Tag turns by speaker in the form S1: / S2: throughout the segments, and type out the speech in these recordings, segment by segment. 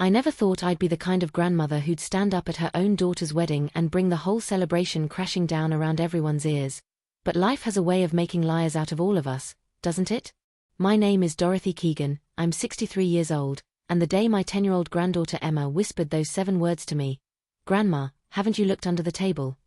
S1: I never thought I'd be the kind of grandmother who'd stand up at her own daughter's wedding and bring the whole celebration crashing down around everyone's ears. But life has a way of making liars out of all of us, doesn't it? My name is Dorothy Keegan, I'm 63 years old, and the day my 10-year-old granddaughter Emma whispered those 7 words to me, "Grandma, haven't you looked under the table?"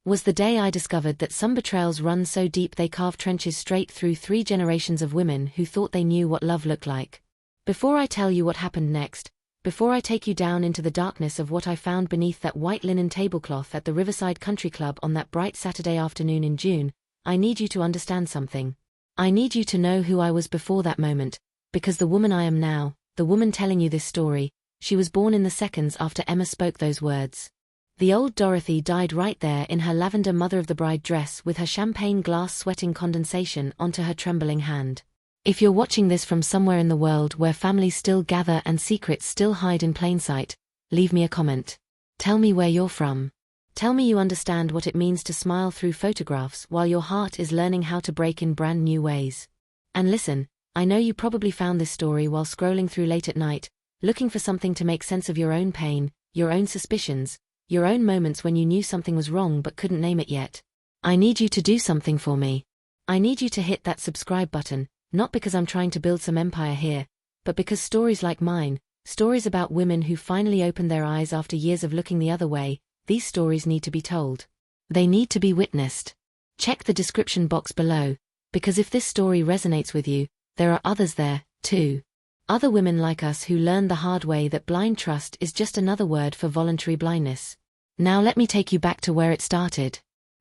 S1: was the day I discovered that some betrayals run so deep they carve trenches straight through 3 generations of women who thought they knew what love looked like. Before I tell you what happened next, before I take you down into the darkness of what I found beneath that white linen tablecloth at the Riverside Country Club on that bright Saturday afternoon in June, I need you to understand something. I need you to know who I was before that moment, because the woman I am now, the woman telling you this story, she was born in the seconds after Emma spoke those words. The old Dorothy died right there in her lavender mother-of-the-bride dress with her champagne glass sweating condensation onto her trembling hand. If you're watching this from somewhere in the world where families still gather and secrets still hide in plain sight, leave me a comment. Tell me where you're from. Tell me you understand what it means to smile through photographs while your heart is learning how to break in brand new ways. And listen, I know you probably found this story while scrolling through late at night, looking for something to make sense of your own pain, your own suspicions, your own moments when you knew something was wrong but couldn't name it yet. I need you to do something for me. I need you to hit that subscribe button, not because I'm trying to build some empire here, but because stories like mine, stories about women who finally opened their eyes after years of looking the other way, these stories need to be told. They need to be witnessed. Check the description box below, because if this story resonates with you, there are others there, too. Other women like us who learned the hard way that blind trust is just another word for voluntary blindness. Now let me take you back to where it started.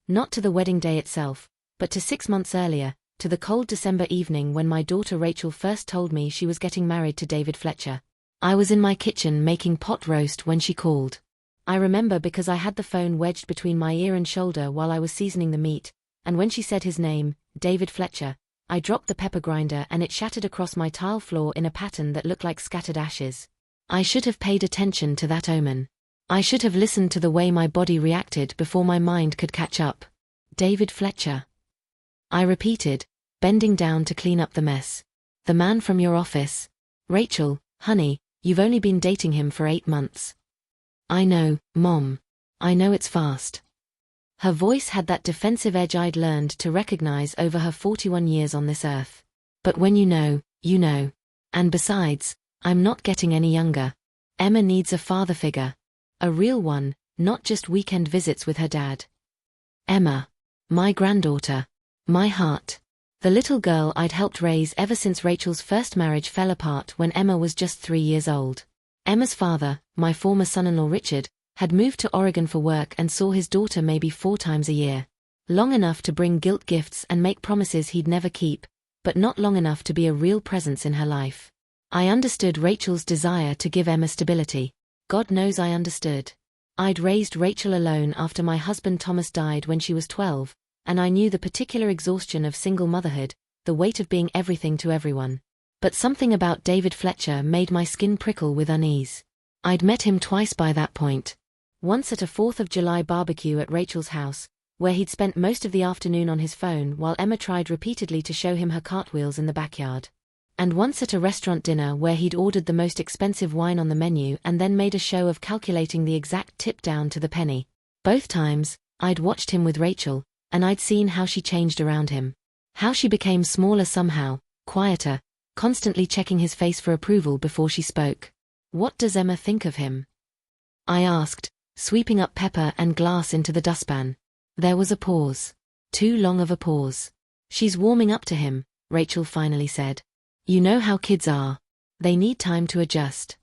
S1: Not to the wedding day itself, but to 6 months earlier, to the cold December evening when my daughter Rachel first told me she was getting married to David Fletcher. I was in my kitchen making pot roast when she called. I remember because I had the phone wedged between my ear and shoulder while I was seasoning the meat, and when she said his name, David Fletcher, I dropped the pepper grinder and it shattered across my tile floor in a pattern that looked like scattered ashes. I should have paid attention to that omen. I should have listened to the way my body reacted before my mind could catch up. David Fletcher. I repeated, bending down to clean up the mess. The man from your office. Rachel, honey, you've only been dating him for 8 months. I know, Mom. I know it's fast. Her voice had that defensive edge I'd learned to recognize over her 41 years on this earth. But when you know, you know. And besides, I'm not getting any younger. Emma needs a father figure. A real one, not just weekend visits with her dad. Emma. My granddaughter. My heart. The little girl I'd helped raise ever since Rachel's first marriage fell apart when Emma was just 3 years old. Emma's father, my former son-in-law Richard, had moved to Oregon for work and saw his daughter maybe 4 times a year. Long enough to bring guilt gifts and make promises he'd never keep, but not long enough to be a real presence in her life. I understood Rachel's desire to give Emma stability. God knows I understood. I'd raised Rachel alone after my husband Thomas died when she was 12, and I knew the particular exhaustion of single motherhood, the weight of being everything to everyone. But something about David Fletcher made my skin prickle with unease. I'd met him twice by that point. Once at a 4th of July barbecue at Rachel's house, where he'd spent most of the afternoon on his phone while Emma tried repeatedly to show him her cartwheels in the backyard. And once at a restaurant dinner where he'd ordered the most expensive wine on the menu and then made a show of calculating the exact tip down to the penny. Both times, I'd watched him with Rachel, and I'd seen how she changed around him. How she became smaller somehow, quieter, constantly checking his face for approval before she spoke. What does Emma think of him? I asked, sweeping up pepper and glass into the dustpan. There was a pause. Too long of a pause. She's warming up to him, Rachel finally said. You know how kids are. They need time to adjust.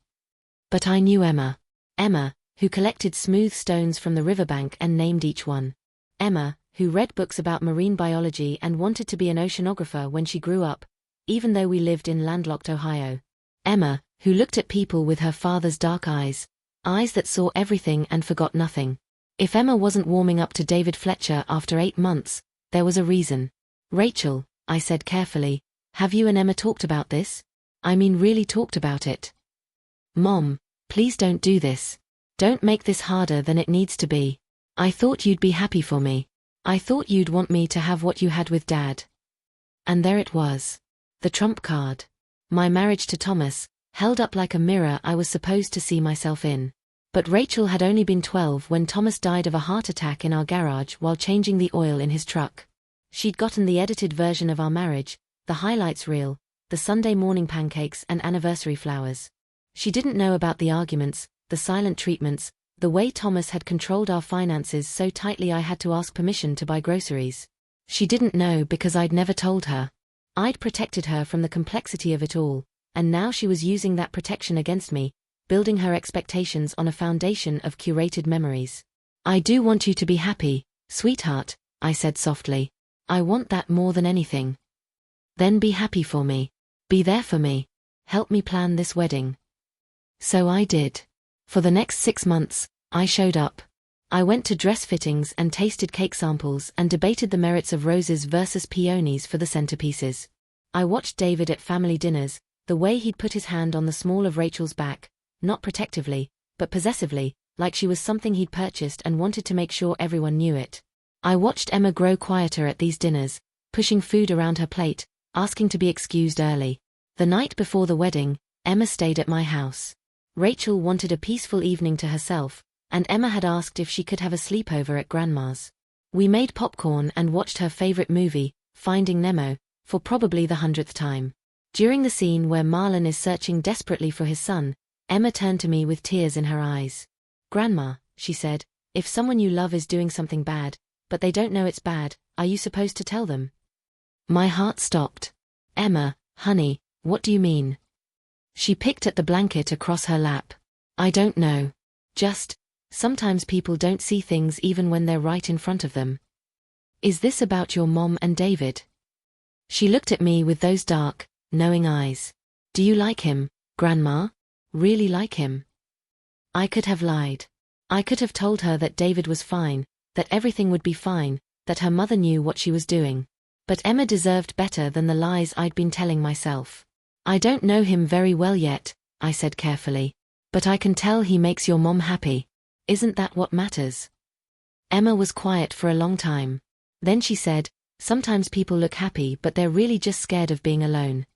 S1: But I knew Emma. Emma, who collected smooth stones from the riverbank and named each one. Emma, who read books about marine biology and wanted to be an oceanographer when she grew up, even though we lived in landlocked Ohio. Emma, who looked at people with her father's dark eyes, eyes that saw everything and forgot nothing. If Emma wasn't warming up to David Fletcher after 8 months, there was a reason. Rachel, I said carefully, have you and Emma talked about this? I mean really talked about it. Mom, please don't do this. Don't make this harder than it needs to be. I thought you'd be happy for me. I thought you'd want me to have what you had with Dad. And there it was. The trump card. My marriage to Thomas, held up like a mirror I was supposed to see myself in. But Rachel had only been 12 when Thomas died of a heart attack in our garage while changing the oil in his truck. She'd gotten the edited version of our marriage, the highlights reel, the Sunday morning pancakes and anniversary flowers. She didn't know about the arguments, the silent treatments, the way Thomas had controlled our finances so tightly I had to ask permission to buy groceries. She didn't know because I'd never told her. I'd protected her from the complexity of it all, and now she was using that protection against me, building her expectations on a foundation of curated memories. "I do want you to be happy, sweetheart," I said softly. "I want that more than anything. Then be happy for me. Be there for me. Help me plan this wedding." So I did. For the next 6 months, I showed up. I went to dress fittings and tasted cake samples and debated the merits of roses versus peonies for the centerpieces. I watched David at family dinners, the way he'd put his hand on the small of Rachel's back, not protectively, but possessively, like she was something he'd purchased and wanted to make sure everyone knew it. I watched Emma grow quieter at these dinners, pushing food around her plate, asking to be excused early. The night before the wedding, Emma stayed at my house. Rachel wanted a peaceful evening to herself, and Emma had asked if she could have a sleepover at Grandma's. We made popcorn and watched her favorite movie, Finding Nemo, for probably the 100th time. During the scene where Marlon is searching desperately for his son, Emma turned to me with tears in her eyes. "Grandma," she said, "if someone you love is doing something bad, but they don't know it's bad, are you supposed to tell them?" My heart stopped. "Emma, honey, what do you mean?" She picked at the blanket across her lap. "I don't know. Just, sometimes people don't see things even when they're right in front of them." "Is this about your mom and David?" She looked at me with those dark, knowing eyes. "Do you like him, Grandma? Really like him?" I could have lied. I could have told her that David was fine, that everything would be fine, that her mother knew what she was doing. But Emma deserved better than the lies I'd been telling myself. "I don't know him very well yet," I said carefully. "But I can tell he makes your mom happy. Isn't that what matters?" Emma was quiet for a long time. Then she said, "Sometimes people look happy but they're really just scared of being alone."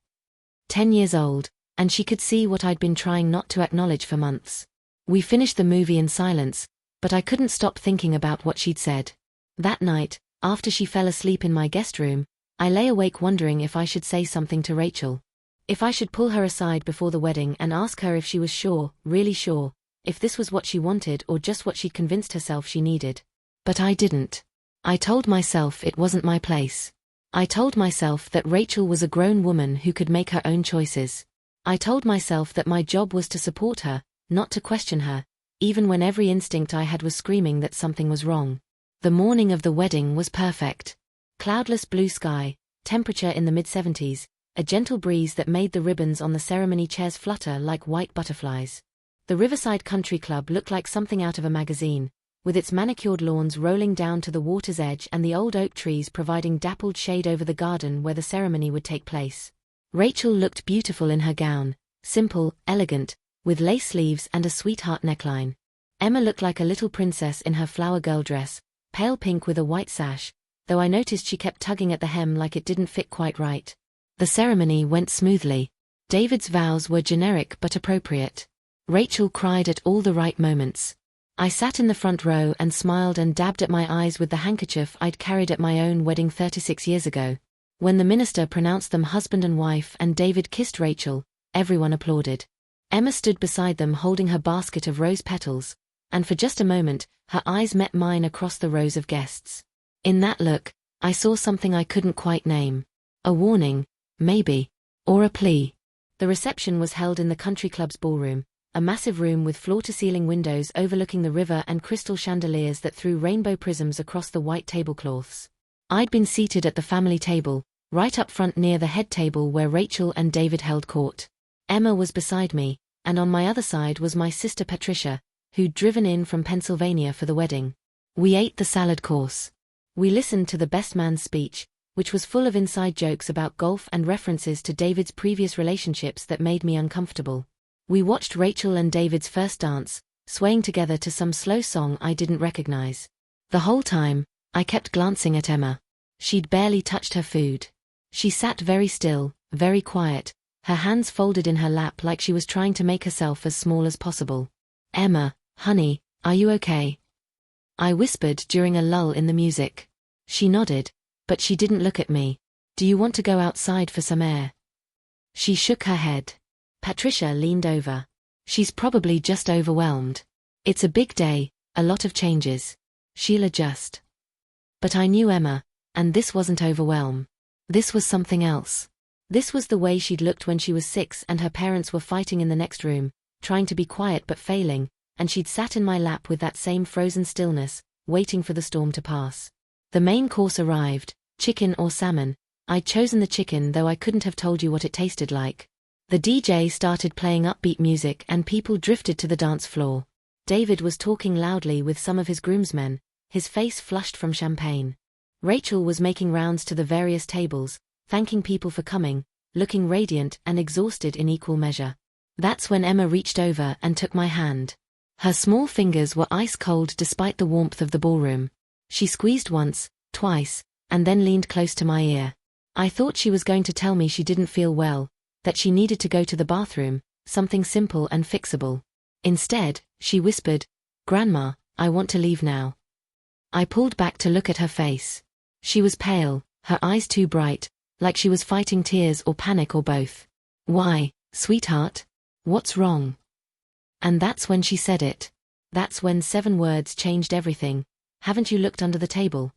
S1: 10 years old, and she could see what I'd been trying not to acknowledge for months. We finished the movie in silence, but I couldn't stop thinking about what she'd said. That night, after she fell asleep in my guest room, I lay awake wondering if I should say something to Rachel. If I should pull her aside before the wedding and ask her if she was sure, really sure, if this was what she wanted or just what she'd convinced herself she needed. But I didn't. I told myself it wasn't my place. I told myself that Rachel was a grown woman who could make her own choices. I told myself that my job was to support her, not to question her, even when every instinct I had was screaming that something was wrong. The morning of the wedding was perfect. Cloudless blue sky, temperature in the mid-70s, a gentle breeze that made the ribbons on the ceremony chairs flutter like white butterflies. The Riverside Country Club looked like something out of a magazine, with its manicured lawns rolling down to the water's edge and the old oak trees providing dappled shade over the garden where the ceremony would take place. Rachel looked beautiful in her gown, simple, elegant, with lace sleeves and a sweetheart neckline. Emma looked like a little princess in her flower girl dress, pale pink with a white sash, though I noticed she kept tugging at the hem like it didn't fit quite right. The ceremony went smoothly. David's vows were generic but appropriate. Rachel cried at all the right moments. I sat in the front row and smiled and dabbed at my eyes with the handkerchief I'd carried at my own wedding 36 years ago. When the minister pronounced them husband and wife and David kissed Rachel, everyone applauded. Emma stood beside them holding her basket of rose petals, and for just a moment, her eyes met mine across the rows of guests. In that look, I saw something I couldn't quite name. A warning, maybe, or a plea. The reception was held in the country club's ballroom, a massive room with floor-to-ceiling windows overlooking the river and crystal chandeliers that threw rainbow prisms across the white tablecloths. I'd been seated at the family table, right up front near the head table where Rachel and David held court. Emma was beside me, and on my other side was my sister Patricia, who'd driven in from Pennsylvania for the wedding. We ate the salad course. We listened to the best man's speech, which was full of inside jokes about golf and references to David's previous relationships that made me uncomfortable. We watched Rachel and David's first dance, swaying together to some slow song I didn't recognize. The whole time, I kept glancing at Emma. She'd barely touched her food. She sat very still, very quiet, her hands folded in her lap like she was trying to make herself as small as possible. "Emma, honey, are you okay?" I whispered during a lull in the music. She nodded, but she didn't look at me. "Do you want to go outside for some air?" She shook her head. Patricia leaned over. "She's probably just overwhelmed. It's a big day, a lot of changes. She'll adjust." But I knew Emma, and this wasn't overwhelm. This was something else. This was the way she'd looked when she was 6 and her parents were fighting in the next room, trying to be quiet but failing, and she'd sat in my lap with that same frozen stillness, waiting for the storm to pass. The main course arrived, chicken or salmon. I'd chosen the chicken, though I couldn't have told you what it tasted like. The DJ started playing upbeat music and people drifted to the dance floor. David was talking loudly with some of his groomsmen, his face flushed from champagne. Rachel was making rounds to the various tables, thanking people for coming, looking radiant and exhausted in equal measure. That's when Emma reached over and took my hand. Her small fingers were ice cold despite the warmth of the ballroom. She squeezed once, twice, and then leaned close to my ear. I thought she was going to tell me she didn't feel well, that she needed to go to the bathroom, something simple and fixable. Instead, she whispered, "Grandma, I want to leave now." I pulled back to look at her face. She was pale, her eyes too bright, like she was fighting tears or panic or both. "Why, sweetheart? What's wrong?" And that's when she said it. That's when 7 words changed everything. "Haven't you looked under the table?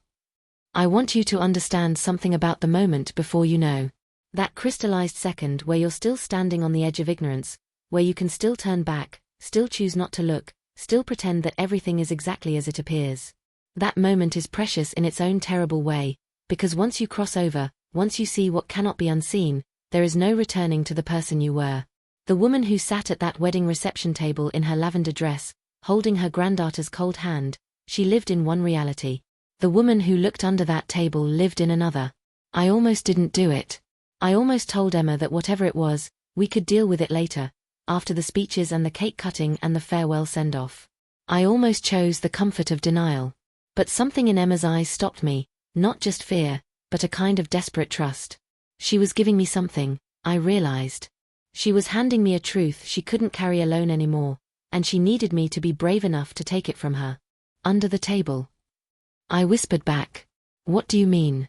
S1: I want you to understand something about the moment before you know." That crystallized second where you're still standing on the edge of ignorance, where you can still turn back, still choose not to look, still pretend that everything is exactly as it appears. That moment is precious in its own terrible way, because once you cross over, once you see what cannot be unseen, there is no returning to the person you were. The woman who sat at that wedding reception table in her lavender dress, holding her granddaughter's cold hand, she lived in one reality. The woman who looked under that table lived in another. I almost didn't do it. I almost told Emma that whatever it was, we could deal with it later, after the speeches and the cake cutting and the farewell send-off. I almost chose the comfort of denial. But something in Emma's eyes stopped me, not just fear, but a kind of desperate trust. She was giving me something, I realized. She was handing me a truth she couldn't carry alone anymore, and she needed me to be brave enough to take it from her. "Under the table." I whispered back. "What do you mean?"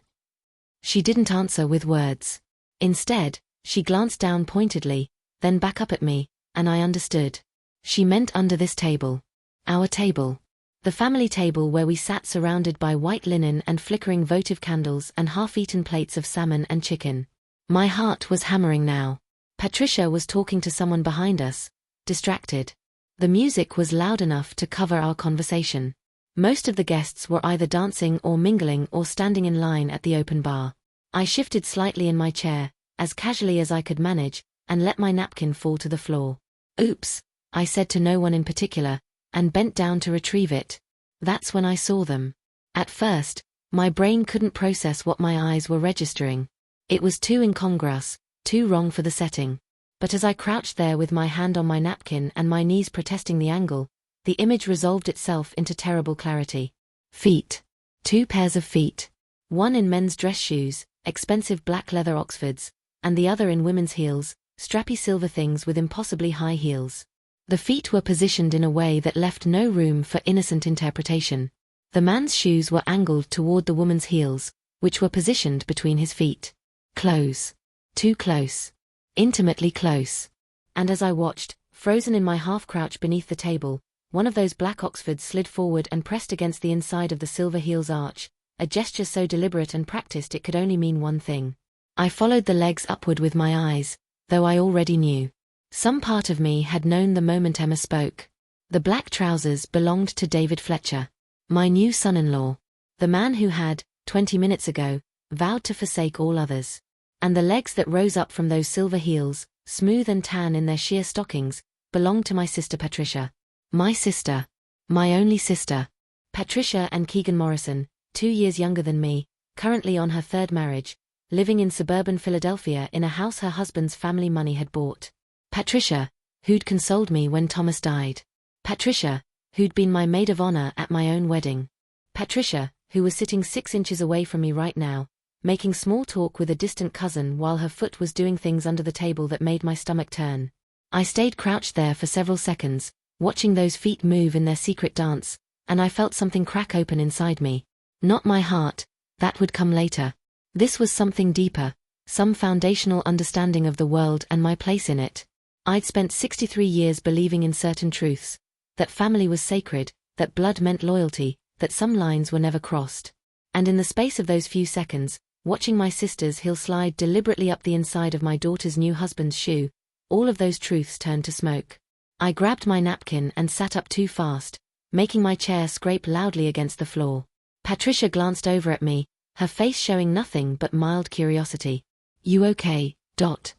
S1: She didn't answer with words. Instead, she glanced down pointedly, then back up at me, and I understood. She meant under this table. Our table. The family table where we sat surrounded by white linen and flickering votive candles and half-eaten plates of salmon and chicken. My heart was hammering now. Patricia was talking to someone behind us, distracted. The music was loud enough to cover our conversation. Most of the guests were either dancing or mingling or standing in line at the open bar. I shifted slightly in my chair, as casually as I could manage, and let my napkin fall to the floor. "Oops," I said to no one in particular, and bent down to retrieve it. That's when I saw them. At first, my brain couldn't process what my eyes were registering. It was too incongruous, too wrong for the setting. But as I crouched there with my hand on my napkin and my knees protesting the angle, the image resolved itself into terrible clarity. Feet. 2 pairs of feet. One in men's dress shoes, expensive black leather Oxfords, and the other in women's heels, strappy silver things with impossibly high heels. The feet were positioned in a way that left no room for innocent interpretation. The man's shoes were angled toward the woman's heels, which were positioned between his feet. Close. Too close. Intimately close. And as I watched, frozen in my half-crouch beneath the table, one of those black Oxfords slid forward and pressed against the inside of the silver heel's arch, a gesture so deliberate and practiced it could only mean one thing. I followed the legs upward with my eyes, though I already knew. Some part of me had known the moment Emma spoke. The black trousers belonged to David Fletcher, my new son-in-law, the man who had, 20 minutes ago, vowed to forsake all others. And the legs that rose up from those silver heels, smooth and tan in their sheer stockings, belonged to my sister Patricia. My sister. My only sister. Patricia and Keegan Morrison, 2 years younger than me, currently on her 3rd marriage, living in suburban Philadelphia in a house her husband's family money had bought. Patricia, who'd consoled me when Thomas died. Patricia, who'd been my maid of honor at my own wedding. Patricia, who was sitting 6 inches away from me right now, making small talk with a distant cousin while her foot was doing things under the table that made my stomach turn. I stayed crouched there for several seconds, watching those feet move in their secret dance, and I felt something crack open inside me. Not my heart, that would come later. This was something deeper, some foundational understanding of the world and my place in it. I'd spent 63 years believing in certain truths, that family was sacred, that blood meant loyalty, that some lines were never crossed. And in the space of those few seconds, watching my sister's heel slide deliberately up the inside of my daughter's new husband's shoe, all of those truths turned to smoke. I grabbed my napkin and sat up too fast, making my chair scrape loudly against the floor. Patricia glanced over at me, her face showing nothing but mild curiosity. "You okay, Dot?"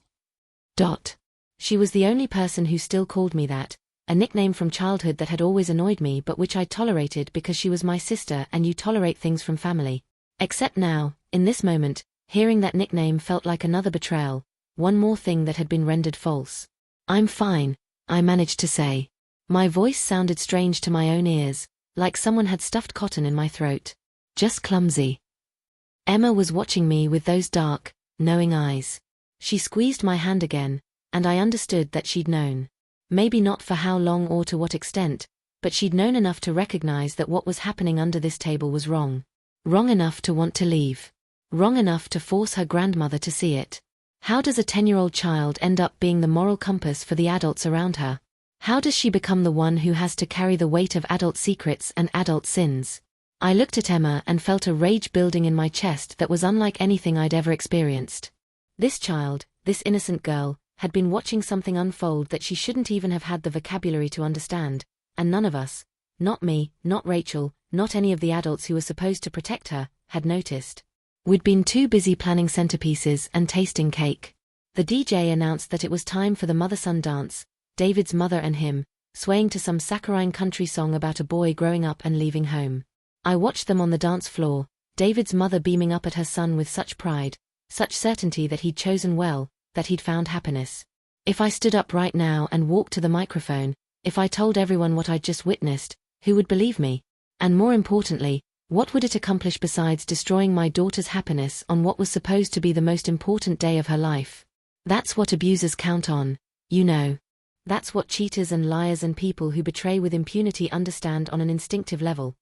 S1: Dot. She was the only person who still called me that, a nickname from childhood that had always annoyed me but which I tolerated because she was my sister and you tolerate things from family. Except now, in this moment, hearing that nickname felt like another betrayal, one more thing that had been rendered false. "I'm fine," I managed to say. My voice sounded strange to my own ears, like someone had stuffed cotton in my throat. "Just clumsy." Emma was watching me with those dark, knowing eyes. She squeezed my hand again, and I understood that she'd known. Maybe not for how long or to what extent, but she'd known enough to recognize that what was happening under this table was wrong. Wrong enough to want to leave. Wrong enough to force her grandmother to see it. How does a 10-year-old child end up being the moral compass for the adults around her? How does she become the one who has to carry the weight of adult secrets and adult sins? I looked at Emma and felt a rage building in my chest that was unlike anything I'd ever experienced. This child, this innocent girl, had been watching something unfold that she shouldn't even have had the vocabulary to understand, and none of us, not me, not Rachel, not any of the adults who were supposed to protect her, had noticed. We'd been too busy planning centerpieces and tasting cake. The DJ announced that it was time for the mother-son dance, David's mother and him, swaying to some saccharine country song about a boy growing up and leaving home. I watched them on the dance floor, David's mother beaming up at her son with such pride, such certainty that he'd chosen well, that he'd found happiness. If I stood up right now and walked to the microphone, if I told everyone what I'd just witnessed, who would believe me? And more importantly, what would it accomplish besides destroying my daughter's happiness on what was supposed to be the most important day of her life? That's what abusers count on, you know. That's what cheaters and liars and people who betray with impunity understand on an instinctive level.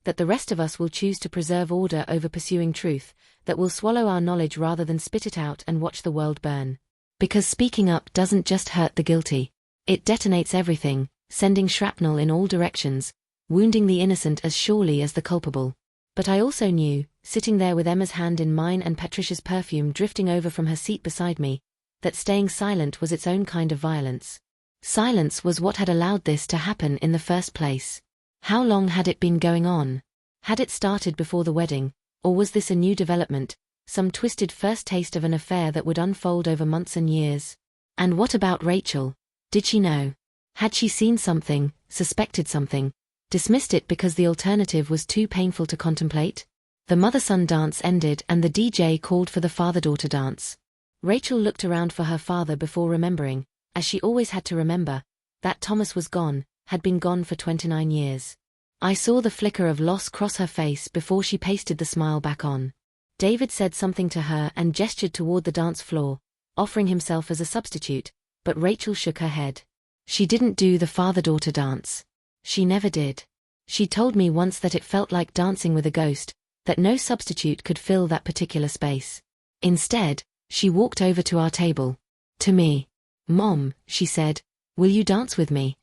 S1: That the rest of us will choose to preserve order over pursuing truth, that will swallow our knowledge rather than spit it out and watch the world burn. Because speaking up doesn't just hurt the guilty. It detonates everything, sending shrapnel in all directions, wounding the innocent as surely as the culpable. But I also knew, sitting there with Emma's hand in mine and Patricia's perfume drifting over from her seat beside me, that staying silent was its own kind of violence. Silence was what had allowed this to happen in the first place. How long had it been going on? Had it started before the wedding, or was this a new development, some twisted first taste of an affair that would unfold over months and years? And what about Rachel? Did she know? Had she seen something, suspected something, dismissed it because the alternative was too painful to contemplate? The mother-son dance ended and the DJ called for the father-daughter dance. Rachel looked around for her father before remembering, as she always had to remember, that Thomas was gone, had been gone for 29 years. I saw the flicker of loss cross her face before she pasted the smile back on. David said something to her and gestured toward the dance floor, offering himself as a substitute, but Rachel shook her head. She didn't do the father-daughter dance. She never did. She told me once that it felt like dancing with a ghost, that no substitute could fill that particular space. Instead, she walked over to our table. To me. "Mom," she said, "will you dance with me?"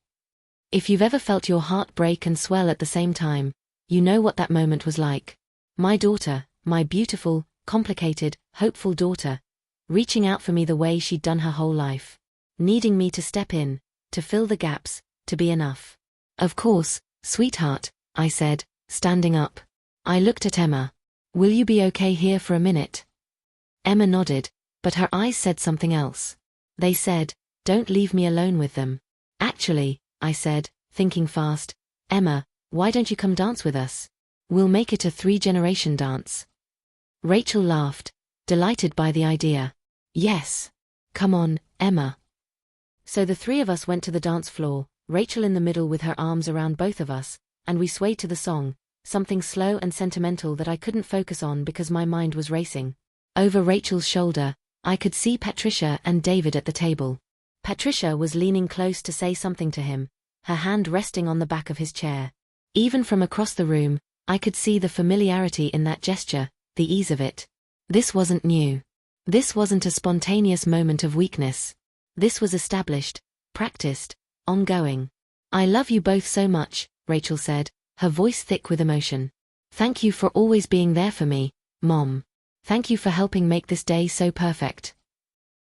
S1: If you've ever felt your heart break and swell at the same time, you know what that moment was like. My daughter, my beautiful, complicated, hopeful daughter, reaching out for me the way she'd done her whole life. Needing me to step in, to fill the gaps, to be enough. "Of course, sweetheart," I said, standing up. I looked at Emma. "Will you be okay here for a minute?" Emma nodded, but her eyes said something else. They said, "Don't leave me alone with them." "Actually," I said, thinking fast, "Emma, why don't you come dance with us? We'll make it a 3-generation dance." Rachel laughed, delighted by the idea. "Yes. Come on, Emma." So the three of us went to the dance floor, Rachel in the middle with her arms around both of us, and we swayed to the song, something slow and sentimental that I couldn't focus on because my mind was racing. Over Rachel's shoulder, I could see Patricia and David at the table. Patricia was leaning close to say something to him, her hand resting on the back of his chair. Even from across the room, I could see the familiarity in that gesture, the ease of it. This wasn't new. This wasn't a spontaneous moment of weakness. This was established, practiced, ongoing. "I love you both so much," Rachel said, her voice thick with emotion. "Thank you for always being there for me, Mom. Thank you for helping make this day so perfect."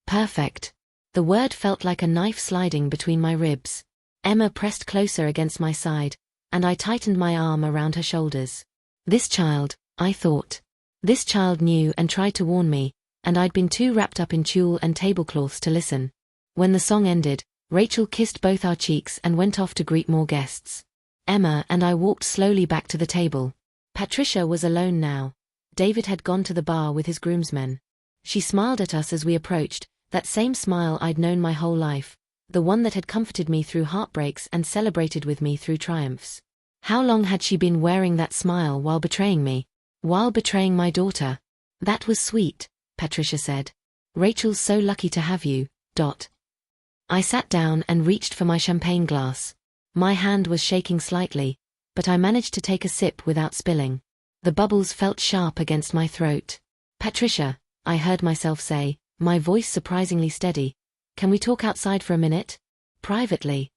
S1: Perfect. The word felt like a knife sliding between my ribs. Emma pressed closer against my side, and I tightened my arm around her shoulders. This child, I thought. This child knew and tried to warn me, and I'd been too wrapped up in tulle and tablecloths to listen. When the song ended, Rachel kissed both our cheeks and went off to greet more guests. Emma and I walked slowly back to the table. Patricia was alone now. David had gone to the bar with his groomsmen. She smiled at us as we approached, that same smile I'd known my whole life, the one that had comforted me through heartbreaks and celebrated with me through triumphs. How long had she been wearing that smile while betraying me? While betraying my daughter? "That was sweet," Patricia said. "Rachel's so lucky to have you, Dot." I sat down and reached for my champagne glass. My hand was shaking slightly, but I managed to take a sip without spilling. The bubbles felt sharp against my throat. "Patricia," I heard myself say, my voice surprisingly steady, "can we talk outside for a minute? Privately?"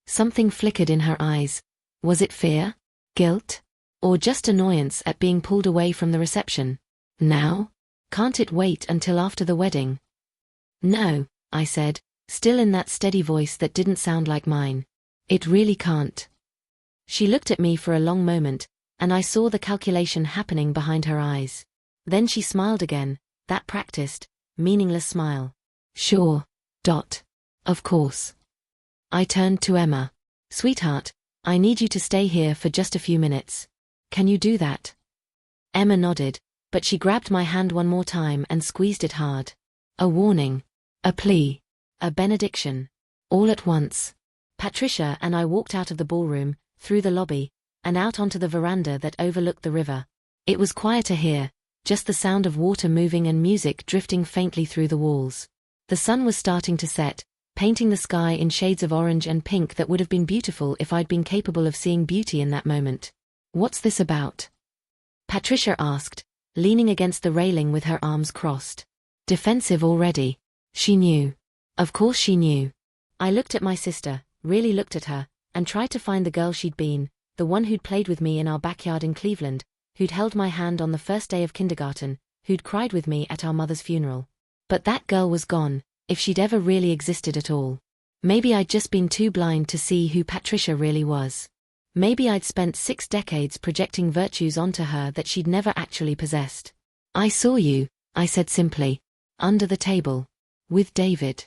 S1: Something flickered in her eyes. Was it fear? Guilt? Or just annoyance at being pulled away from the reception? Now? Can't it wait until after the wedding? "No," I said, still in that steady voice that didn't sound like mine. "It really can't." She looked at me for a long moment, and I saw the calculation happening behind her eyes. Then she smiled again, that practiced, meaningless smile. "Sure, Dot. Of course." I turned to Emma. "Sweetheart, I need you to stay here for just a few minutes. Can you do that?" Emma nodded, but she grabbed my hand one more time and squeezed it hard. A warning. A plea. A benediction. All at once. Patricia and I walked out of the ballroom, through the lobby, and out onto the veranda that overlooked the river. It was quieter here, just the sound of water moving and music drifting faintly through the walls. The sun was starting to set, painting the sky in shades of orange and pink that would have been beautiful if I'd been capable of seeing beauty in that moment. "What's this about?" Patricia asked, leaning against the railing with her arms crossed. Defensive already. She knew. Of course she knew. I looked at my sister, really looked at her, and tried to find the girl she'd been, the one who'd played with me in our backyard in Cleveland, who'd held my hand on the first day of kindergarten, who'd cried with me at our mother's funeral. But that girl was gone, if she'd ever really existed at all. Maybe I'd just been too blind to see who Patricia really was. Maybe I'd spent 6 decades projecting virtues onto her that she'd never actually possessed. "I saw you," I said simply. "Under the table. With David.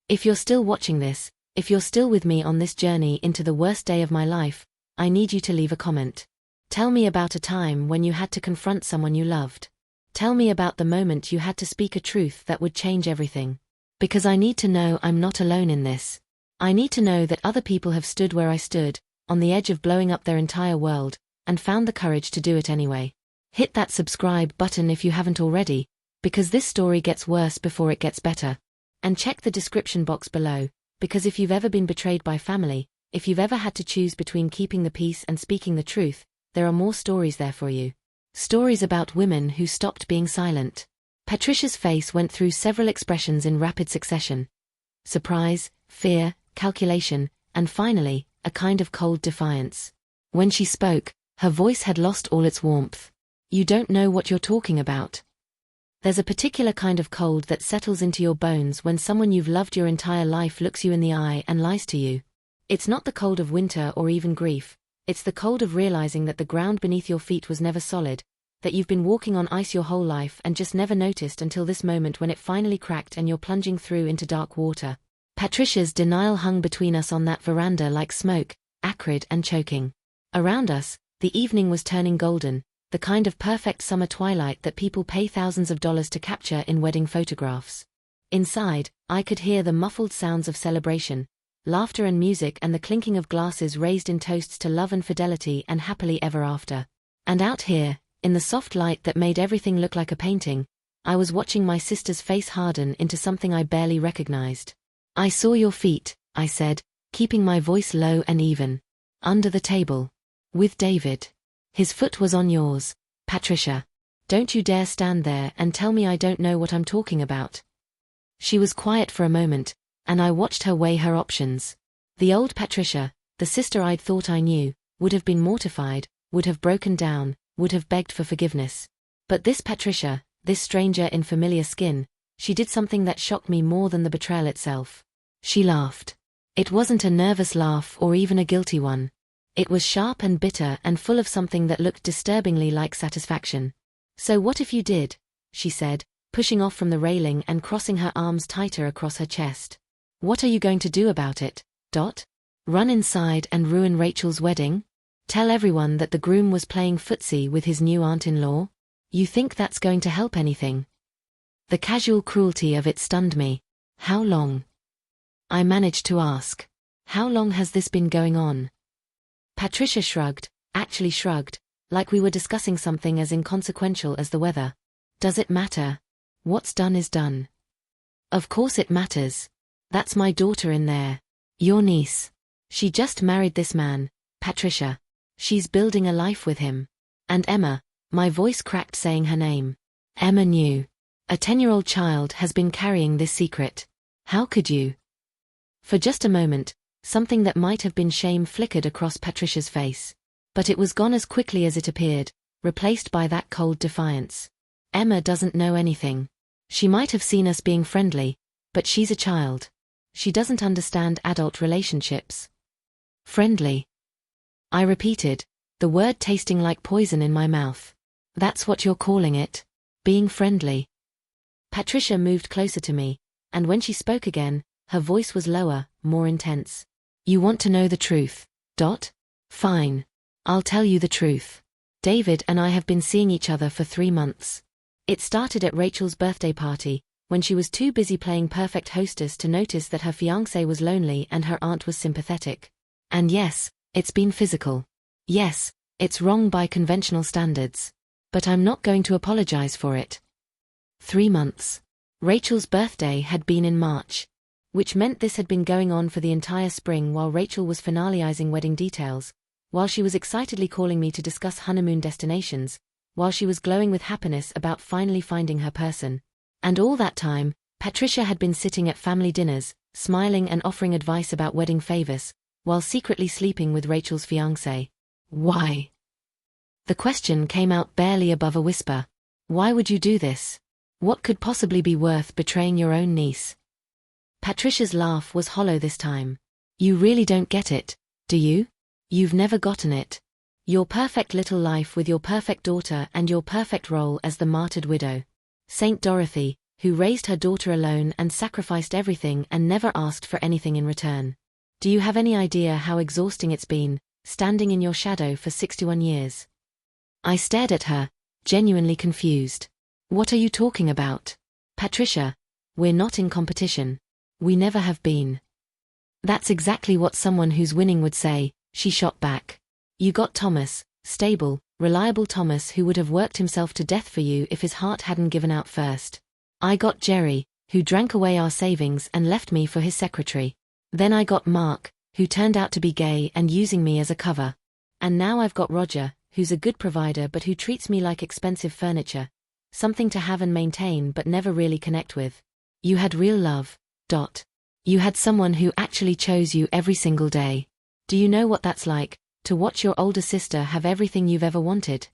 S1: If you're still watching this, if you're still with me on this journey into the worst day of my life, I need you to leave a comment. Tell me about a time when you had to confront someone you loved. Tell me about the moment you had to speak a truth that would change everything. Because I need to know I'm not alone in this. I need to know that other people have stood where I stood, on the edge of blowing up their entire world, and found the courage to do it anyway. Hit that subscribe button if you haven't already, because this story gets worse before it gets better. And check the description box below, because if you've ever been betrayed by family, if you've ever had to choose between keeping the peace and speaking the truth, there are more stories there for you. Stories about women who stopped being silent. Patricia's face went through several expressions in rapid succession. Surprise, fear, calculation, and finally, a kind of cold defiance. When she spoke, her voice had lost all its warmth. "You don't know what you're talking about." There's a particular kind of cold that settles into your bones when someone you've loved your entire life looks you in the eye and lies to you. It's not the cold of winter or even grief. It's the cold of realizing that the ground beneath your feet was never solid, that you've been walking on ice your whole life and just never noticed until this moment when it finally cracked and you're plunging through into dark water. Patricia's denial hung between us on that veranda like smoke, acrid and choking. Around us, the evening was turning golden, the kind of perfect summer twilight that people pay thousands of dollars to capture in wedding photographs. Inside, I could hear the muffled sounds of celebration, laughter and music and the clinking of glasses raised in toasts to love and fidelity and happily ever after. And out here, in the soft light that made everything look like a painting, I was watching my sister's face harden into something I barely recognized. "I saw your feet," I said, keeping my voice low and even. "Under the table. With David. His foot was on yours, Patricia. Don't you dare stand there and tell me I don't know what I'm talking about." She was quiet for a moment, and I watched her weigh her options. The old Patricia, the sister I'd thought I knew, would have been mortified, would have broken down, would have begged for forgiveness. But this Patricia, this stranger in familiar skin, she did something that shocked me more than the betrayal itself. She laughed. It wasn't a nervous laugh or even a guilty one. It was sharp and bitter and full of something that looked disturbingly like satisfaction. "So what if you did?" she said, pushing off from the railing and crossing her arms tighter across her chest. "What are you going to do about it? Run inside and ruin Rachel's wedding? Tell everyone that the groom was playing footsie with his new aunt-in-law? You think that's going to help anything?" The casual cruelty of it stunned me. "How long?" I managed to ask. "How long has this been going on?" Patricia shrugged, actually shrugged, like we were discussing something as inconsequential as the weather. "Does it matter? What's done is done." "Of course it matters. That's my daughter in there. Your niece. She just married this man, Patricia. She's building a life with him. And Emma," my voice cracked saying her name. "Emma knew. A 10-year-old child has been carrying this secret. How could you?" For just a moment, something that might have been shame flickered across Patricia's face. But it was gone as quickly as it appeared, replaced by that cold defiance. "Emma doesn't know anything. She might have seen us being friendly, but she's a child. She doesn't understand adult relationships." "Friendly?" I repeated, the word tasting like poison in my mouth. "That's what you're calling it? Being friendly?" Patricia moved closer to me, and when she spoke again, her voice was lower, more intense. "You want to know the truth? Fine. I'll tell you the truth. David and I have been seeing each other for 3 months. It started at Rachel's birthday party, when she was too busy playing perfect hostess to notice that her fiancé was lonely and her aunt was sympathetic. And yes, it's been physical. Yes, it's wrong by conventional standards. But I'm not going to apologize for it." 3 months. Rachel's birthday had been in March, which meant this had been going on for the entire spring while Rachel was finalizing wedding details, while she was excitedly calling me to discuss honeymoon destinations, while she was glowing with happiness about finally finding her person. And all that time, Patricia had been sitting at family dinners, smiling and offering advice about wedding favors, while secretly sleeping with Rachel's fiancé. Why? The question came out barely above a whisper. Why would you do this? What could possibly be worth betraying your own niece? Patricia's laugh was hollow this time. "You really don't get it, do you? You've never gotten it. Your perfect little life with your perfect daughter and your perfect role as the martyred widow. Saint Dorothy, who raised her daughter alone and sacrificed everything and never asked for anything in return. Do you have any idea how exhausting it's been, standing in your shadow for 61 years? I stared at her, genuinely confused. "What are you talking about? Patricia, we're not in competition. We never have been." "That's exactly what someone who's winning would say," she shot back. "You got Thomas, stable, reliable Thomas who would have worked himself to death for you if his heart hadn't given out first. I got Jerry, who drank away our savings and left me for his secretary. Then I got Mark, who turned out to be gay and using me as a cover. And now I've got Roger, who's a good provider but who treats me like expensive furniture. Something to have and maintain but never really connect with. You had real love. You had someone who actually chose you every single day. Do you know what that's like, to watch your older sister have everything you've ever wanted?"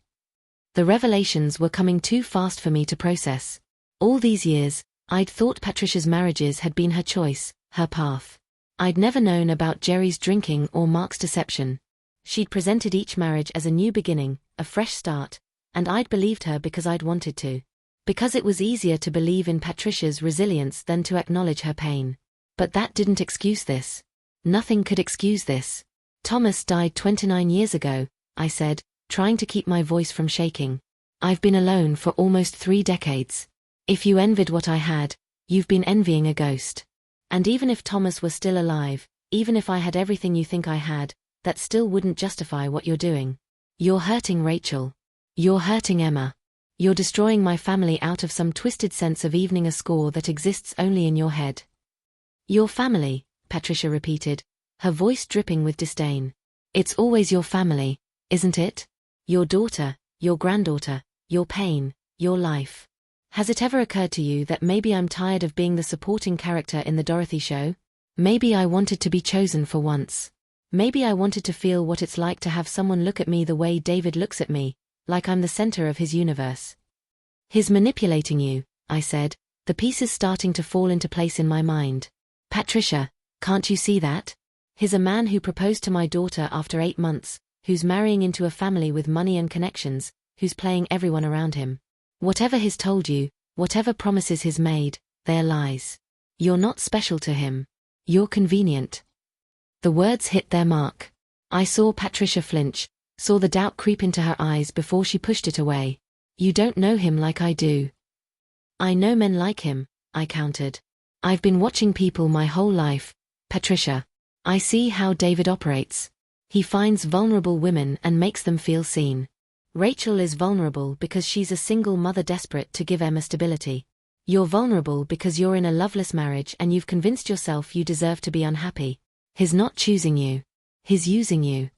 S1: The revelations were coming too fast for me to process. All these years, I'd thought Patricia's marriages had been her choice, her path. I'd never known about Jerry's drinking or Mark's deception. She'd presented each marriage as a new beginning, a fresh start, and I'd believed her because I'd wanted to. Because it was easier to believe in Patricia's resilience than to acknowledge her pain. But that didn't excuse this. Nothing could excuse this. "Thomas died 29 years ago," I said, trying to keep my voice from shaking. "I've been alone for almost 3 decades. If you envied what I had, you've been envying a ghost. And even if Thomas were still alive, Even if I had everything you think I had, that still wouldn't justify what you're doing. You're hurting Rachel. You're hurting Emma. You're destroying my family out of some twisted sense of evening a score that exists only in your head. Your family, Patricia repeated, her voice dripping with disdain. It's always your family, isn't it? Your daughter, your granddaughter, your pain, your life. Has it ever occurred to you that maybe I'm tired of being the supporting character in the Dorothy show? Maybe I wanted to be chosen for once. Maybe I wanted to feel what it's like to have someone look at me the way David looks at me, like I'm the center of his universe. He's manipulating you, I said, the pieces starting to fall into place in my mind. Patricia, can't you see that? He's a man who proposed to my daughter after 8 months, who's marrying into a family with money and connections, who's playing everyone around him. Whatever he's told you, whatever promises he's made, they're lies. You're not special to him. You're convenient. The words hit their mark. I saw Patricia flinch, saw the doubt creep into her eyes before she pushed it away. You don't know him like I do. I know men like him, I countered. I've been watching people my whole life, Patricia. I see how David operates. He finds vulnerable women and makes them feel seen. Rachel is vulnerable because she's a single mother desperate to give Emma stability. You're vulnerable because you're in a loveless marriage and you've convinced yourself you deserve to be unhappy. He's not choosing you. He's using you.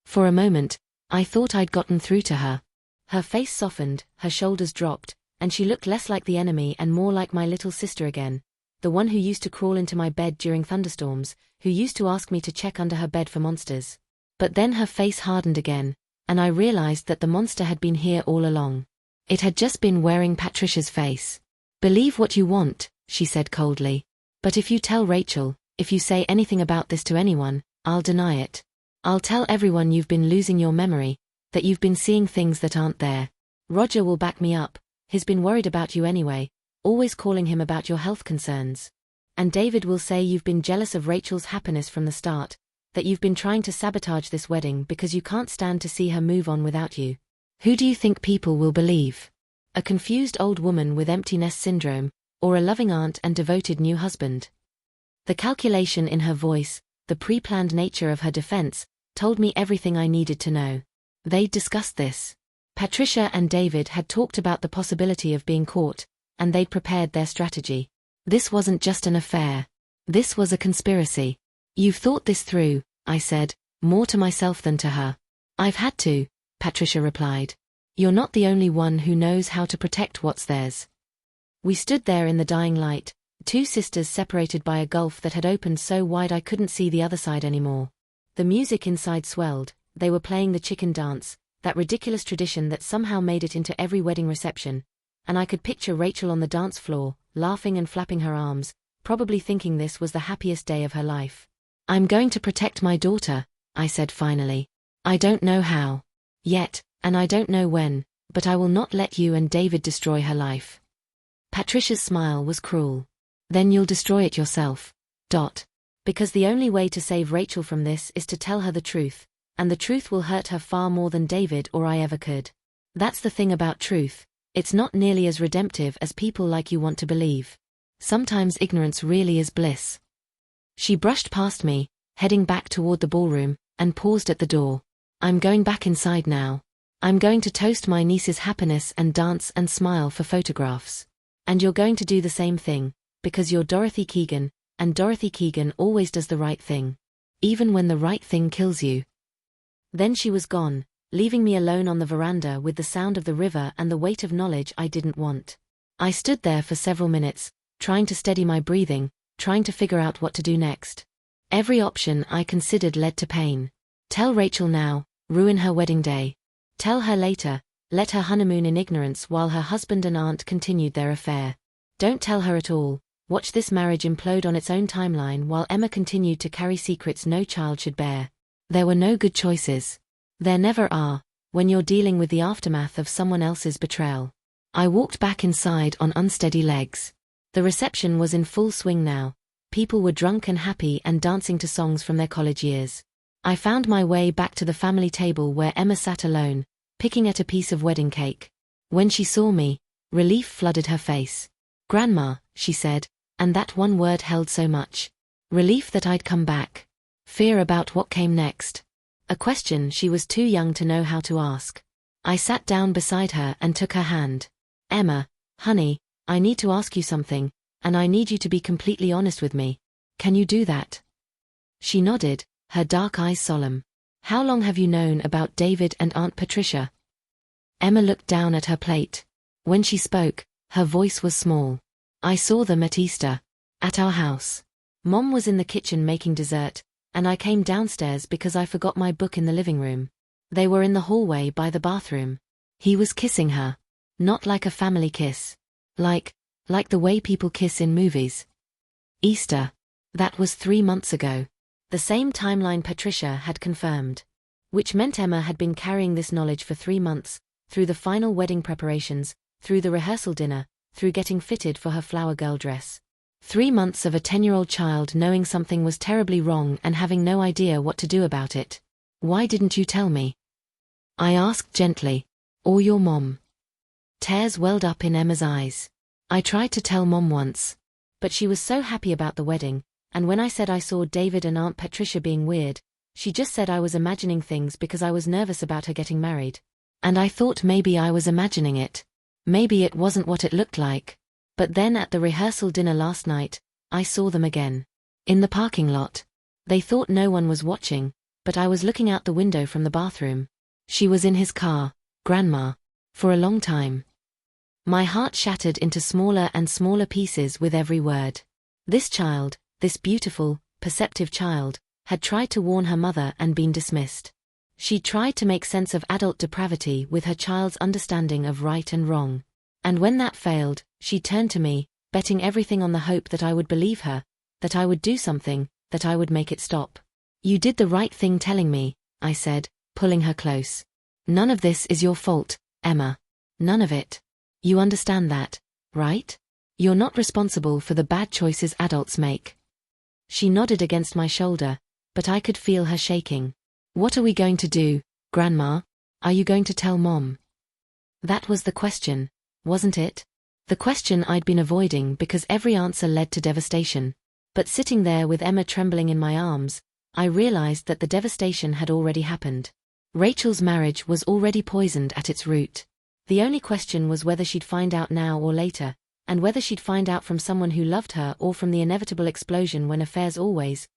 S1: For a moment, I thought I'd gotten through to her. Her face softened, her shoulders dropped, and she looked less like the enemy and more like my little sister again, the one who used to crawl into my bed during thunderstorms, who used to ask me to check under her bed for monsters. But then her face hardened again, and I realized that the monster had been here all along. It had just been wearing Patricia's face. Believe what you want, she said coldly. But if you tell Rachel, if you say anything about this to anyone, I'll deny it. I'll tell everyone you've been losing your memory, that you've been seeing things that aren't there. Roger will back me up. He's been worried about you anyway, always calling him about your health concerns. And David will say you've been jealous of Rachel's happiness from the start, that you've been trying to sabotage this wedding because you can't stand to see her move on without you. Who do you think people will believe? A confused old woman with empty nest syndrome, or a loving aunt and devoted new husband? The calculation in her voice, the pre-planned nature of her defense, told me everything I needed to know. They'd discussed this. Patricia and David had talked about the possibility of being caught, and they'd prepared their strategy. This wasn't just an affair. This was a conspiracy. You've thought this through, I said, more to myself than to her. I've had to, Patricia replied. You're not the only one who knows how to protect what's theirs. We stood there in the dying light, two sisters separated by a gulf that had opened so wide I couldn't see the other side anymore. The music inside swelled, they were playing the chicken dance, that ridiculous tradition that somehow made it into every wedding reception, and I could picture Rachel on the dance floor, laughing and flapping her arms, probably thinking this was the happiest day of her life. I'm going to protect my daughter, I said finally. I don't know how. Yet, and I don't know when, but I will not let you and David destroy her life. Patricia's smile was cruel. Then you'll destroy it yourself. Because the only way to save Rachel from this is to tell her the truth, and the truth will hurt her far more than David or I ever could. That's the thing about truth, it's not nearly as redemptive as people like you want to believe. Sometimes ignorance really is bliss. She brushed past me, heading back toward the ballroom, and paused at the door. I'm going back inside now. I'm going to toast my niece's happiness and dance and smile for photographs. And you're going to do the same thing, because you're Dorothy Keegan, and Dorothy Keegan always does the right thing. Even when the right thing kills you. Then she was gone, leaving me alone on the veranda with the sound of the river and the weight of knowledge I didn't want. I stood there for several minutes, trying to steady my breathing, trying to figure out what to do next. Every option I considered led to pain. Tell Rachel now, ruin her wedding day. Tell her later, let her honeymoon in ignorance while her husband and aunt continued their affair. Don't tell her at all, watch this marriage implode on its own timeline while Emma continued to carry secrets no child should bear. There were no good choices. There never are, when you're dealing with the aftermath of someone else's betrayal. I walked back inside on unsteady legs. The reception was in full swing now. People were drunk and happy and dancing to songs from their college years. I found my way back to the family table where Emma sat alone, picking at a piece of wedding cake. When she saw me, relief flooded her face. "Grandma," she said, and that one word held so much. Relief that I'd come back. Fear about what came next. A question she was too young to know how to ask. I sat down beside her and took her hand. Emma, honey, I need to ask you something, and I need you to be completely honest with me. Can you do that? She nodded, her dark eyes solemn. How long have you known about David and Aunt Patricia? Emma looked down at her plate. When she spoke, her voice was small. I saw them at Easter. At our house. Mom was in the kitchen making dessert, and I came downstairs because I forgot my book in the living room. They were in the hallway by the bathroom. He was kissing her. Not like a family kiss. Like the way people kiss in movies. Easter. That was 3 months ago. The same timeline Patricia had confirmed. Which meant Emma had been carrying this knowledge for 3 months, through the final wedding preparations, through the rehearsal dinner, through getting fitted for her flower girl dress. 3 months of a 10-year-old child knowing something was terribly wrong and having no idea what to do about it. Why didn't you tell me? I asked gently. Or your mom? Tears welled up in Emma's eyes. I tried to tell Mom once. But she was so happy about the wedding, and when I said I saw David and Aunt Patricia being weird, she just said I was imagining things because I was nervous about her getting married. And I thought maybe I was imagining it. Maybe it wasn't what it looked like. But then at the rehearsal dinner last night, I saw them again. In the parking lot. They thought no one was watching, but I was looking out the window from the bathroom. She was in his car, Grandma. For a long time. My heart shattered into smaller and smaller pieces with every word. This child, this beautiful, perceptive child, had tried to warn her mother and been dismissed. She tried to make sense of adult depravity with her child's understanding of right and wrong. And when that failed, she turned to me, betting everything on the hope that I would believe her, that I would do something, that I would make it stop. You did the right thing telling me, I said, pulling her close. None of this is your fault, Emma. None of it. You understand that, right? You're not responsible for the bad choices adults make. She nodded against my shoulder, but I could feel her shaking. What are we going to do, Grandma? Are you going to tell Mom? That was the question, wasn't it? The question I'd been avoiding because every answer led to devastation. But sitting there with Emma trembling in my arms, I realized that the devastation had already happened. Rachel's marriage was already poisoned at its root. The only question was whether she'd find out now or later, and whether she'd find out from someone who loved her or from the inevitable explosion when affairs always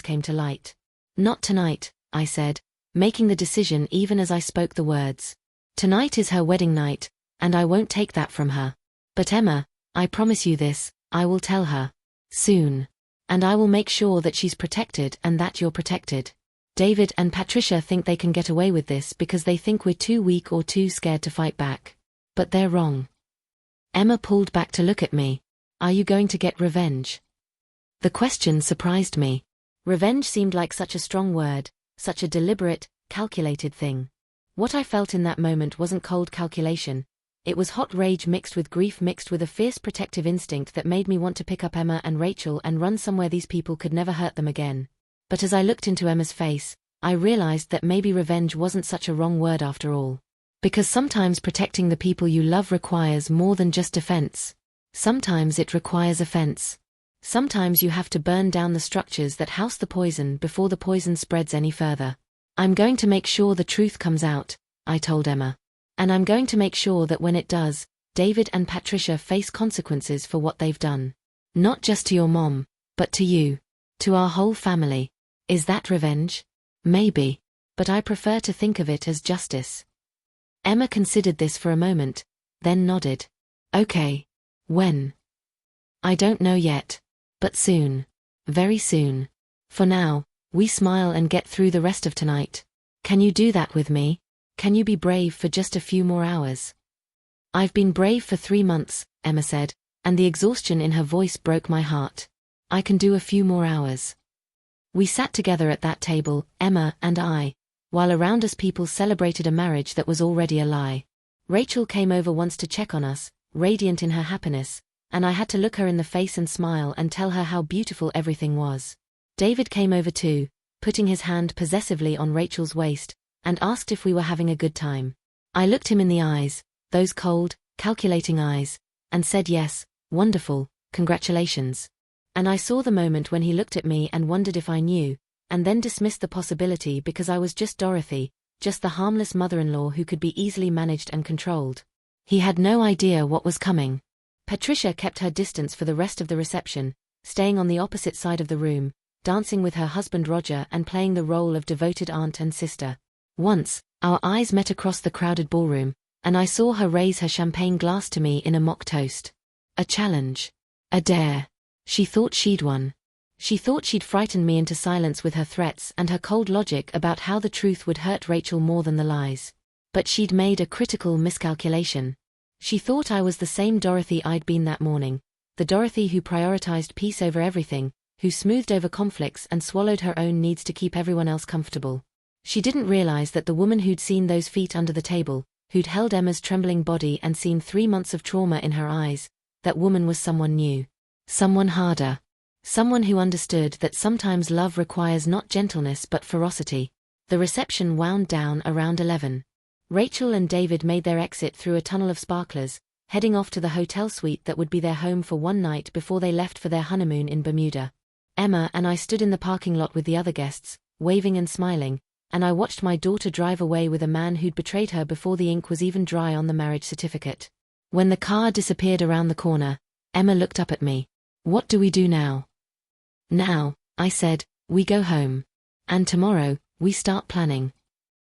S1: came to light. Not tonight, I said, making the decision even as I spoke the words. Tonight is her wedding night, and I won't take that from her. But Emma, I promise you this, I will tell her. Soon. And I will make sure that she's protected and that you're protected. David and Patricia think they can get away with this because they think we're too weak or too scared to fight back. But they're wrong. Emma pulled back to look at me. Are you going to get revenge? The question surprised me. Revenge seemed like such a strong word, such a deliberate, calculated thing. What I felt in that moment wasn't cold calculation. It was hot rage mixed with grief mixed with a fierce protective instinct that made me want to pick up Emma and Rachel and run somewhere these people could never hurt them again. But as I looked into Emma's face, I realized that maybe revenge wasn't such a wrong word after all. Because sometimes protecting the people you love requires more than just defense. Sometimes it requires offense. Sometimes you have to burn down the structures that house the poison before the poison spreads any further. I'm going to make sure the truth comes out, I told Emma. And I'm going to make sure that when it does, David and Patricia face consequences for what they've done. Not just to your mom, but to you. To our whole family. Is that revenge? Maybe. But I prefer to think of it as justice. Emma considered this for a moment, then nodded. Okay. When? I don't know yet. But soon. Very soon. For now, we smile and get through the rest of tonight. Can you do that with me? Can you be brave for just a few more hours? I've been brave for 3 months, Emma said, and the exhaustion in her voice broke my heart. I can do a few more hours. We sat together at that table, Emma and I, while around us people celebrated a marriage that was already a lie. Rachel came over once to check on us, radiant in her happiness, and I had to look her in the face and smile and tell her how beautiful everything was. David came over too, putting his hand possessively on Rachel's waist, and asked if we were having a good time. I looked him in the eyes, those cold, calculating eyes, and said yes, wonderful, congratulations. And I saw the moment when he looked at me and wondered if I knew, and then dismissed the possibility because I was just Dorothy, just the harmless mother-in-law who could be easily managed and controlled. He had no idea what was coming. Patricia kept her distance for the rest of the reception, staying on the opposite side of the room, dancing with her husband Roger and playing the role of devoted aunt and sister. Once, our eyes met across the crowded ballroom, and I saw her raise her champagne glass to me in a mock toast. A challenge. A dare. She thought she'd won. She thought she'd frightened me into silence with her threats and her cold logic about how the truth would hurt Rachel more than the lies. But she'd made a critical miscalculation. She thought I was the same Dorothy I'd been that morning, the Dorothy who prioritized peace over everything, who smoothed over conflicts and swallowed her own needs to keep everyone else comfortable. She didn't realize that the woman who'd seen those feet under the table, who'd held Emma's trembling body and seen 3 months of trauma in her eyes, that woman was someone new. Someone harder. Someone who understood that sometimes love requires not gentleness but ferocity. The reception wound down around 11. Rachel and David made their exit through a tunnel of sparklers, heading off to the hotel suite that would be their home for one night before they left for their honeymoon in Bermuda. Emma and I stood in the parking lot with the other guests, waving and smiling, and I watched my daughter drive away with a man who'd betrayed her before the ink was even dry on the marriage certificate. When the car disappeared around the corner, Emma looked up at me. "What do we do now?" "Now," I said, "we go home. And tomorrow, we start planning."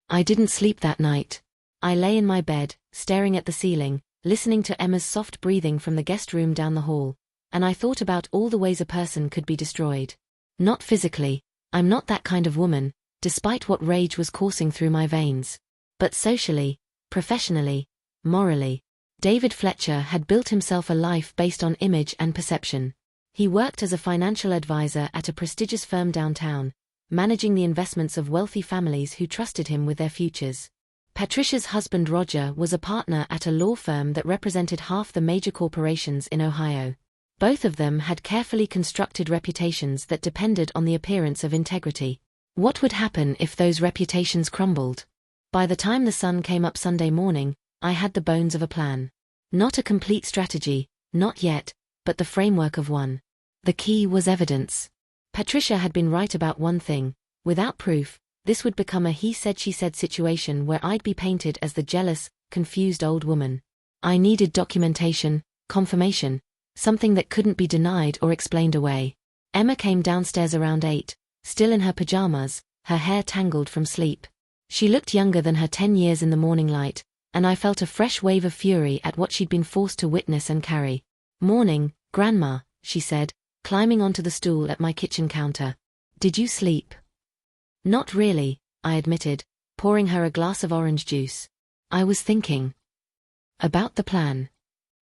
S1: I didn't sleep that night. I lay in my bed, staring at the ceiling, listening to Emma's soft breathing from the guest room down the hall, and I thought about all the ways a person could be destroyed. Not physically, I'm not that kind of woman, despite what rage was coursing through my veins. But socially, professionally, morally. David Fletcher had built himself a life based on image and perception. He worked as a financial advisor at a prestigious firm downtown, managing the investments of wealthy families who trusted him with their futures. Patricia's husband Roger was a partner at a law firm that represented half the major corporations in Ohio. Both of them had carefully constructed reputations that depended on the appearance of integrity. What would happen if those reputations crumbled? By the time the sun came up Sunday morning, I had the bones of a plan. Not a complete strategy, not yet, but the framework of one. The key was evidence. Patricia had been right about one thing. Without proof, this would become a he-said-she-said situation where I'd be painted as the jealous, confused old woman. I needed documentation, confirmation, something that couldn't be denied or explained away. Emma came downstairs around 8, still in her pajamas, her hair tangled from sleep. She looked younger than her 10 years in the morning light, and I felt a fresh wave of fury at what she'd been forced to witness and carry. "Morning, Grandma," she said, climbing onto the stool at my kitchen counter. "Did you sleep?" "Not really," I admitted, pouring her a glass of orange juice. "I was thinking about the plan."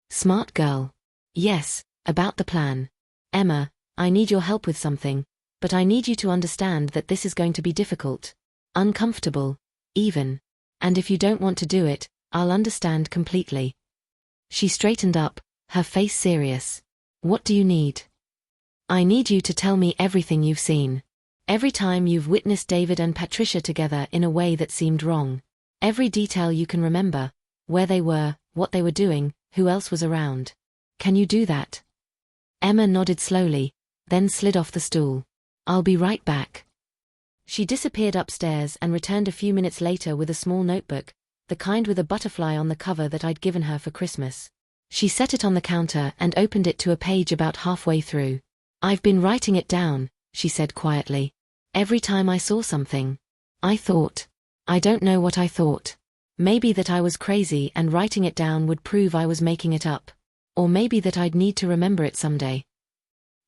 S1: "Smart girl." "Yes, about the plan. Emma, I need your help with something, but I need you to understand that this is going to be difficult. Uncomfortable, even. And if you don't want to do it, I'll understand completely." She straightened up, her face serious. "What do you need?" "I need you to tell me everything you've seen. Every time you've witnessed David and Patricia together in a way that seemed wrong. Every detail you can remember, where they were, what they were doing, who else was around. Can you do that?" Emma nodded slowly, then slid off the stool. "I'll be right back." She disappeared upstairs and returned a few minutes later with a small notebook, the kind with a butterfly on the cover that I'd given her for Christmas. She set it on the counter and opened it to a page about halfway through. "I've been writing it down," she said quietly. "Every time I saw something. I thought. I don't know what I thought. Maybe that I was crazy and writing it down would prove I was making it up. Or maybe that I'd need to remember it someday."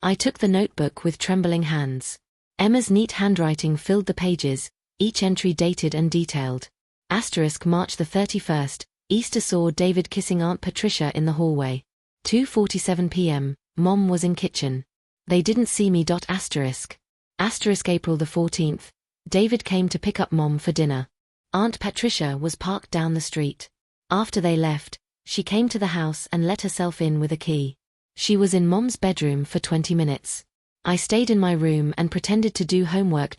S1: I took the notebook with trembling hands. Emma's neat handwriting filled the pages, each entry dated and detailed. March the 31st, Easter saw David kissing Aunt Patricia in the hallway. 2:47 p.m, Mom was in kitchen. They didn't see me. April the 14th, David came to pick up Mom for dinner. Aunt Patricia was parked down the street. After they left, she came to the house and let herself in with a key. She was in Mom's bedroom for 20 minutes. I stayed in my room and pretended to do homework.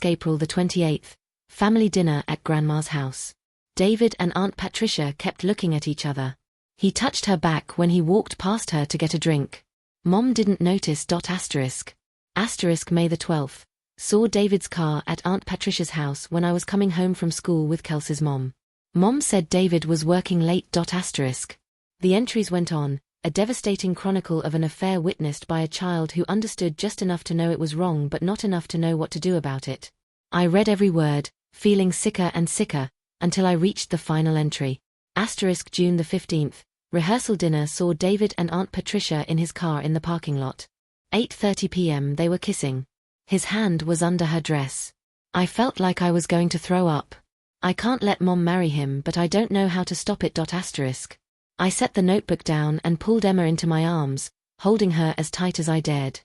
S1: April the 28th, family dinner at Grandma's house. David and Aunt Patricia kept looking at each other. He touched her back when he walked past her to get a drink. Mom didn't notice. Asterisk May the 12th. Saw David's car at Aunt Patricia's house when I was coming home from school with Kelsey's mom. Mom said David was working late. Asterisk. The entries went on, a devastating chronicle of an affair witnessed by a child who understood just enough to know it was wrong but not enough to know what to do about it. I read every word, feeling sicker and sicker, until I reached the final entry. Asterisk June the 15th. Rehearsal dinner saw David and Aunt Patricia in his car in the parking lot. 8:30 p.m. they were kissing. His hand was under her dress. I felt like I was going to throw up. I can't let Mom marry him, but I don't know how to stop it. Asterisk. I set the notebook down and pulled Emma into my arms, holding her as tight as I dared.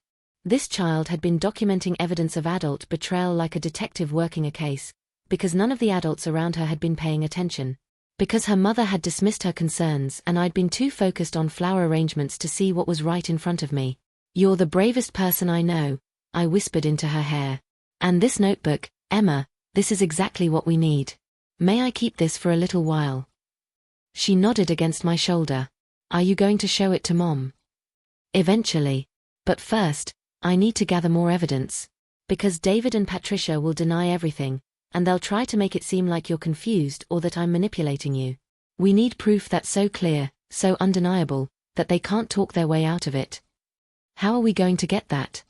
S1: This child had been documenting evidence of adult betrayal like a detective working a case, because none of the adults around her had been paying attention. Because her mother had dismissed her concerns and I'd been too focused on flower arrangements to see what was right in front of me. You're the bravest person I know, I whispered into her hair. And this notebook, Emma, this is exactly what we need. May I keep this for a little while? She nodded against my shoulder. Are you going to show it to Mom? Eventually. But first, I need to gather more evidence. Because David and Patricia will deny everything, and they'll try to make it seem like you're confused or that I'm manipulating you. We need proof that's so clear, so undeniable, that they can't talk their way out of it. How are we going to get that?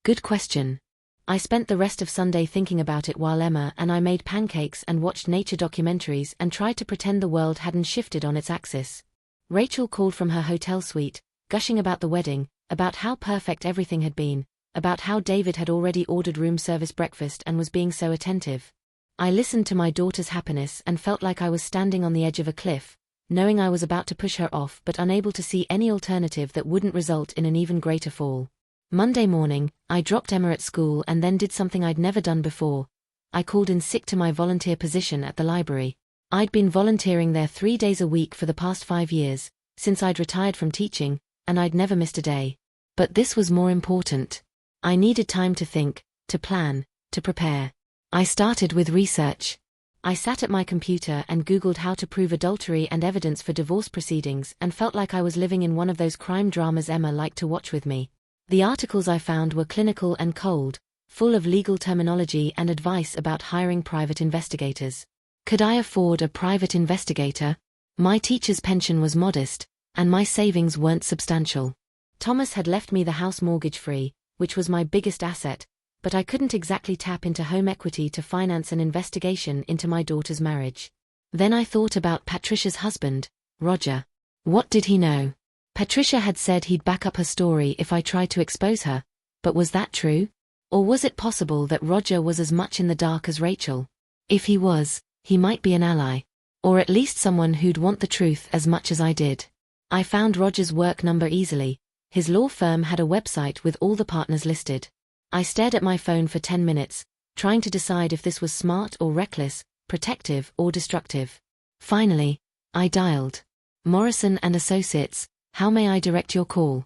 S1: Good question. I spent the rest of Sunday thinking about it while Emma and I made pancakes and watched nature documentaries and tried to pretend the world hadn't shifted on its axis. Rachel called from her hotel suite, gushing about the wedding, about how perfect everything had been, about how David had already ordered room service breakfast and was being so attentive. I listened to my daughter's happiness and felt like I was standing on the edge of a cliff, knowing I was about to push her off but unable to see any alternative that wouldn't result in an even greater fall. Monday morning, I dropped Emma at school and then did something I'd never done before. I called in sick to my volunteer position at the library. I'd been volunteering there 3 days a week for the past 5 years, since I'd retired from teaching, and I'd never missed a day. But this was more important. I needed time to think, to plan, to prepare. I started with research. I sat at my computer and Googled how to prove adultery and evidence for divorce proceedings and felt like I was living in one of those crime dramas Emma liked to watch with me. The articles I found were clinical and cold, full of legal terminology and advice about hiring private investigators. Could I afford a private investigator? My teacher's pension was modest, and my savings weren't substantial. Thomas had left me the house mortgage-free, which was my biggest asset, but I couldn't exactly tap into home equity to finance an investigation into my daughter's marriage. Then I thought about Patricia's husband, Roger. What did he know? Patricia had said he'd back up her story if I tried to expose her, but was that true? Or was it possible that Roger was as much in the dark as Rachel? If he was, he might be an ally. Or at least someone who'd want the truth as much as I did. I found Roger's work number easily. His law firm had a website with all the partners listed. I stared at my phone for 10 minutes, trying to decide if this was smart or reckless, protective or destructive. Finally, I dialed. Morrison and Associates, how may I direct your call?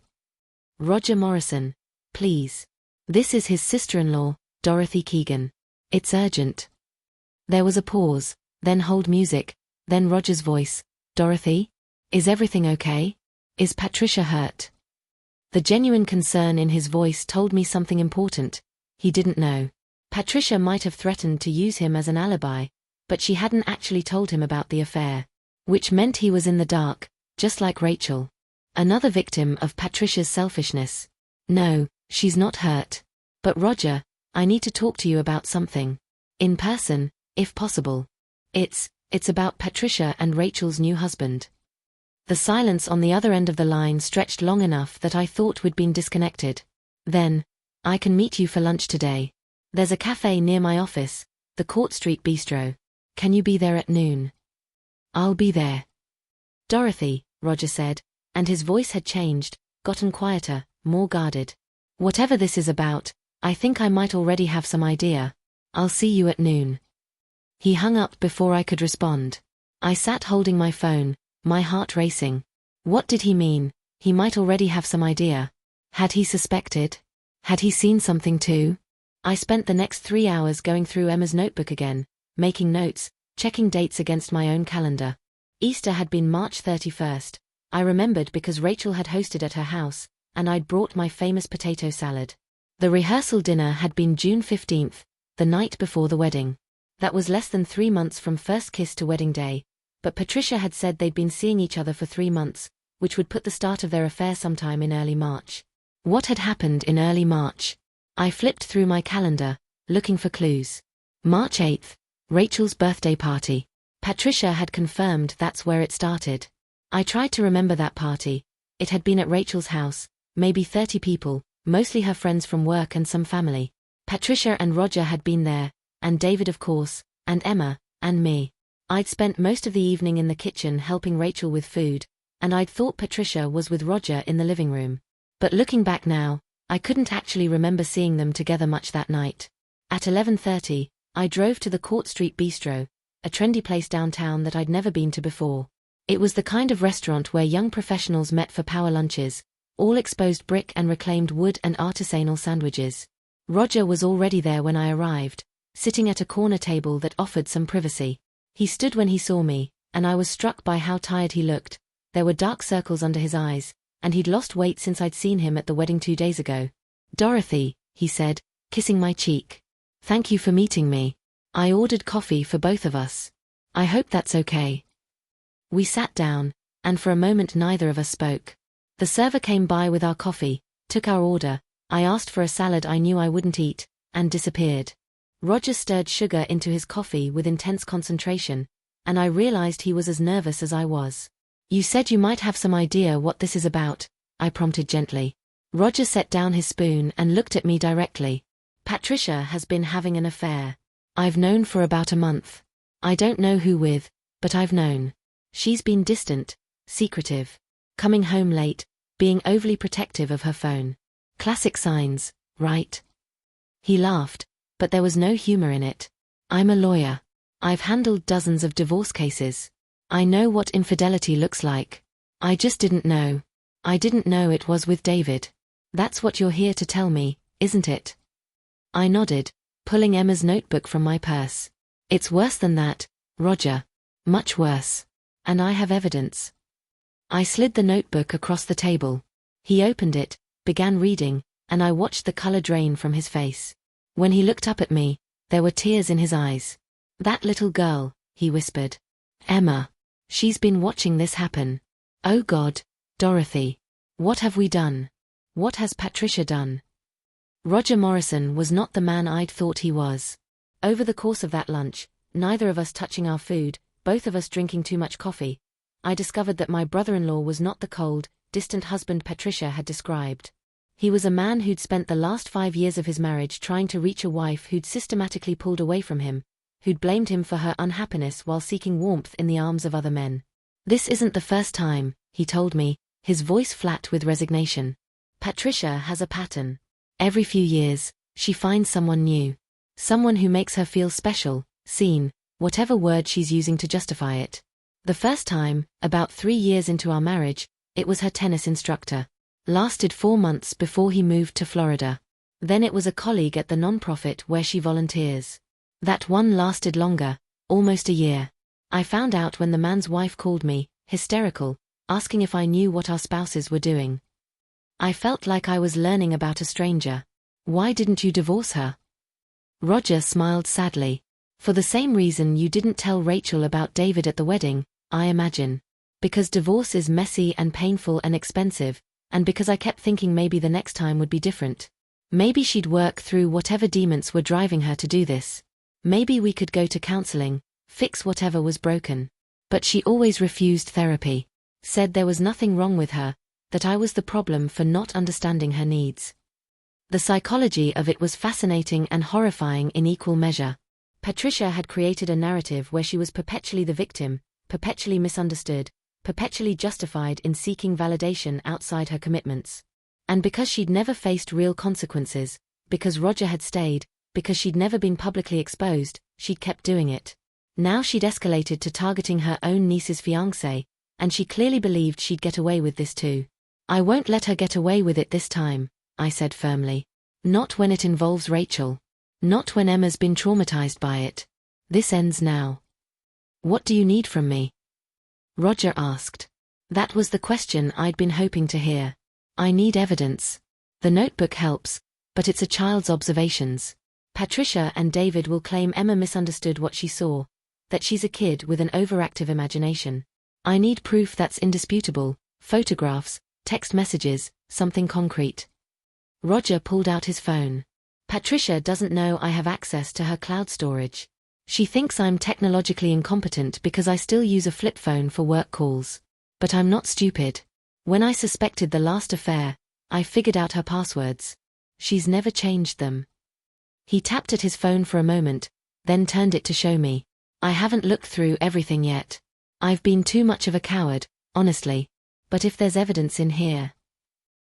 S1: Roger Morrison, please. This is his sister-in-law, Dorothy Keegan. It's urgent. There was a pause, then hold music, then Roger's voice. Dorothy? Is everything okay? Is Patricia hurt? The genuine concern in his voice told me something important. He didn't know. Patricia might have threatened to use him as an alibi, but she hadn't actually told him about the affair. Which meant he was in the dark, just like Rachel. Another victim of Patricia's selfishness. No, she's not hurt. But Roger, I need to talk to you about something. In person, if possible. It's about Patricia and Rachel's new husband. The silence on the other end of the line stretched long enough that I thought we'd been disconnected. Then, I can meet you for lunch today. There's a cafe near my office, the Court Street Bistro. Can you be there at noon? I'll be there. Dorothy, Roger said, and his voice had changed, gotten quieter, more guarded. Whatever this is about, I think I might already have some idea. I'll see you at noon. He hung up before I could respond. I sat holding my phone, my heart racing. What did he mean? He might already have some idea. Had he suspected? Had he seen something too? I spent the next 3 hours going through Emma's notebook again, making notes, checking dates against my own calendar. Easter had been March 31st. I remembered because Rachel had hosted at her house, and I'd brought my famous potato salad. The rehearsal dinner had been June 15th, the night before the wedding. That was less than 3 months from first kiss to wedding day, but Patricia had said they'd been seeing each other for 3 months, which would put the start of their affair sometime in early March. What had happened in early March? I flipped through my calendar, looking for clues. March 8th, Rachel's birthday party. Patricia had confirmed that's where it started. I tried to remember that party. It had been at Rachel's house, maybe 30 people, mostly her friends from work and some family. Patricia and Roger had been there, and David of course, and Emma, and me. I'd spent most of the evening in the kitchen helping Rachel with food, and I'd thought Patricia was with Roger in the living room. But looking back now, I couldn't actually remember seeing them together much that night. At 11:30, I drove to the Court Street Bistro, a trendy place downtown that I'd never been to before. It was the kind of restaurant where young professionals met for power lunches, all exposed brick and reclaimed wood and artisanal sandwiches. Roger was already there when I arrived, sitting at a corner table that offered some privacy. He stood when he saw me, and I was struck by how tired he looked. There were dark circles under his eyes, and he'd lost weight since I'd seen him at the wedding 2 days ago. "Dorothy," he said, kissing my cheek. "Thank you for meeting me. I ordered coffee for both of us. I hope that's okay." We sat down, and for a moment neither of us spoke. The server came by with our coffee, took our order, I asked for a salad I knew I wouldn't eat, and disappeared. Roger stirred sugar into his coffee with intense concentration, and I realized he was as nervous as I was. "You said you might have some idea what this is about," I prompted gently. Roger set down his spoon and looked at me directly. "Patricia has been having an affair. I've known for about a month. I don't know who with, but I've known. She's been distant, secretive, coming home late, being overly protective of her phone. Classic signs, right?" He laughed, but there was no humor in it. "I'm a lawyer. I've handled dozens of divorce cases. I know what infidelity looks like. I just didn't know. I didn't know it was with David. That's what you're here to tell me, isn't it?" I nodded, pulling Emma's notebook from my purse. "It's worse than that, Roger. Much worse. And I have evidence." I slid the notebook across the table. He opened it, began reading, and I watched the color drain from his face. When he looked up at me, there were tears in his eyes. "That little girl," he whispered. "Emma. She's been watching this happen. Oh God, Dorothy. What have we done? What has Patricia done?" Roger Morrison was not the man I'd thought he was. Over the course of that lunch, neither of us touching our food, both of us drinking too much coffee, I discovered that my brother-in-law was not the cold, distant husband Patricia had described. He was a man who'd spent the last 5 years of his marriage trying to reach a wife who'd systematically pulled away from him, who'd blamed him for her unhappiness while seeking warmth in the arms of other men. "This isn't the first time," he told me, his voice flat with resignation. "Patricia has a pattern. Every few years, she finds someone new. Someone who makes her feel special, seen, whatever word she's using to justify it. The first time, about 3 years into our marriage, it was her tennis instructor. Lasted 4 months before he moved to Florida. Then it was a colleague at the nonprofit where she volunteers. That one lasted longer, almost a year. I found out when the man's wife called me, hysterical, asking if I knew what our spouses were doing. I felt like I was learning about a stranger. Why didn't you divorce her? Roger smiled sadly. For the same reason you didn't tell Rachel about David at the wedding, I imagine. Because divorce is messy and painful and expensive, and because I kept thinking maybe the next time would be different. Maybe she'd work through whatever demons were driving her to do this. Maybe we could go to counseling, fix whatever was broken. But she always refused therapy. Said there was nothing wrong with her, that I was the problem for not understanding her needs. The psychology of it was fascinating and horrifying in equal measure. Patricia had created a narrative where she was perpetually the victim, perpetually misunderstood, perpetually justified in seeking validation outside her commitments. And because she'd never faced real consequences, because Roger had stayed, because she'd never been publicly exposed, she'd kept doing it. Now she'd escalated to targeting her own niece's fiancé, and she clearly believed she'd get away with this too. "I won't let her get away with it this time," I said firmly. "Not when it involves Rachel. Not when Emma's been traumatized by it. This ends now." "What do you need from me?" Roger asked. That was the question I'd been hoping to hear. I need evidence. The notebook helps, but it's a child's observations. Patricia and David will claim Emma misunderstood what she saw, that she's a kid with an overactive imagination. I need proof that's indisputable, photographs, text messages, something concrete. Roger pulled out his phone. Patricia doesn't know I have access to her cloud storage. She thinks I'm technologically incompetent because I still use a flip phone for work calls. But I'm not stupid. When I suspected the last affair, I figured out her passwords. She's never changed them. He tapped at his phone for a moment, then turned it to show me. I haven't looked through everything yet. I've been too much of a coward, honestly. But if there's evidence in here.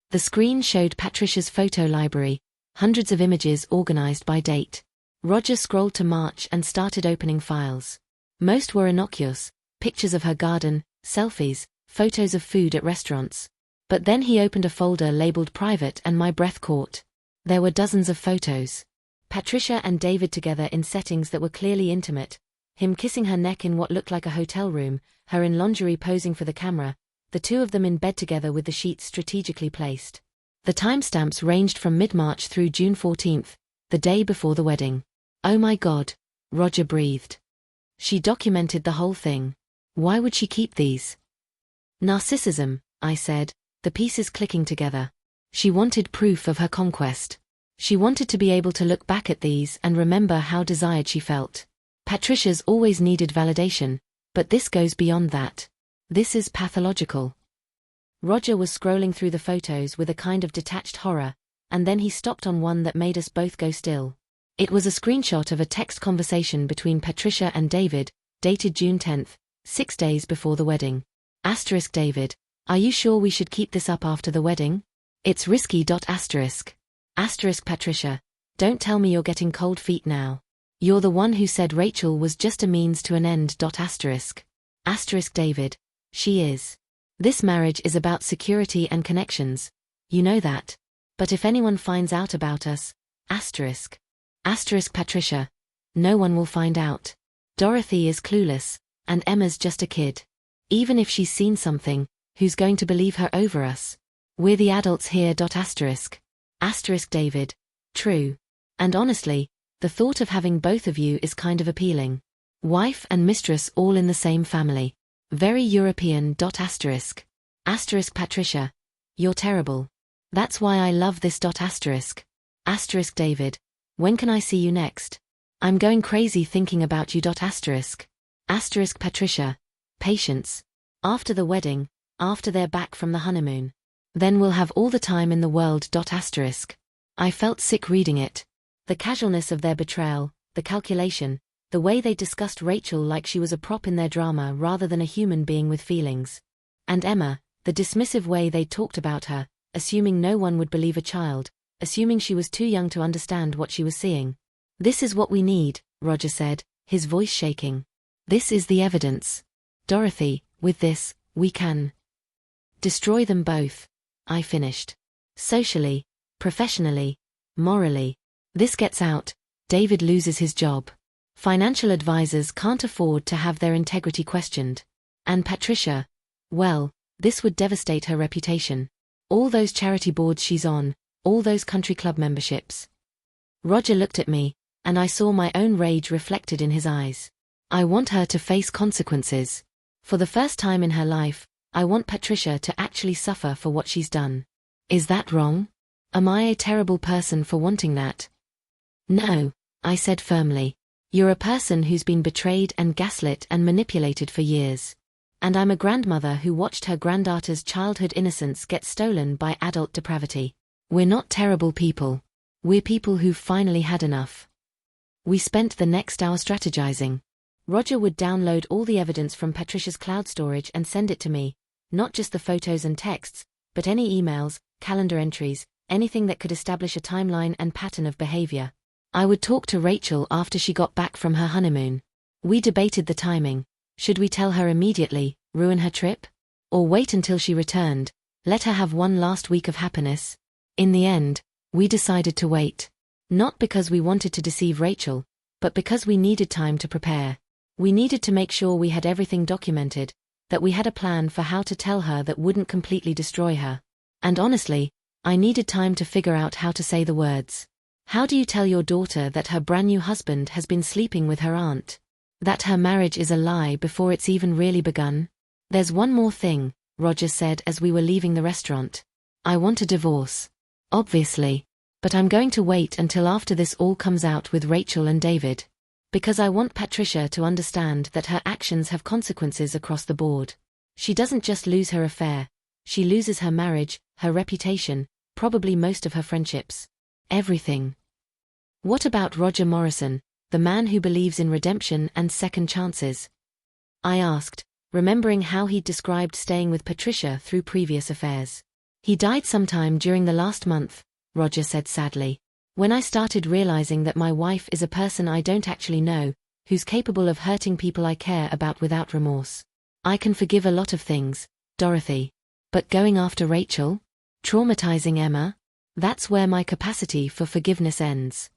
S1: The screen showed Patricia's photo library, hundreds of images organized by date. Roger scrolled to March and started opening files. Most were innocuous, pictures of her garden, selfies, photos of food at restaurants. But then he opened a folder labeled private and my breath caught. There were dozens of photos. Patricia and David together in settings that were clearly intimate. Him kissing her neck in what looked like a hotel room, her in lingerie posing for the camera, the two of them in bed together with the sheets strategically placed. The timestamps ranged from mid-March through June 14th, the day before the wedding. Oh my God, Roger breathed. She documented the whole thing. Why would she keep these? Narcissism, I said, the pieces clicking together. She wanted proof of her conquest. She wanted to be able to look back at these and remember how desired she felt. Patricia's always needed validation, but this goes beyond that. This is pathological. Roger was scrolling through the photos with a kind of detached horror, and then he stopped on one that made us both go still. It was a screenshot of a text conversation between Patricia and David, dated June 10th, 6 days before the wedding. Asterisk David, are you sure we should keep this up after the wedding? It's risky. Asterisk. Asterisk Patricia, don't tell me you're getting cold feet now. You're the one who said Rachel was just a means to an end. Asterisk. Asterisk David, she is. This marriage is about security and connections. You know that. But if anyone finds out about us, asterisk. Asterisk Patricia, no one will find out. Dorothy is clueless, and Emma's just a kid. Even if she's seen something, who's going to believe her over us? We're the adults here. Asterisk. Asterisk David, true. And honestly, the thought of having both of you is kind of appealing. Wife and mistress all in the same family. Very European. Asterisk. Asterisk Patricia, you're terrible. That's why I love this. Asterisk. Asterisk David, when can I see you next? I'm going crazy thinking about you. Asterisk. Asterisk Patricia, patience. After the wedding, after they're back from the honeymoon. Then we'll have all the time in the world. Asterisk. I felt sick reading it. The casualness of their betrayal, the calculation, the way they discussed Rachel like she was a prop in their drama rather than a human being with feelings. And Emma, the dismissive way they talked about her, assuming no one would believe a child, assuming she was too young to understand what she was seeing. This is what we need, Roger said, his voice shaking. This is the evidence. Dorothy, with this, we can destroy them both. I finished. Socially, professionally, morally. This gets out, David loses his job. Financial advisors can't afford to have their integrity questioned. And Patricia, well, this would devastate her reputation. All those charity boards she's on, all those country club memberships. Roger looked at me, and I saw my own rage reflected in his eyes. I want her to face consequences. For the first time in her life, I want Patricia to actually suffer for what she's done. Is that wrong? Am I a terrible person for wanting that? No, I said firmly. You're a person who's been betrayed and gaslit and manipulated for years. And I'm a grandmother who watched her granddaughter's childhood innocence get stolen by adult depravity. We're not terrible people. We're people who've finally had enough. We spent the next hour strategizing. Roger would download all the evidence from Patricia's cloud storage and send it to me, not just the photos and texts, but any emails, calendar entries, anything that could establish a timeline and pattern of behavior. I would talk to Rachel after she got back from her honeymoon. We debated the timing. Should we tell her immediately, ruin her trip? Or wait until she returned, let her have one last week of happiness? In the end, we decided to wait. Not because we wanted to deceive Rachel, but because we needed time to prepare. We needed to make sure we had everything documented, that we had a plan for how to tell her that wouldn't completely destroy her. And honestly, I needed time to figure out how to say the words. How do you tell your daughter that her brand new husband has been sleeping with her aunt? That her marriage is a lie before it's even really begun? There's one more thing, Roger said as we were leaving the restaurant. I want a divorce. Obviously. But I'm going to wait until after this all comes out with Rachel and David. Because I want Patricia to understand that her actions have consequences across the board. She doesn't just lose her affair. She loses her marriage, her reputation, probably most of her friendships. Everything. What about Roger Morrison, the man who believes in redemption and second chances? I asked, remembering how he'd described staying with Patricia through previous affairs. He died sometime during the last month, Roger said sadly. When I started realizing that my wife is a person I don't actually know, who's capable of hurting people I care about without remorse. I can forgive a lot of things, Dorothy. But going after Rachel? Traumatizing Emma? That's where my capacity for forgiveness ends.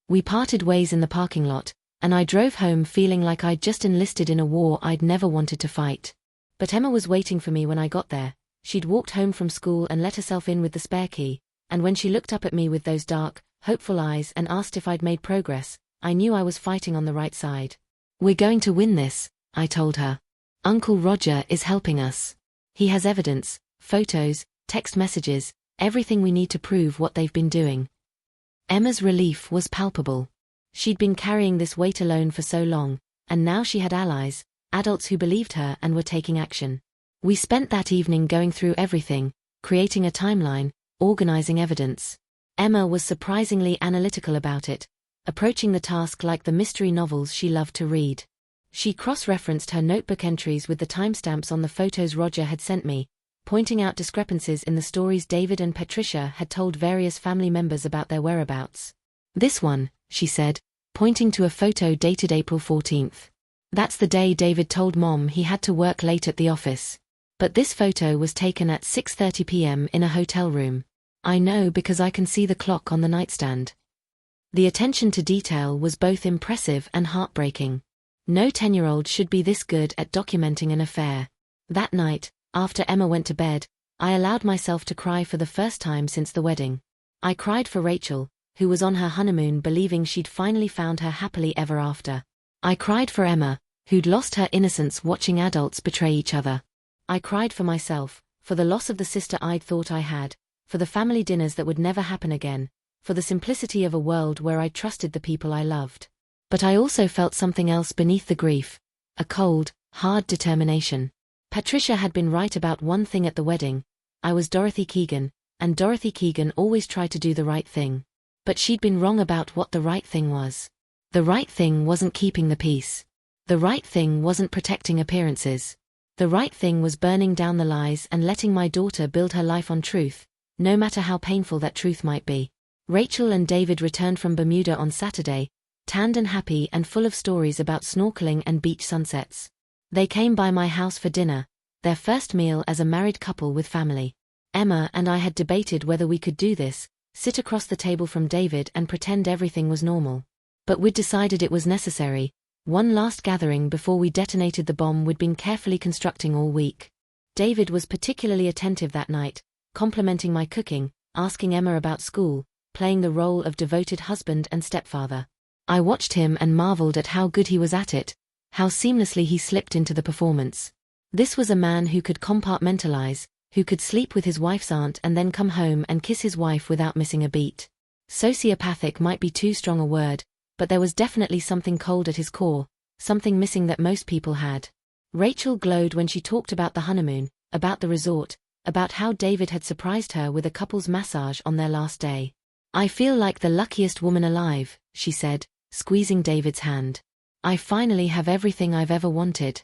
S1: We parted ways in the parking lot, and I drove home feeling like I'd just enlisted in a war I'd never wanted to fight. But Emma was waiting for me when I got there. She'd walked home from school and let herself in with the spare key, and when she looked up at me with those dark, hopeful eyes and asked if I'd made progress, I knew I was fighting on the right side. We're going to win this, I told her. Uncle Roger is helping us. He has evidence, photos, text messages, everything we need to prove what they've been doing. Emma's relief was palpable. She'd been carrying this weight alone for so long, and now she had allies, adults who believed her and were taking action. We spent that evening going through everything, creating a timeline, organizing evidence. Emma was surprisingly analytical about it, approaching the task like the mystery novels she loved to read. She cross-referenced her notebook entries with the timestamps on the photos Roger had sent me, pointing out discrepancies in the stories David and Patricia had told various family members about their whereabouts. This one, she said, pointing to a photo dated April 14th. That's the day David told Mom he had to work late at the office. But this photo was taken at 6:30 p.m. in a hotel room. I know because I can see the clock on the nightstand. The attention to detail was both impressive and heartbreaking. No 10-year-old should be this good at documenting an affair. That night, after Emma went to bed, I allowed myself to cry for the first time since the wedding. I cried for Rachel, who was on her honeymoon believing she'd finally found her happily ever after. I cried for Emma, who'd lost her innocence watching adults betray each other. I cried for myself, for the loss of the sister I'd thought I had, for the family dinners that would never happen again, for the simplicity of a world where I trusted the people I loved. But I also felt something else beneath the grief, a cold, hard determination. Patricia had been right about one thing at the wedding. I was Dorothy Keegan, and Dorothy Keegan always tried to do the right thing. But she'd been wrong about what the right thing was. The right thing wasn't keeping the peace. The right thing wasn't protecting appearances. The right thing was burning down the lies and letting my daughter build her life on truth, no matter how painful that truth might be. Rachel and David returned from Bermuda on Saturday, tanned and happy and full of stories about snorkeling and beach sunsets. They came by my house for dinner, their first meal as a married couple with family. Emma and I had debated whether we could do this, sit across the table from David and pretend everything was normal. But we'd decided it was necessary, one last gathering before we detonated the bomb we'd been carefully constructing all week. David was particularly attentive that night, complimenting my cooking, asking Emma about school, playing the role of devoted husband and stepfather. I watched him and marveled at how good he was at it, how seamlessly he slipped into the performance. This was a man who could compartmentalize, who could sleep with his wife's aunt and then come home and kiss his wife without missing a beat. Sociopathic might be too strong a word, but there was definitely something cold at his core, something missing that most people had. Rachel glowed when she talked about the honeymoon, about the resort, about how David had surprised her with a couple's massage on their last day. I feel like the luckiest woman alive, she said, squeezing David's hand. I finally have everything I've ever wanted.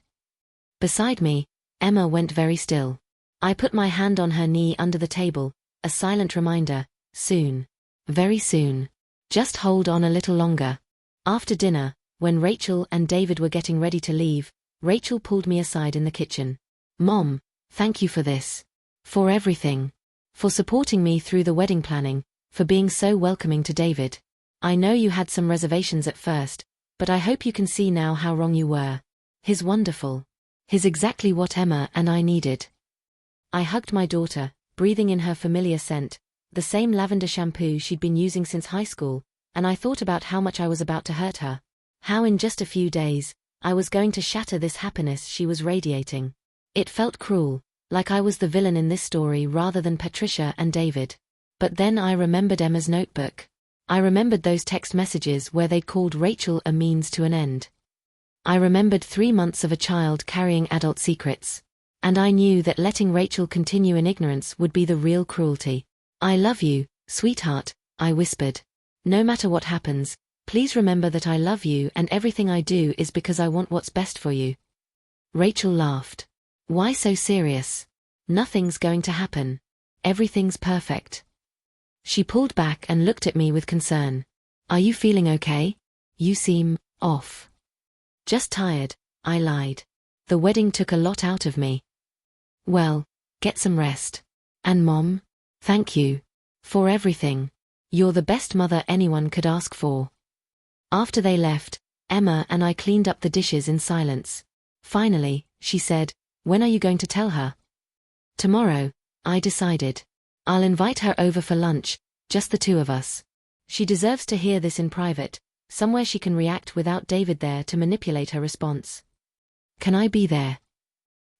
S1: Beside me, Emma went very still. I put my hand on her knee under the table, a silent reminder, soon. Very soon. Just hold on a little longer. After dinner, when Rachel and David were getting ready to leave, Rachel pulled me aside in the kitchen. Mom, thank you for this. For everything. For supporting me through the wedding planning, for being so welcoming to David. I know you had some reservations at first, but I hope you can see now how wrong you were. He's wonderful. He's exactly what Emma and I needed. I hugged my daughter, breathing in her familiar scent, the same lavender shampoo she'd been using since high school, and I thought about how much I was about to hurt her. How in just a few days, I was going to shatter this happiness she was radiating. It felt cruel, like I was the villain in this story rather than Patricia and David. But then I remembered Emma's notebook. I remembered those text messages where they'd called Rachel a means to an end. I remembered 3 months of a child carrying adult secrets. And I knew that letting Rachel continue in ignorance would be the real cruelty. "I love you, sweetheart," I whispered. "No matter what happens, please remember that I love you and everything I do is because I want what's best for you." Rachel laughed. "Why so serious? Nothing's going to happen. Everything's perfect." She pulled back and looked at me with concern. "Are you feeling okay? You seem off." "Just tired," I lied. "The wedding took a lot out of me." "Well, get some rest. And Mom? Thank you. For everything. You're the best mother anyone could ask for." After they left, Emma and I cleaned up the dishes in silence. Finally, she said, "When are you going to tell her?" "Tomorrow," I decided. "I'll invite her over for lunch, just the two of us. She deserves to hear this in private, somewhere she can react without David there to manipulate her response." "Can I be there?"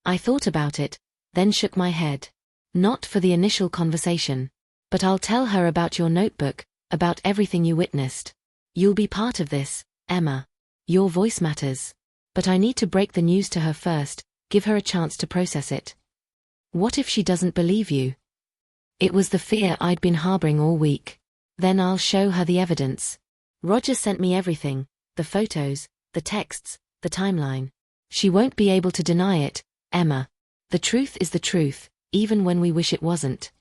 S1: I thought about it, then shook my head. "Not for the initial conversation. But I'll tell her about your notebook, about everything you witnessed. You'll be part of this, Emma. Your voice matters. But I need to break the news to her first, give her a chance to process it." "What if she doesn't believe you?" It was the fear I'd been harboring all week. "Then I'll show her the evidence. Roger sent me everything, the photos, the texts, the timeline. She won't be able to deny it, Emma. The truth is the truth, even when we wish it wasn't."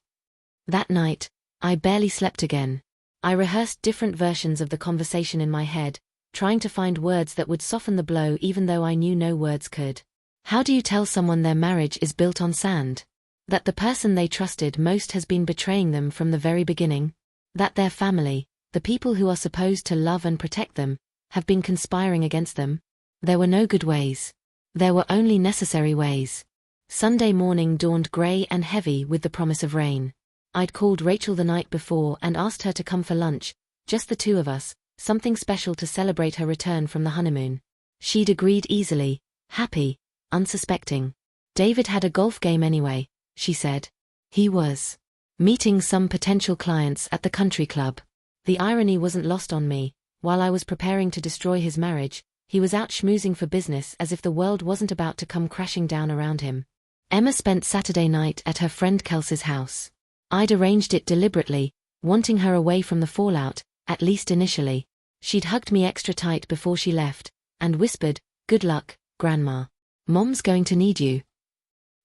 S1: That night, I barely slept again. I rehearsed different versions of the conversation in my head, trying to find words that would soften the blow even though I knew no words could. How do you tell someone their marriage is built on sand? That the person they trusted most has been betraying them from the very beginning? That their family, the people who are supposed to love and protect them, have been conspiring against them? There were no good ways. There were only necessary ways. Sunday morning dawned grey and heavy with the promise of rain. I'd called Rachel the night before and asked her to come for lunch, just the two of us, something special to celebrate her return from the honeymoon. She'd agreed easily, happy, unsuspecting. David had a golf game anyway, she said. He was meeting some potential clients at the country club. The irony wasn't lost on me. While I was preparing to destroy his marriage, he was out schmoozing for business as if the world wasn't about to come crashing down around him. Emma spent Saturday night at her friend Kelsey's house. I'd arranged it deliberately, wanting her away from the fallout, at least initially. She'd hugged me extra tight before she left, and whispered, "Good luck, Grandma. Mom's going to need you."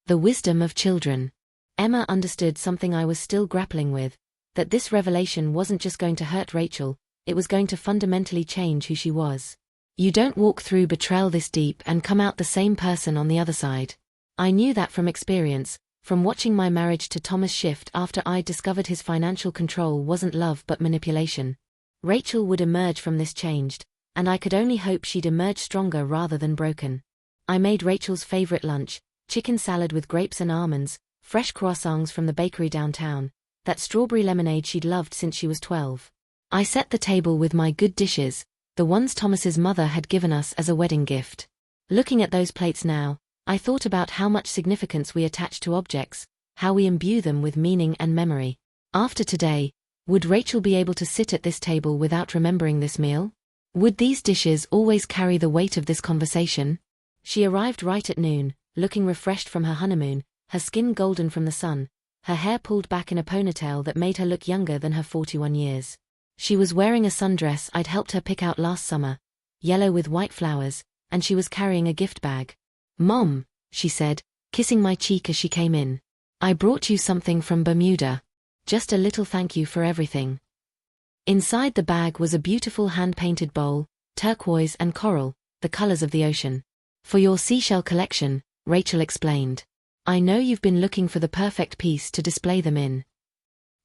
S1: The wisdom of children. Emma understood something I was still grappling with, that this revelation wasn't just going to hurt Rachel, it was going to fundamentally change who she was. You don't walk through betrayal this deep and come out the same person on the other side. I knew that from experience, from watching my marriage to Thomas shift after I discovered his financial control wasn't love but manipulation. Rachel would emerge from this changed, and I could only hope she'd emerge stronger rather than broken. I made Rachel's favorite lunch, chicken salad with grapes and almonds, fresh croissants from the bakery downtown, that strawberry lemonade she'd loved since she was 12. I set the table with my good dishes, the ones Thomas's mother had given us as a wedding gift. Looking at those plates now, I thought about how much significance we attach to objects, how we imbue them with meaning and memory. After today, would Rachel be able to sit at this table without remembering this meal? Would these dishes always carry the weight of this conversation? She arrived right at noon, looking refreshed from her honeymoon, her skin golden from the sun, her hair pulled back in a ponytail that made her look younger than her 41 years. She was wearing a sundress I'd helped her pick out last summer, yellow with white flowers, and she was carrying a gift bag. "Mom," she said, kissing my cheek as she came in. "I brought you something from Bermuda. Just a little thank you for everything." Inside the bag was a beautiful hand-painted bowl, turquoise and coral, the colors of the ocean. "For your seashell collection," Rachel explained. "I know you've been looking for the perfect piece to display them in."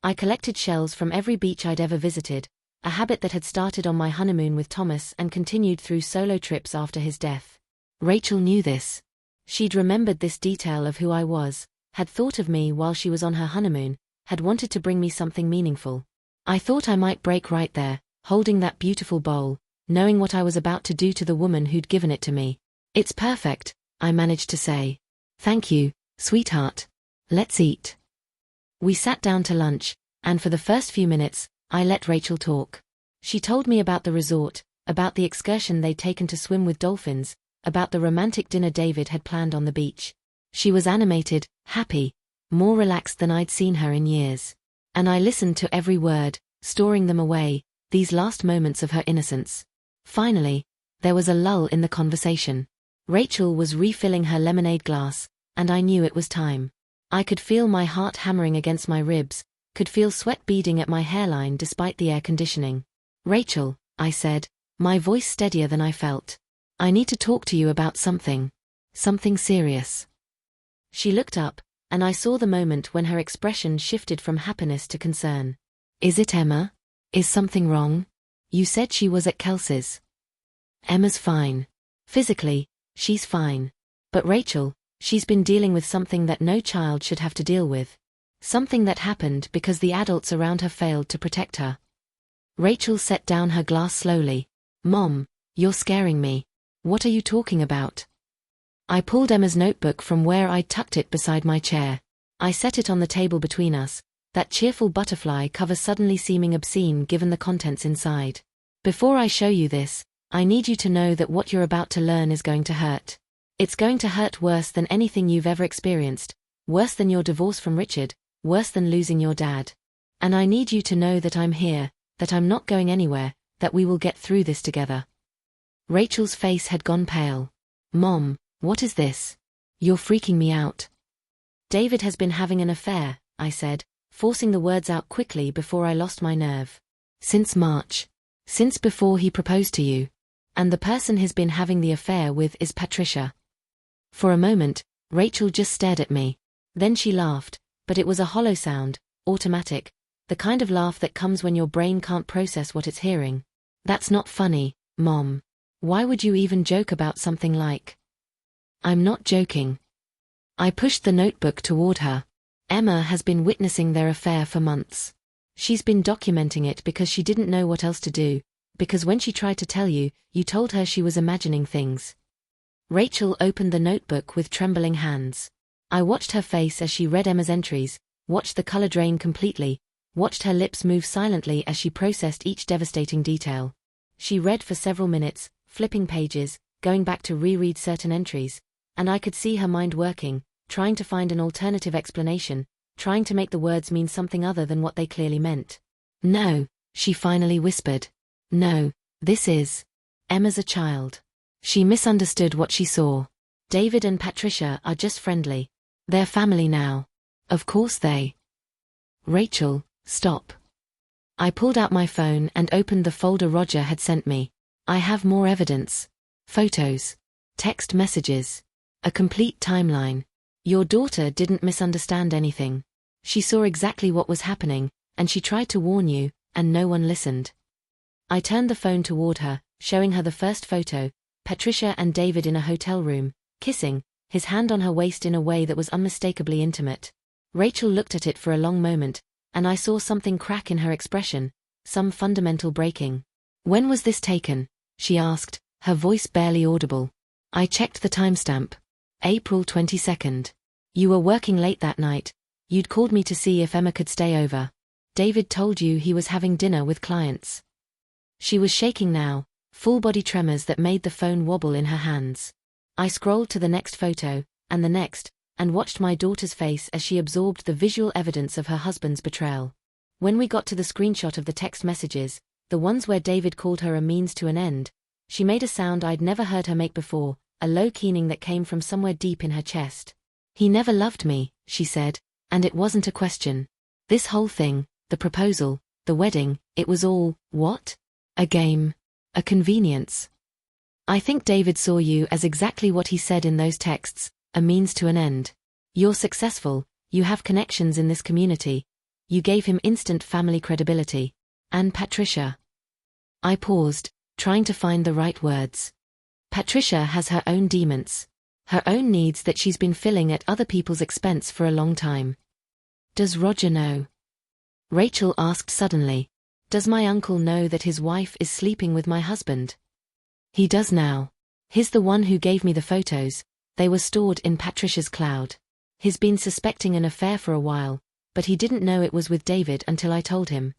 S1: I collected shells from every beach I'd ever visited, a habit that had started on my honeymoon with Thomas and continued through solo trips after his death. Rachel knew this. She'd remembered this detail of who I was, had thought of me while she was on her honeymoon, had wanted to bring me something meaningful. I thought I might break right there, holding that beautiful bowl, knowing what I was about to do to the woman who'd given it to me. "It's perfect," I managed to say. "Thank you, sweetheart. Let's eat." We sat down to lunch, and for the first few minutes, I let Rachel talk. She told me about the resort, about the excursion they'd taken to swim with dolphins, about the romantic dinner David had planned on the beach. She was animated, happy, more relaxed than I'd seen her in years. And I listened to every word, storing them away, these last moments of her innocence. Finally, there was a lull in the conversation. Rachel was refilling her lemonade glass, and I knew it was time. I could feel my heart hammering against my ribs, could feel sweat beading at my hairline despite the air conditioning. "Rachel," I said, my voice steadier than I felt. "I need to talk to you about something. Something serious." She looked up, and I saw the moment when her expression shifted from happiness to concern. "Is it Emma? Is something wrong? You said she was at Kelsey's." "Emma's fine. Physically, she's fine. But Rachel, she's been dealing with something that no child should have to deal with. Something that happened because the adults around her failed to protect her." Rachel set down her glass slowly. "Mom, you're scaring me. What are you talking about?" I pulled Emma's notebook from where I'd tucked it beside my chair. I set it on the table between us, that cheerful butterfly cover suddenly seeming obscene given the contents inside. "Before I show you this, I need you to know that what you're about to learn is going to hurt. It's going to hurt worse than anything you've ever experienced, worse than your divorce from Richard, worse than losing your dad. And I need you to know that I'm here, that I'm not going anywhere, that we will get through this together." Rachel's face had gone pale. "Mom, what is this? You're freaking me out." "David has been having an affair," I said, forcing the words out quickly before I lost my nerve. "Since March. Since before he proposed to you. And the person he's been having the affair with is Patricia." For a moment, Rachel just stared at me. Then she laughed, but it was a hollow sound, automatic, the kind of laugh that comes when your brain can't process what it's hearing. "That's not funny, Mom. Why would you even joke about something like—" "I'm not joking." I pushed the notebook toward her. "Emma has been witnessing their affair for months. She's been documenting it because she didn't know what else to do, because when she tried to tell you, you told her she was imagining things." Rachel opened the notebook with trembling hands. I watched her face as she read Emma's entries, watched the color drain completely, watched her lips move silently as she processed each devastating detail. She read for several minutes, flipping pages, going back to reread certain entries, and I could see her mind working, trying to find an alternative explanation, trying to make the words mean something other than what they clearly meant. "No," she finally whispered. "No, this is. Emma's a child. She misunderstood what she saw. David and Patricia are just friendly. They're family now. Of course they—" "Rachel, stop." I pulled out my phone and opened the folder Roger had sent me. "I have more evidence. Photos. Text messages. A complete timeline. Your daughter didn't misunderstand anything. She saw exactly what was happening, and she tried to warn you, and no one listened." I turned the phone toward her, showing her the first photo, Patricia and David in a hotel room, kissing, his hand on her waist in a way that was unmistakably intimate. Rachel looked at it for a long moment, and I saw something crack in her expression, some fundamental breaking. "When was this taken?" she asked, her voice barely audible. I checked the timestamp. April 22nd. "You were working late that night. You'd called me to see if Emma could stay over. David told you he was having dinner with clients." She was shaking now, full-body tremors that made the phone wobble in her hands. I scrolled to the next photo, and the next, and watched my daughter's face as she absorbed the visual evidence of her husband's betrayal. When we got to the screenshot of the text messages, the ones where David called her a means to an end, she made a sound I'd never heard her make before, a low keening that came from somewhere deep in her chest. "He never loved me," she said, "and it wasn't a question. This whole thing, the proposal, the wedding, it was all, what? A game. A convenience. I think David saw you as exactly what he said in those texts, a means to an end. You're successful, you have connections in this community. You gave him instant family credibility. And Patricia." I paused, trying to find the right words. "Patricia has her own demons. Her own needs that she's been filling at other people's expense for a long time. Does Roger know? Rachel asked suddenly. Does my uncle know that his wife is sleeping with my husband? He does now. He's the one who gave me the photos. They were stored in Patricia's cloud. He's been suspecting an affair for a while, but he didn't know it was with David until I told him.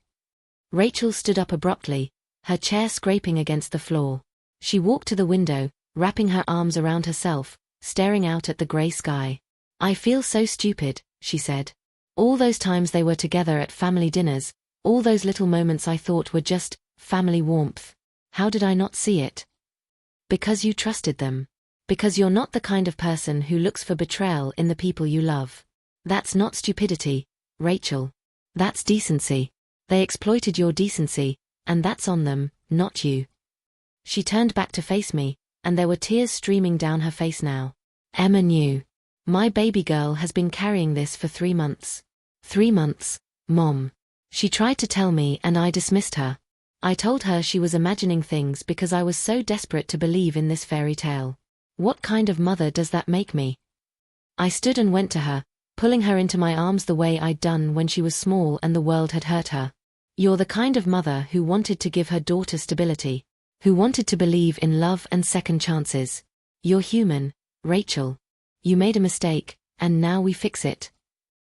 S1: Rachel stood up abruptly, her chair scraping against the floor. She walked to the window, wrapping her arms around herself, staring out at the grey sky. I feel so stupid, she said. All those times they were together at family dinners, all those little moments I thought were just family warmth. How did I not see it? Because you trusted them. Because you're not the kind of person who looks for betrayal in the people you love. That's not stupidity, Rachel. That's decency. They exploited your decency, and that's on them, not you. She turned back to face me, and there were tears streaming down her face now. Emma knew. My baby girl has been carrying this for 3 months. 3 months, Mom. She tried to tell me and I dismissed her. I told her she was imagining things because I was so desperate to believe in this fairy tale. What kind of mother does that make me? I stood and went to her, pulling her into my arms the way I'd done when she was small and the world had hurt her. You're the kind of mother who wanted to give her daughter stability, who wanted to believe in love and second chances. You're human, Rachel. You made a mistake, and now we fix it.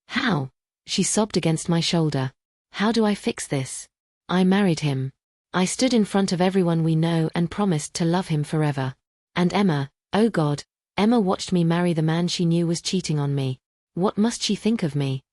S1: How? She sobbed against my shoulder. How do I fix this? I married him. I stood in front of everyone we know and promised to love him forever. And Emma, oh God, Emma watched me marry the man she knew was cheating on me. What must she think of me?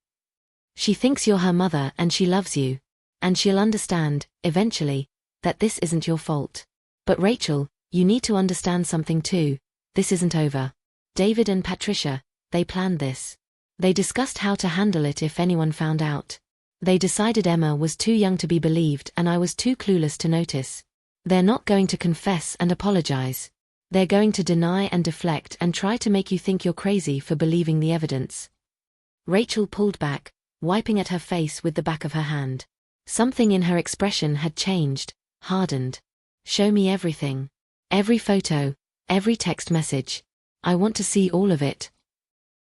S1: She thinks you're her mother and she loves you. And she'll understand, eventually, that this isn't your fault. But Rachel, you need to understand something too. This isn't over. David and Patricia, they planned this. They discussed how to handle it if anyone found out. They decided Emma was too young to be believed and I was too clueless to notice. They're not going to confess and apologize. They're going to deny and deflect and try to make you think you're crazy for believing the evidence. Rachel pulled back, wiping at her face with the back of her hand. Something in her expression had changed, hardened. Show me everything. Every photo, every text message. I want to see all of it.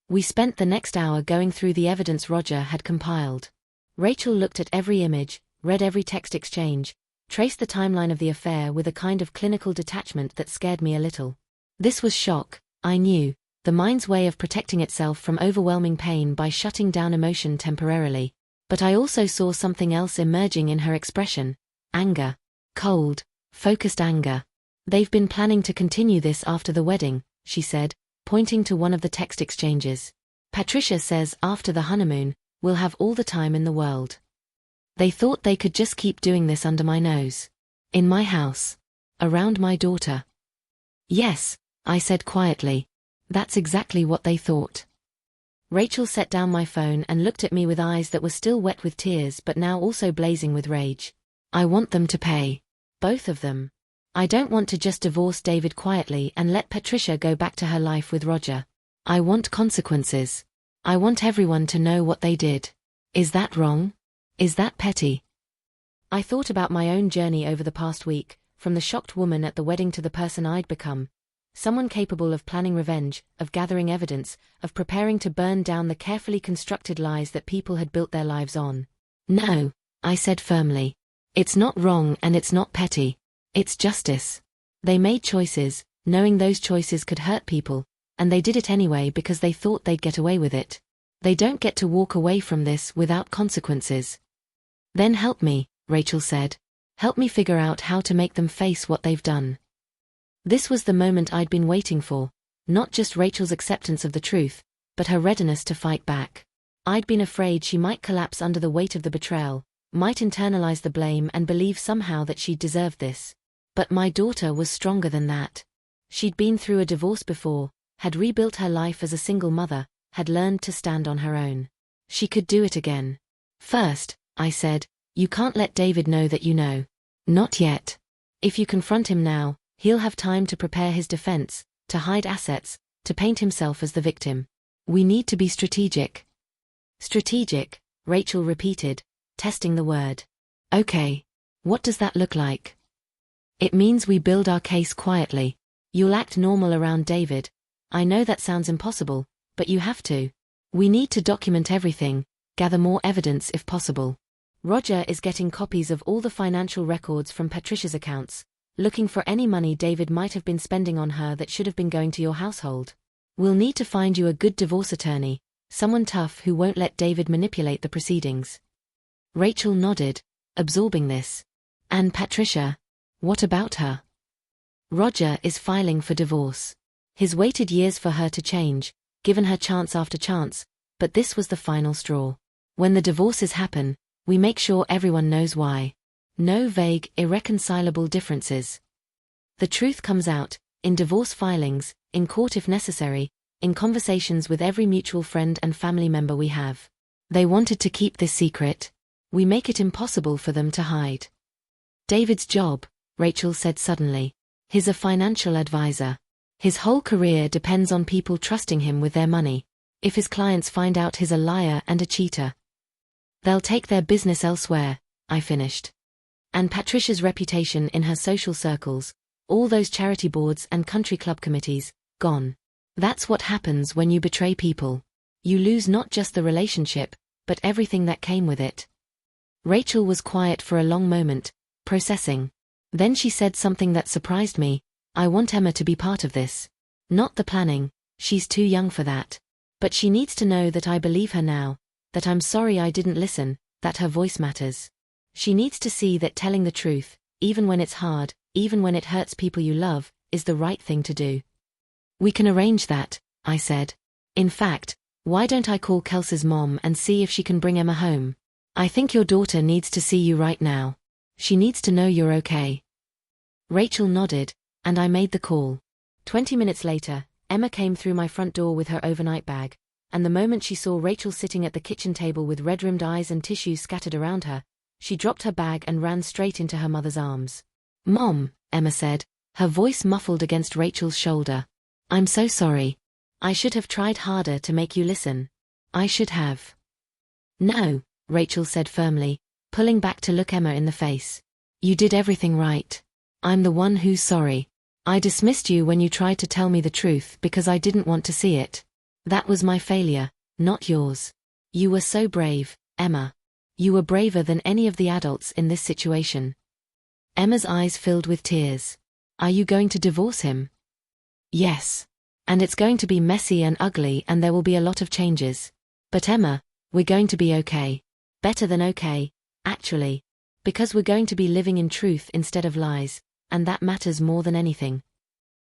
S1: We spent the next hour going through the evidence Roger had compiled. Rachel looked at every image, read every text exchange, traced the timeline of the affair with a kind of clinical detachment that scared me a little. This was shock, I knew, the mind's way of protecting itself from overwhelming pain by shutting down emotion temporarily. But I also saw something else emerging in her expression. Anger. Cold, focused anger. They've been planning to continue this after the wedding, she said, pointing to one of the text exchanges. Patricia says after the honeymoon, we'll have all the time in the world. They thought they could just keep doing this under my nose. In my house. Around my daughter. Yes, I said quietly. That's exactly what they thought. Rachel set down my phone and looked at me with eyes that were still wet with tears but now also blazing with rage. I want them to pay. Both of them. I don't want to just divorce David quietly and let Patricia go back to her life with Roger. I want consequences. I want everyone to know what they did. Is that wrong? Is that petty? I thought about my own journey over the past week, from the shocked woman at the wedding to the person I'd become. Someone capable of planning revenge, of gathering evidence, of preparing to burn down the carefully constructed lies that people had built their lives on. No, I said firmly. It's not wrong and it's not petty. It's justice. They made choices, knowing those choices could hurt people, and they did it anyway because they thought they'd get away with it. They don't get to walk away from this without consequences. Then help me, Rachel said. Help me figure out how to make them face what they've done. This was the moment I'd been waiting for, not just Rachel's acceptance of the truth, but her readiness to fight back. I'd been afraid she might collapse under the weight of the betrayal, might internalize the blame and believe somehow that she'd deserved this. But my daughter was stronger than that. She'd been through a divorce before, had rebuilt her life as a single mother, had learned to stand on her own. She could do it again. First, I said, you can't let David know that you know. Not yet. If you confront him now, he'll have time to prepare his defense, to hide assets, to paint himself as the victim. We need to be strategic. Strategic, Rachel repeated, testing the word. Okay. What does that look like? It means we build our case quietly. You'll act normal around David. I know that sounds impossible, but you have to. We need to document everything, gather more evidence if possible. Roger is getting copies of all the financial records from Patricia's accounts, looking for any money David might have been spending on her that should have been going to your household. We'll need to find you a good divorce attorney, someone tough who won't let David manipulate the proceedings. Rachel nodded, absorbing this. And Patricia? What about her? Roger is filing for divorce. He's waited years for her to change, given her chance after chance, but this was the final straw. When the divorces happen, we make sure everyone knows why. No vague, irreconcilable differences. The truth comes out, in divorce filings, in court if necessary, in conversations with every mutual friend and family member we have. They wanted to keep this secret. We make it impossible for them to hide. David's job, Rachel said suddenly. He's a financial advisor. His whole career depends on people trusting him with their money. If his clients find out he's a liar and a cheater, they'll take their business elsewhere, I finished. And Patricia's reputation in her social circles, all those charity boards and country club committees, gone. That's what happens when you betray people. You lose not just the relationship, but everything that came with it. Rachel was quiet for a long moment, processing. Then she said something that surprised me. I want Emma to be part of this. Not the planning, she's too young for that. But she needs to know that I believe her now, that I'm sorry I didn't listen, that her voice matters. She needs to see that telling the truth, even when it's hard, even when it hurts people you love, is the right thing to do. We can arrange that, I said. In fact, why don't I call Kelsey's mom and see if she can bring Emma home? I think your daughter needs to see you right now. She needs to know you're okay. Rachel nodded, and I made the call. 20 minutes later, Emma came through my front door with her overnight bag, and the moment she saw Rachel sitting at the kitchen table with red-rimmed eyes and tissues scattered around her, she dropped her bag and ran straight into her mother's arms. Mom, Emma said, her voice muffled against Rachel's shoulder. I'm so sorry. I should have tried harder to make you listen. I should have. No, Rachel said firmly, pulling back to look Emma in the face. You did everything right. I'm the one who's sorry. I dismissed you when you tried to tell me the truth because I didn't want to see it. That was my failure, not yours. You were so brave, Emma. You were braver than any of the adults in this situation. Emma's eyes filled with tears. Are you going to divorce him? Yes. And it's going to be messy and ugly and there will be a lot of changes. But Emma, we're going to be okay. Better than okay, actually. Because we're going to be living in truth instead of lies, and that matters more than anything.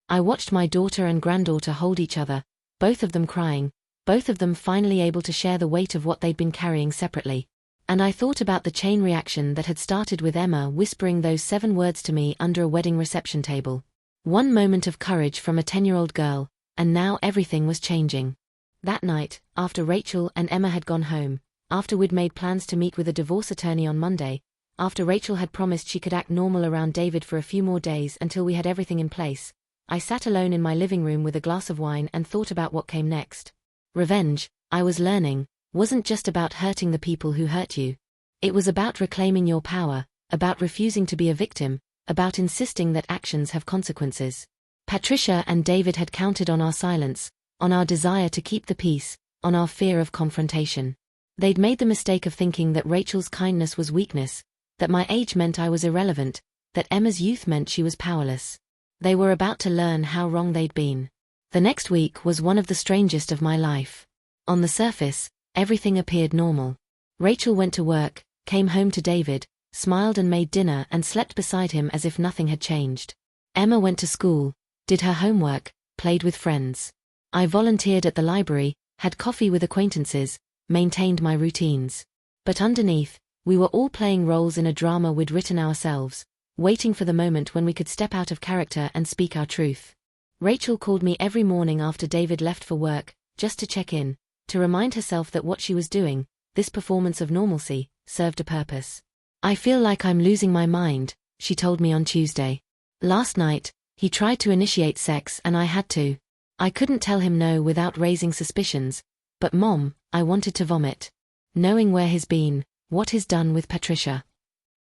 S1: I watched my daughter and granddaughter hold each other, both of them crying, both of them finally able to share the weight of what they'd been carrying separately. And I thought about the chain reaction that had started with Emma whispering those 7 words to me under a wedding reception table. One moment of courage from a 10-year-old girl, and now everything was changing. That night, after Rachel and Emma had gone home, after we'd made plans to meet with a divorce attorney on Monday, after Rachel had promised she could act normal around David for a few more days until we had everything in place, I sat alone in my living room with a glass of wine and thought about what came next. Revenge, I was learning, wasn't just about hurting the people who hurt you. It was about reclaiming your power, about refusing to be a victim, about insisting that actions have consequences. Patricia and David had counted on our silence, on our desire to keep the peace, on our fear of confrontation. They'd made the mistake of thinking that Rachel's kindness was weakness, that my age meant I was irrelevant, that Emma's youth meant she was powerless. They were about to learn how wrong they'd been. The next week was one of the strangest of my life. On the surface, everything appeared normal. Rachel went to work, came home to David, smiled and made dinner and slept beside him as if nothing had changed. Emma went to school, did her homework, played with friends. I volunteered at the library, had coffee with acquaintances, maintained my routines. But underneath, we were all playing roles in a drama we'd written ourselves, waiting for the moment when we could step out of character and speak our truth. Rachel called me every morning after David left for work, just to check in, to remind herself that what she was doing, this performance of normalcy, served a purpose. I feel like I'm losing my mind, she told me on Tuesday. Last night, he tried to initiate sex and I had to. I couldn't tell him no without raising suspicions, but Mom, I wanted to vomit. Knowing where he's been, what he's done with Patricia.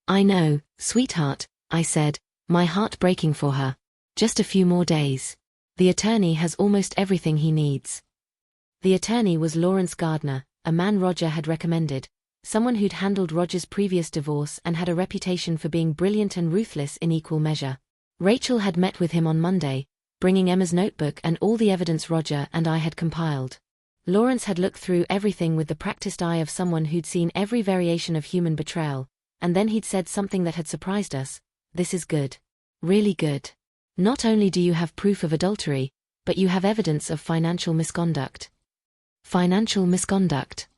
S1: I know, sweetheart, I said, my heart breaking for her. Just a few more days. The attorney has almost everything he needs. The attorney was Lawrence Gardner, a man Roger had recommended, someone who'd handled Roger's previous divorce and had a reputation for being brilliant and ruthless in equal measure. Rachel had met with him on Monday, bringing Emma's notebook and all the evidence Roger and I had compiled. Lawrence had looked through everything with the practiced eye of someone who'd seen every variation of human betrayal, and then he'd said something that had surprised us: "This is good. Really good. Not only do you have proof of adultery, but you have evidence of financial misconduct." Financial misconduct?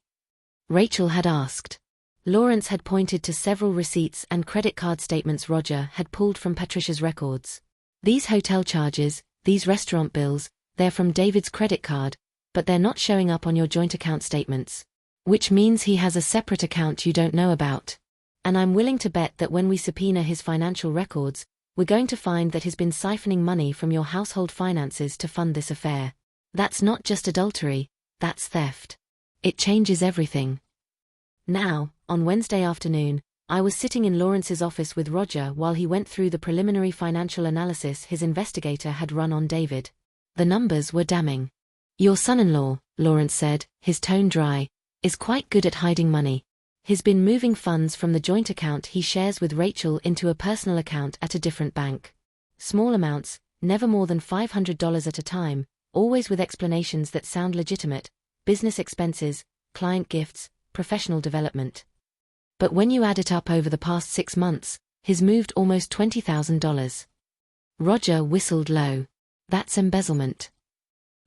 S1: Rachel had asked. Lawrence had pointed to several receipts and credit card statements Roger had pulled from Patricia's records. "These hotel charges, these restaurant bills, they're from David's credit card, but they're not showing up on your joint account statements. Which means he has a separate account you don't know about. And I'm willing to bet that when we subpoena his financial records, we're going to find that he's been siphoning money from your household finances to fund this affair. That's not just adultery, that's theft. It changes everything." Now, on Wednesday afternoon, I was sitting in Lawrence's office with Roger while he went through the preliminary financial analysis his investigator had run on David. The numbers were damning. "Your son-in-law," Lawrence said, his tone dry, "is quite good at hiding money. He's been moving funds from the joint account he shares with Rachel into a personal account at a different bank. Small amounts, never more than $500 at a time, always with explanations that sound legitimate: business expenses, client gifts, professional development. But when you add it up over the past 6 months, he's moved almost $20,000. Roger whistled low. "That's embezzlement."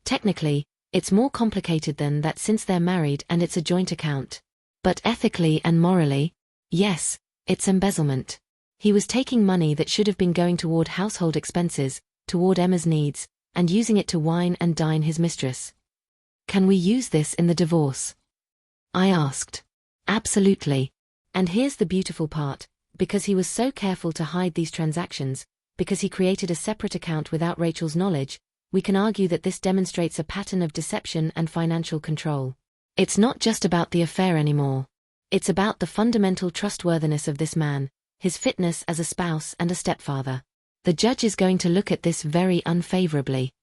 S1: "Technically, it's more complicated than that since they're married and it's a joint account. But ethically and morally, yes, it's embezzlement. He was taking money that should have been going toward household expenses, toward Emma's needs, and using it to wine and dine his mistress." "Can we use this in the divorce?" I asked. "Absolutely. And here's the beautiful part: because he was so careful to hide these transactions, because he created a separate account without Rachel's knowledge, we can argue that this demonstrates a pattern of deception and financial control. It's not just about the affair anymore. It's about the fundamental trustworthiness of this man, his fitness as a spouse and a stepfather. The judge is going to look at this very unfavorably."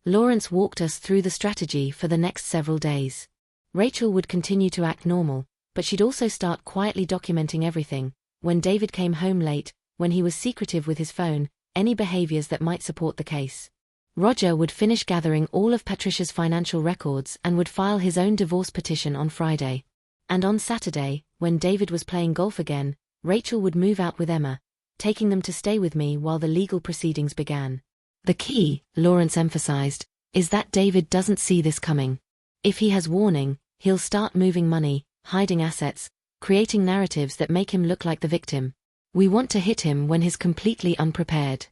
S1: Lawrence walked us through the strategy for the next several days. Rachel would continue to act normal, but she'd also start quietly documenting everything: when David came home late, when he was secretive with his phone, any behaviors that might support the case. Roger would finish gathering all of Patricia's financial records and would file his own divorce petition on Friday. And on Saturday, when David was playing golf again, Rachel would move out with Emma, taking them to stay with me while the legal proceedings began. "The key," Lawrence emphasized, "is that David doesn't see this coming. If he has warning, he'll start moving money, hiding assets, creating narratives that make him look like the victim. We want to hit him when he's completely unprepared."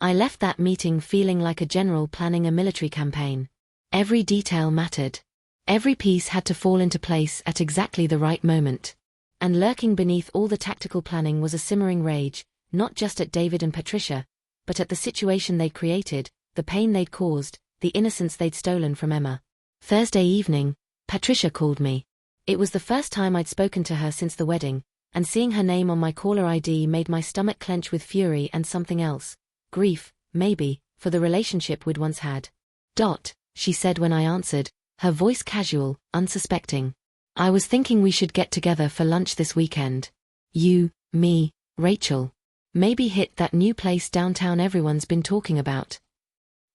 S1: I left that meeting feeling like a general planning a military campaign. Every detail mattered. Every piece had to fall into place at exactly the right moment. And lurking beneath all the tactical planning was a simmering rage, not just at David and Patricia, but at the situation they'd created, the pain they'd caused, the innocence they'd stolen from Emma. Thursday evening, Patricia called me. It was the first time I'd spoken to her since the wedding, and seeing her name on my caller ID made my stomach clench with fury and something else. Grief, maybe, for the relationship we'd once had. "Dot," she said when I answered, her voice casual, unsuspecting. "I was thinking we should get together for lunch this weekend. You, me, Rachel. Maybe hit that new place downtown everyone's been talking about."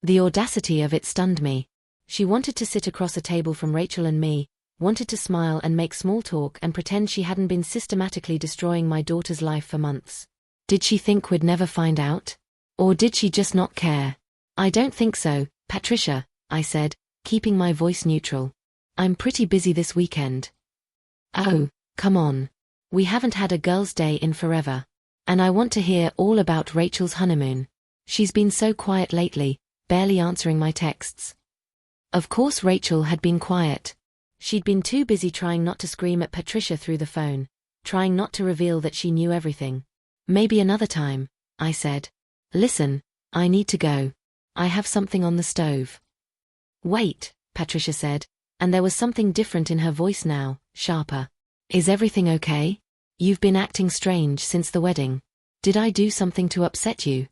S1: The audacity of it stunned me. She wanted to sit across a table from Rachel and me, wanted to smile and make small talk and pretend she hadn't been systematically destroying my daughter's life for months. Did she think we'd never find out? Or did she just not care? "I don't think so, Patricia," I said, keeping my voice neutral. "I'm pretty busy this weekend." "Oh, come on. We haven't had a girls' day in forever. And I want to hear all about Rachel's honeymoon. She's been so quiet lately, barely answering my texts." Of course Rachel had been quiet. She'd been too busy trying not to scream at Patricia through the phone, trying not to reveal that she knew everything. "Maybe another time," I said. "Listen, I need to go. I have something on the stove." "Wait," Patricia said, and there was something different in her voice now, sharper. "Is everything okay? You've been acting strange since the wedding. Did I do something to upset you?"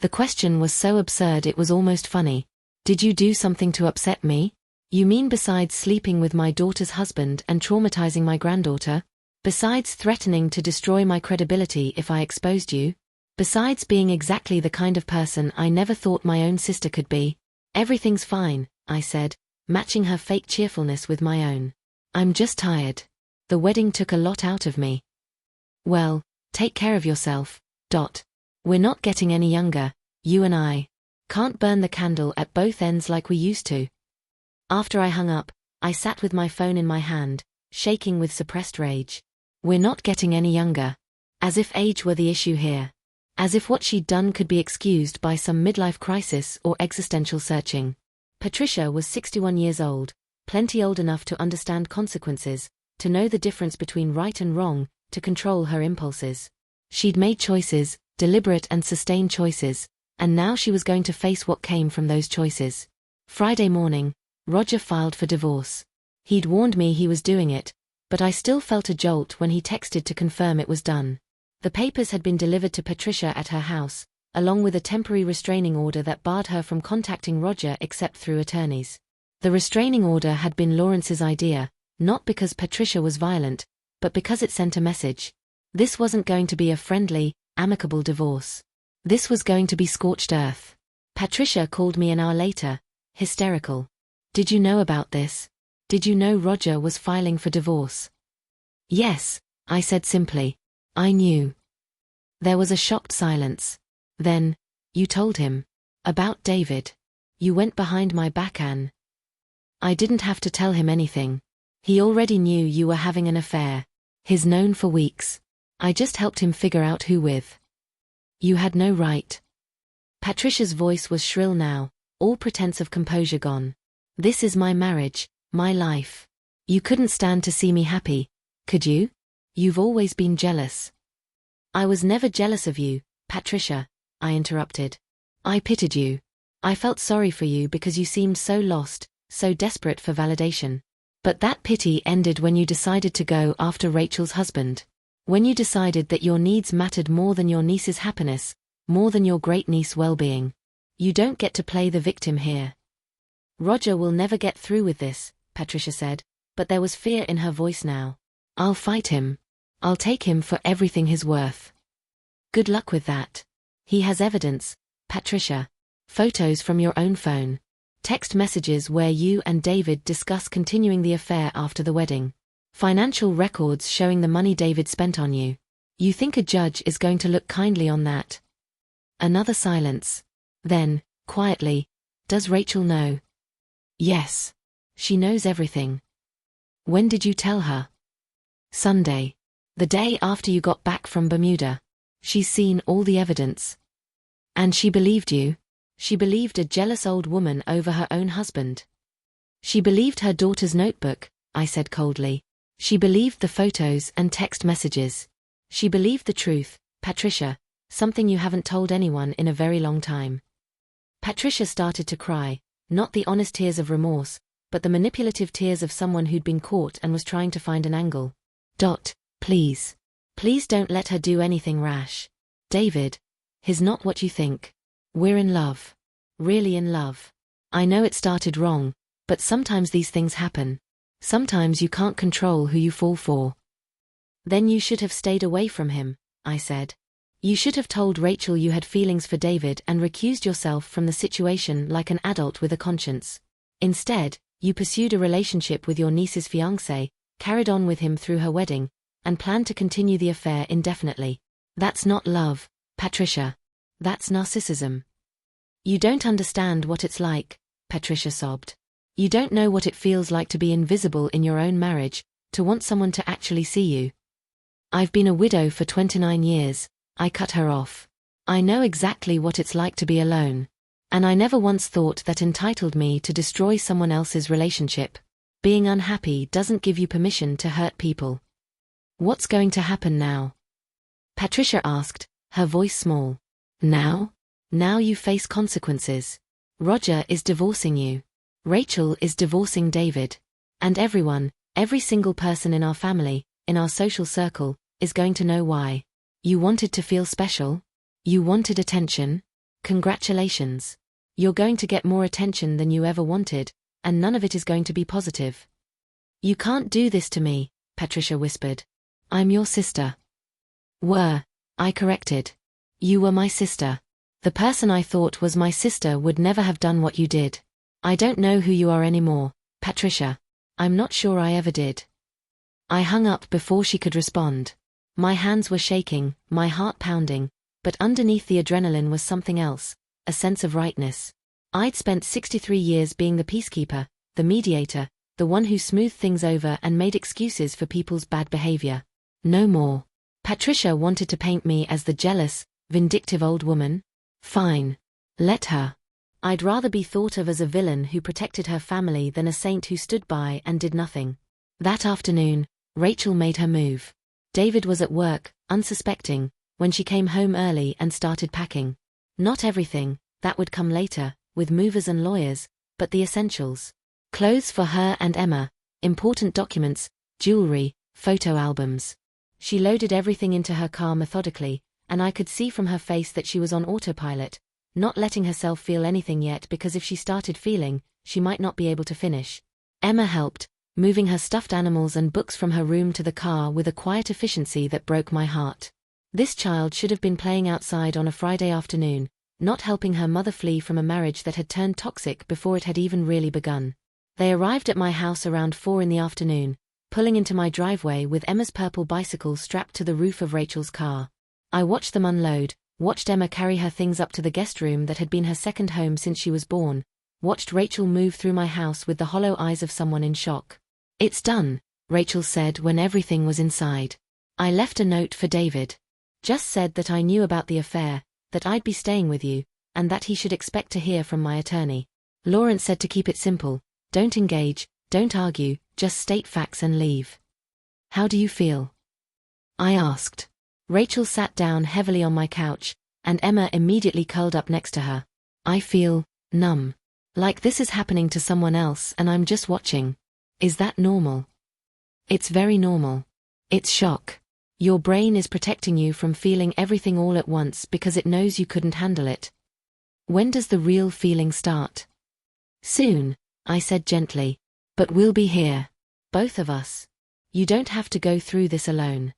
S1: The question was so absurd it was almost funny. Did you do something to upset me? You mean besides sleeping with my daughter's husband and traumatizing my granddaughter? Besides threatening to destroy my credibility if I exposed you? Besides being exactly the kind of person I never thought my own sister could be? Everything's fine, I said, matching her fake cheerfulness with my own. I'm just tired. The wedding took a lot out of me. Well, take care of yourself. We're not getting any younger, you and I. Can't burn the candle at both ends like we used to. After I hung up, I sat with my phone in my hand, shaking with suppressed rage. We're not getting any younger. As if age were the issue here. As if what she'd done could be excused by some midlife crisis or existential searching. Patricia was 61 years old, plenty old enough to understand consequences, to know the difference between right and wrong, to control her impulses. She'd made choices, deliberate and sustained choices, and now she was going to face what came from those choices. Friday morning, Roger filed for divorce. He'd warned me he was doing it, but I still felt a jolt when he texted to confirm it was done. The papers had been delivered to Patricia at her house, along with a temporary restraining order that barred her from contacting Roger except through attorneys. The restraining order had been Lawrence's idea, not because Patricia was violent, but because it sent a message. This wasn't going to be a friendly, amicable divorce. This was going to be scorched earth. Patricia called me an hour later, hysterical. Did you know about this? Did you know Roger was filing for divorce? Yes, I said simply. I knew. There was a shocked silence. Then, you told him. About David. You went behind my back, Anne. I didn't have to tell him anything. He already knew you were having an affair. He's known for weeks. I just helped him figure out who with. You had no right. Patricia's voice was shrill now, all pretense of composure gone. This is my marriage, my life. You couldn't stand to see me happy, could you? You've always been jealous. I was never jealous of you, Patricia, I interrupted. I pitied you. I felt sorry for you because you seemed so lost, so desperate for validation. But that pity ended when you decided to go after Rachel's husband. When you decided that your needs mattered more than your niece's happiness, more than your great-niece's well-being. You don't get to play the victim here. Roger will never get through with this, Patricia said, but there was fear in her voice now. I'll fight him. I'll take him for everything he's worth. Good luck with that. He has evidence, Patricia. Photos from your own phone. Text messages where you and David discuss continuing the affair after the wedding. Financial records showing the money David spent on you. You think a judge is going to look kindly on that? Another silence. Then, quietly, does Rachel know? Yes. She knows everything. When did you tell her? Sunday. The day after you got back from Bermuda. She's seen all the evidence. And she believed you? She believed a jealous old woman over her own husband. She believed her daughter's notebook, I said coldly. She believed the photos and text messages. She believed the truth, Patricia, something you haven't told anyone in a very long time. Patricia started to cry, not the honest tears of remorse, but the manipulative tears of someone who'd been caught and was trying to find an angle. Please. Please don't let her do anything rash. David. He's not what you think. We're in love. Really in love. I know it started wrong, but sometimes these things happen. Sometimes you can't control who you fall for. Then you should have stayed away from him, I said. You should have told Rachel you had feelings for David and recused yourself from the situation like an adult with a conscience. Instead, you pursued a relationship with your niece's fiancé, carried on with him through her wedding, and planned to continue the affair indefinitely. That's not love, Patricia. That's narcissism. You don't understand what it's like, Patricia sobbed. You don't know what it feels like to be invisible in your own marriage, to want someone to actually see you. I've been a widow for 29 years, I cut her off. I know exactly what it's like to be alone. And I never once thought that entitled me to destroy someone else's relationship. Being unhappy doesn't give you permission to hurt people. What's going to happen now? Patricia asked, her voice small. Now? Now you face consequences. Roger is divorcing you. Rachel is divorcing David. And everyone, every single person in our family, in our social circle, is going to know why. You wanted to feel special? You wanted attention? Congratulations. You're going to get more attention than you ever wanted, and none of it is going to be positive. You can't do this to me, Patricia whispered. I'm your sister. Were, I corrected. You were my sister. The person I thought was my sister would never have done what you did. I don't know who you are anymore, Patricia. I'm not sure I ever did. I hung up before she could respond. My hands were shaking, my heart pounding, but underneath the adrenaline was something else, a sense of rightness. I'd spent 63 years being the peacekeeper, the mediator, the one who smoothed things over and made excuses for people's bad behavior. No more. Patricia wanted to paint me as the jealous, vindictive old woman. Fine. Let her. I'd rather be thought of as a villain who protected her family than a saint who stood by and did nothing. That afternoon, Rachel made her move. David was at work, unsuspecting, when she came home early and started packing. Not everything, that would come later, with movers and lawyers, but the essentials. Clothes for her and Emma, important documents, jewelry, photo albums. She loaded everything into her car methodically, and I could see from her face that she was on autopilot, not letting herself feel anything yet because if she started feeling, she might not be able to finish. Emma helped, moving her stuffed animals and books from her room to the car with a quiet efficiency that broke my heart. This child should have been playing outside on a Friday afternoon, not helping her mother flee from a marriage that had turned toxic before it had even really begun. They arrived at my house around 4 in the afternoon, pulling into my driveway with Emma's purple bicycle strapped to the roof of Rachel's car. I watched them unload, watched Emma carry her things up to the guest room that had been her second home since she was born, watched Rachel move through my house with the hollow eyes of someone in shock. It's done, Rachel said when everything was inside. I left a note for David. Just said that I knew about the affair, that I'd be staying with you, and that he should expect to hear from my attorney. Lawrence said to keep it simple, don't engage, don't argue, just state facts and leave. How do you feel? I asked. Rachel sat down heavily on my couch, and Emma immediately curled up next to her. I feel numb. Like this is happening to someone else and I'm just watching. Is that normal? It's very normal. It's shock. Your brain is protecting you from feeling everything all at once because it knows you couldn't handle it. When does the real feeling start? Soon, I said gently. But we'll be here. Both of us. You don't have to go through this alone.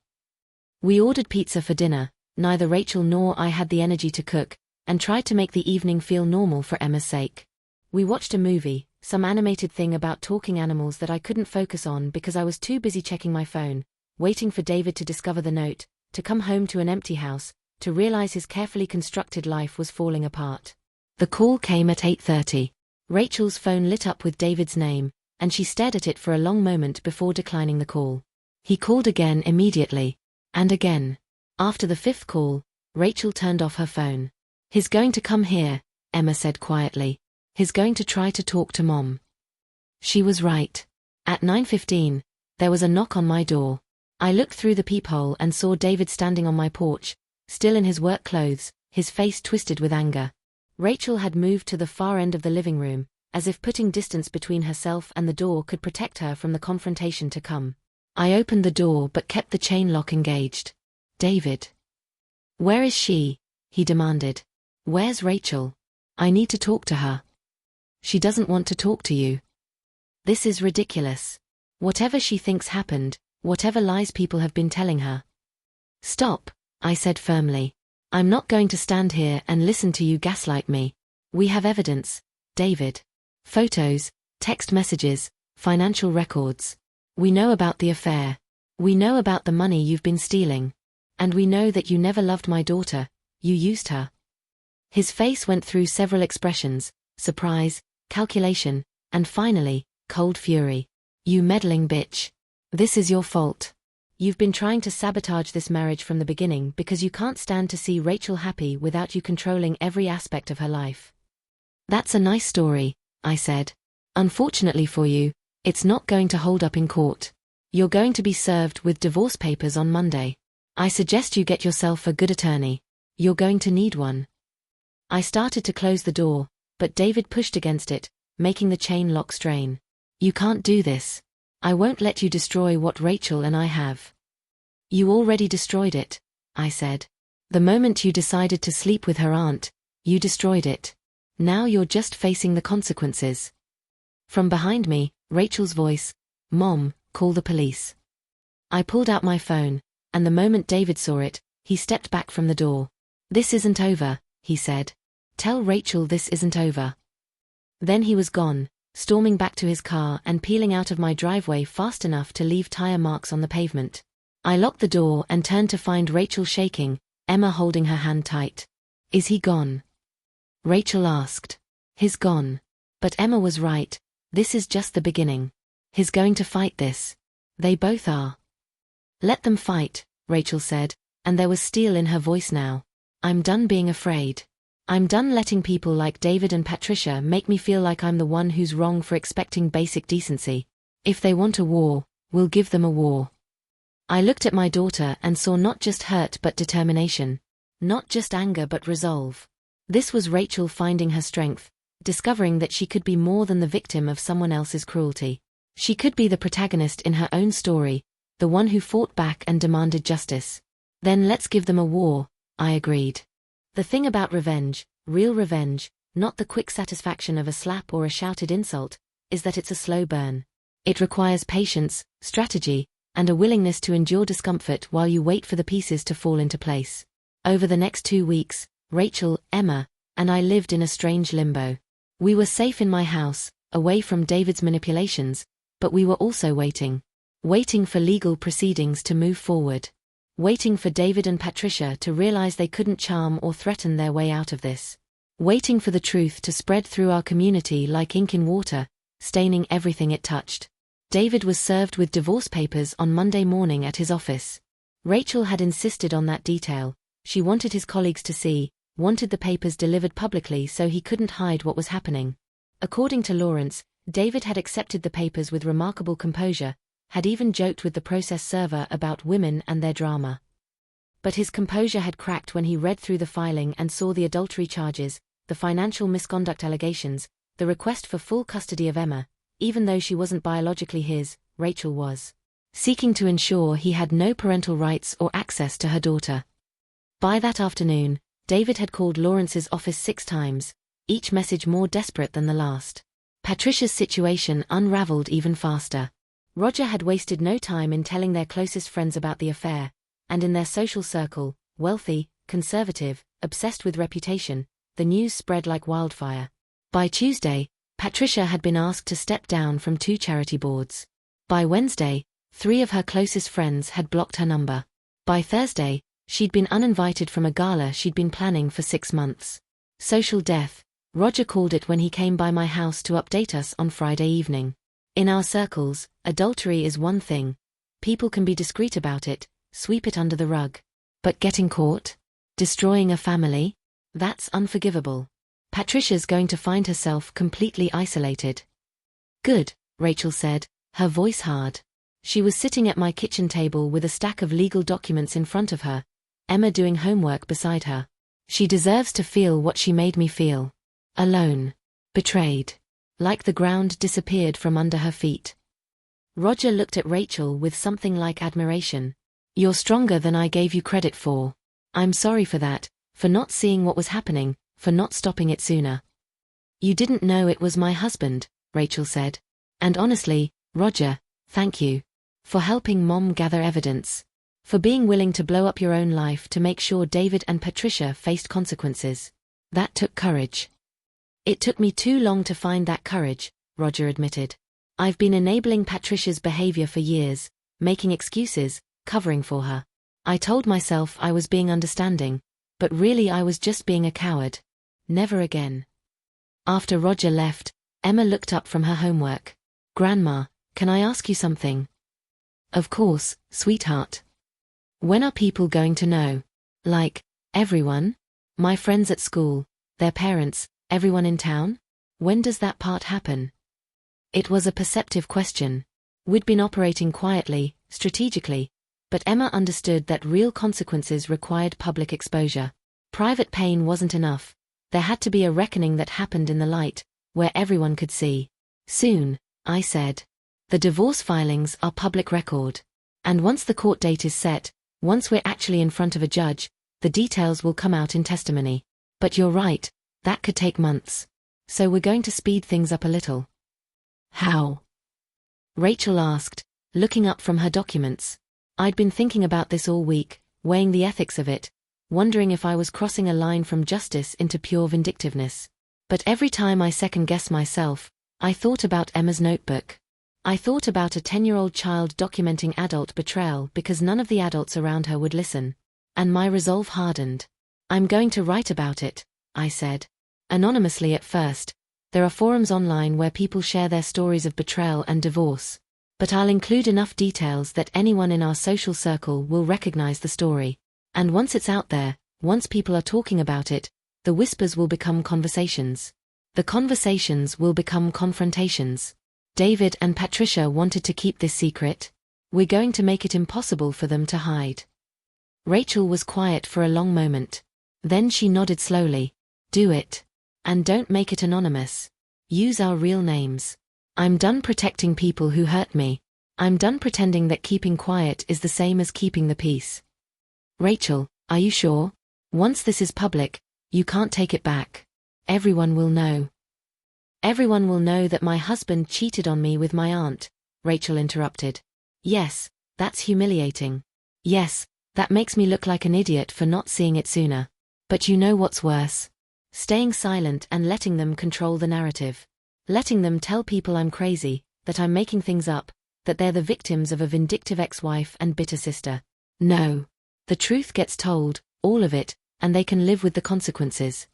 S1: We ordered pizza for dinner, neither Rachel nor I had the energy to cook, and tried to make the evening feel normal for Emma's sake. We watched a movie, some animated thing about talking animals that I couldn't focus on because I was too busy checking my phone, waiting for David to discover the note, to come home to an empty house, to realize his carefully constructed life was falling apart. The call came at 8:30. Rachel's phone lit up with David's name, and she stared at it for a long moment before declining the call. He called again immediately. And again. After the 5th call, Rachel turned off her phone. He's going to come here, Emma said quietly. He's going to try to talk to Mom. She was right. At 9:15, there was a knock on my door. I looked through the peephole and saw David standing on my porch, still in his work clothes, his face twisted with anger. Rachel had moved to the far end of the living room, as if putting distance between herself and the door could protect her from the confrontation to come. I opened the door but kept the chain lock engaged. David. Where is she? He demanded. Where's Rachel? I need to talk to her. She doesn't want to talk to you. This is ridiculous. Whatever she thinks happened, whatever lies people have been telling her. Stop, I said firmly. I'm not going to stand here and listen to you gaslight me. We have evidence, David. Photos, text messages, financial records. We know about the affair. We know about the money you've been stealing. And we know that you never loved my daughter, you used her. His face went through several expressions, surprise, calculation, and finally, cold fury. You meddling bitch. This is your fault. You've been trying to sabotage this marriage from the beginning because you can't stand to see Rachel happy without you controlling every aspect of her life. That's a nice story, I said. Unfortunately for you, it's not going to hold up in court. You're going to be served with divorce papers on Monday. I suggest you get yourself a good attorney. You're going to need one. I started to close the door, but David pushed against it, making the chain lock strain. You can't do this. I won't let you destroy what Rachel and I have. You already destroyed it, I said. The moment you decided to sleep with her aunt, You destroyed it. Now you're just facing the consequences. From behind me, Rachel's voice, "Mom, call the police." I pulled out my phone, and the moment David saw it, he stepped back from the door. "This isn't over," he said. "Tell Rachel this isn't over." Then he was gone, storming back to his car and peeling out of my driveway fast enough to leave tire marks on the pavement. I locked the door and turned to find Rachel shaking, Emma holding her hand tight. "Is he gone?" Rachel asked. "He's gone." But Emma was right. This is just the beginning. He's going to fight this. They both are. "Let them fight," Rachel said, and there was steel in her voice now. "I'm done being afraid. I'm done letting people like David and Patricia make me feel like I'm the one who's wrong for expecting basic decency. If they want a war, we'll give them a war." I looked at my daughter and saw not just hurt but determination. Not just anger but resolve. This was Rachel finding her strength, discovering that she could be more than the victim of someone else's cruelty. She could be the protagonist in her own story, the one who fought back and demanded justice. "Then let's give them a war," I agreed. The thing about revenge, real revenge, not the quick satisfaction of a slap or a shouted insult, is that it's a slow burn. It requires patience, strategy, and a willingness to endure discomfort while you wait for the pieces to fall into place. Over the next 2 weeks, Rachel, Emma, and I lived in a strange limbo. We were safe in my house, away from David's manipulations, but we were also waiting. Waiting for legal proceedings to move forward. Waiting for David and Patricia to realize they couldn't charm or threaten their way out of this. Waiting for the truth to spread through our community like ink in water, staining everything it touched. David was served with divorce papers on Monday morning at his office. Rachel had insisted on that detail. She wanted his colleagues to see, wanted the papers delivered publicly so he couldn't hide what was happening. According to Lawrence, David had accepted the papers with remarkable composure, had even joked with the process server about women and their drama. But his composure had cracked when he read through the filing and saw the adultery charges, the financial misconduct allegations, the request for full custody of Emma. Even though she wasn't biologically his, Rachel was. Seeking to ensure he had no parental rights or access to her daughter. By that afternoon, David had called Lawrence's office 6 times, each message more desperate than the last. Patricia's situation unraveled even faster. Roger had wasted no time in telling their closest friends about the affair, and in their social circle, wealthy, conservative, obsessed with reputation, the news spread like wildfire. By Tuesday, Patricia had been asked to step down from 2 charity boards. By Wednesday, 3 of her closest friends had blocked her number. By Thursday, she'd been uninvited from a gala she'd been planning for 6 months. Social death, Roger called it when he came by my house to update us on Friday evening. In our circles, adultery is one thing. People can be discreet about it, sweep it under the rug. But getting caught? Destroying a family? That's unforgivable. Patricia's going to find herself completely isolated. "Good," Rachel said, her voice hard. She was sitting at my kitchen table with a stack of legal documents in front of her, Emma doing homework beside her. "She deserves to feel what she made me feel. Alone. Betrayed. Like the ground disappeared from under her feet." Roger looked at Rachel with something like admiration. "You're stronger than I gave you credit for. I'm sorry for that, for not seeing what was happening, for not stopping it sooner." "You didn't know it was my husband," Rachel said. "And honestly, Roger, thank you. For helping Mom gather evidence. For being willing to blow up your own life to make sure David and Patricia faced consequences. That took courage." "It took me too long to find that courage," Roger admitted. "I've been enabling Patricia's behavior for years, making excuses, covering for her. I told myself I was being understanding, but really I was just being a coward. Never again." After Roger left, Emma looked up from her homework. "Grandma, can I ask you something?" "Of course, sweetheart." "When are people going to know? Like, everyone? My friends at school, their parents, everyone in town? When does that part happen?" It was a perceptive question. We'd been operating quietly, strategically, but Emma understood that real consequences required public exposure. Private pain wasn't enough. There had to be a reckoning that happened in the light, where everyone could see. "Soon," I said. "The divorce filings are public record. And once the court date is set, once we're actually in front of a judge, the details will come out in testimony. But you're right, that could take months. So we're going to speed things up a little. How? Rachel asked, looking up from her documents. I'd been thinking about this all week, weighing the ethics of it, wondering if I was crossing a line from justice into pure vindictiveness. But every time I second-guessed myself, I thought about Emma's notebook. I thought about a 10-year-old child documenting adult betrayal because none of the adults around her would listen. And my resolve hardened. I'm going to write about it, I said. Anonymously at first. There are forums online where people share their stories of betrayal and divorce. But I'll include enough details that anyone in our social circle will recognize the story. And once it's out there, once people are talking about it, the whispers will become conversations. The conversations will become confrontations. David and Patricia wanted to keep this secret. We're going to make it impossible for them to hide. Rachel was quiet for a long moment. Then she nodded slowly. Do it. And don't make it anonymous. Use our real names. I'm done protecting people who hurt me. I'm done pretending that keeping quiet is the same as keeping the peace. Rachel, are you sure? Once this is public, you can't take it back. Everyone will know. Everyone will know that my husband cheated on me with my aunt, Rachel interrupted. Yes, that's humiliating. Yes, that makes me look like an idiot for not seeing it sooner. But you know what's worse? Staying silent and letting them control the narrative. Letting them tell people I'm crazy, that I'm making things up, that they're the victims of a vindictive ex-wife and bitter sister. No. The truth gets told, all of it, and they can live with the consequences.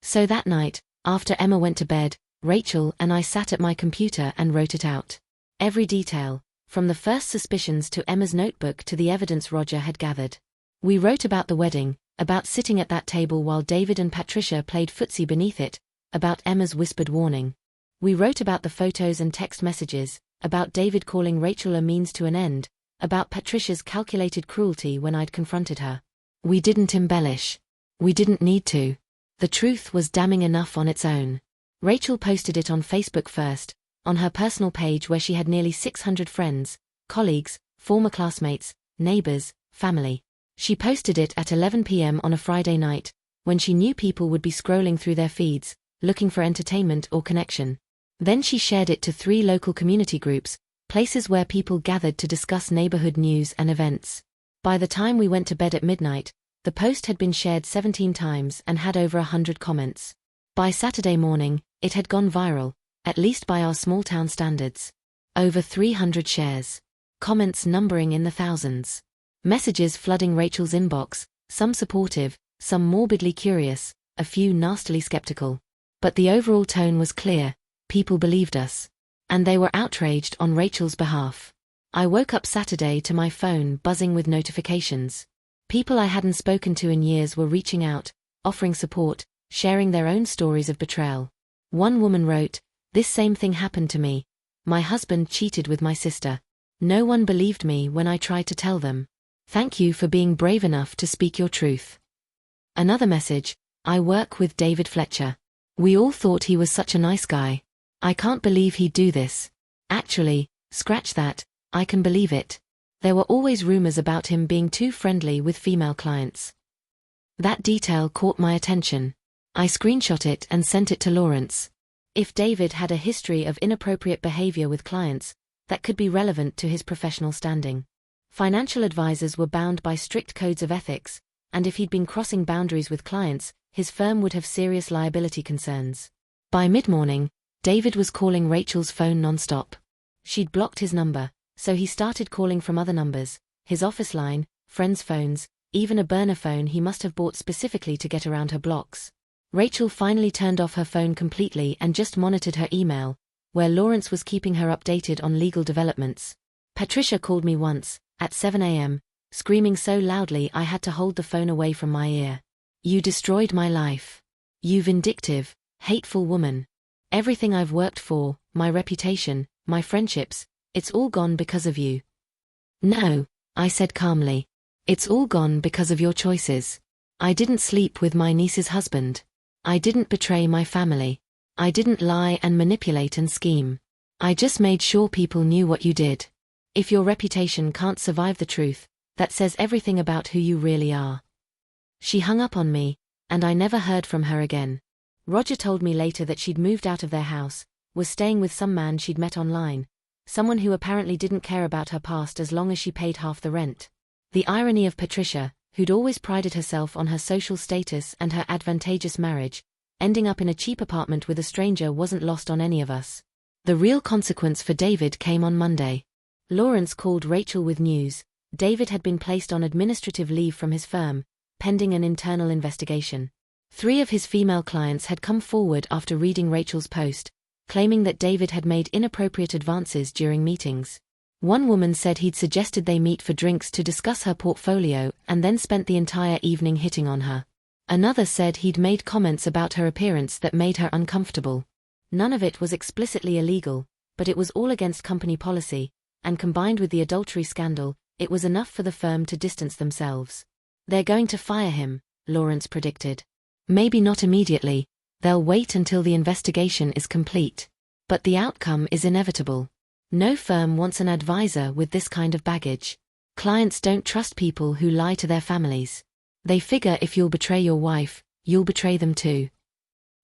S1: So that night, after Emma went to bed, Rachel and I sat at my computer and wrote it out. Every detail, from the first suspicions to Emma's notebook to the evidence Roger had gathered. We wrote about the wedding, about sitting at that table while David and Patricia played footsie beneath it, about Emma's whispered warning. We wrote about the photos and text messages, about David calling Rachel a means to an end, about Patricia's calculated cruelty when I'd confronted her. We didn't embellish. We didn't need to. The truth was damning enough on its own. Rachel posted it on Facebook first, on her personal page where she had nearly 600 friends, colleagues, former classmates, neighbors, family. She posted it at 11 p.m. on a Friday night, when she knew people would be scrolling through their feeds, looking for entertainment or connection. Then she shared it to 3 local community groups, places where people gathered to discuss neighborhood news and events. By the time we went to bed at midnight, the post had been shared 17 times and had over 100 comments. By Saturday morning, it had gone viral, at least by our small-town standards. Over 300 shares. Comments numbering in the thousands. Messages flooding Rachel's inbox, some supportive, some morbidly curious, a few nastily skeptical. But the overall tone was clear, people believed us. And they were outraged on Rachel's behalf. I woke up Saturday to my phone buzzing with notifications. People I hadn't spoken to in years were reaching out, offering support, sharing their own stories of betrayal. One woman wrote, "This same thing happened to me. My husband cheated with my sister. No one believed me when I tried to tell them. Thank you for being brave enough to speak your truth." Another message, "I work with David Fletcher. We all thought he was such a nice guy. I can't believe he'd do this. Actually, scratch that, I can believe it. There were always rumors about him being too friendly with female clients." That detail caught my attention. I screenshot it and sent it to Lawrence. If David had a history of inappropriate behavior with clients, that could be relevant to his professional standing. Financial advisors were bound by strict codes of ethics, and if he'd been crossing boundaries with clients, his firm would have serious liability concerns. By mid-morning, David was calling Rachel's phone non-stop. She'd blocked his number, so he started calling from other numbers, his office line, friends' phones, even a burner phone he must have bought specifically to get around her blocks. Rachel finally turned off her phone completely and just monitored her email, where Lawrence was keeping her updated on legal developments. Patricia called me once, at 7 a.m., screaming so loudly I had to hold the phone away from my ear. "You destroyed my life. You vindictive, hateful woman. Everything I've worked for, my reputation, my friendships, it's all gone because of you." "No," I said calmly. "It's all gone because of your choices. I didn't sleep with my niece's husband. I didn't betray my family. I didn't lie and manipulate and scheme. I just made sure people knew what you did. If your reputation can't survive the truth, that says everything about who you really are." She hung up on me, And I never heard from her again. Roger told me later that she'd moved out of their house, was staying with some man she'd met online, someone who apparently didn't care about her past as long as she paid half the rent. The irony of Patricia, who'd always prided herself on her social status and her advantageous marriage, ending up in a cheap apartment with a stranger wasn't lost on any of us. The real consequence for David came on Monday. Lawrence called Rachel with news. David had been placed on administrative leave from his firm, pending an internal investigation. 3 of his female clients had come forward after reading Rachel's post, claiming that David had made inappropriate advances during meetings. One woman said he'd suggested they meet for drinks to discuss her portfolio and then spent the entire evening hitting on her. Another said he'd made comments about her appearance that made her uncomfortable. None of it was explicitly illegal, but it was all against company policy, and combined with the adultery scandal, it was enough for the firm to distance themselves. They're going to fire him, Lawrence predicted. Maybe not immediately, they'll wait until the investigation is complete. But the outcome is inevitable. No firm wants an advisor with this kind of baggage. Clients don't trust people who lie to their families. They figure if you'll betray your wife, you'll betray them too.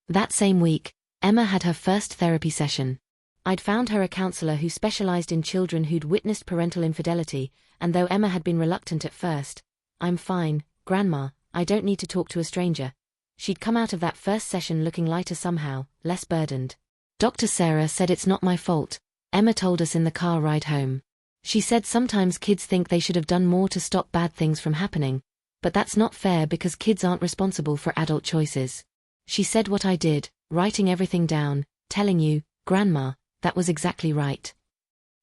S1: That same week, Emma had her first therapy session. I'd found her a counselor who specialized in children who'd witnessed parental infidelity, and though Emma had been reluctant at first, "I'm fine, Grandma, I don't need to talk to a stranger," she'd come out of that first session looking lighter somehow, less burdened. Dr. Sarah said it's not my fault, Emma told us in the car ride home. She said sometimes kids think they should have done more to stop bad things from happening, but that's not fair because kids aren't responsible for adult choices. She said what I did, writing everything down, telling you, Grandma, that was exactly right.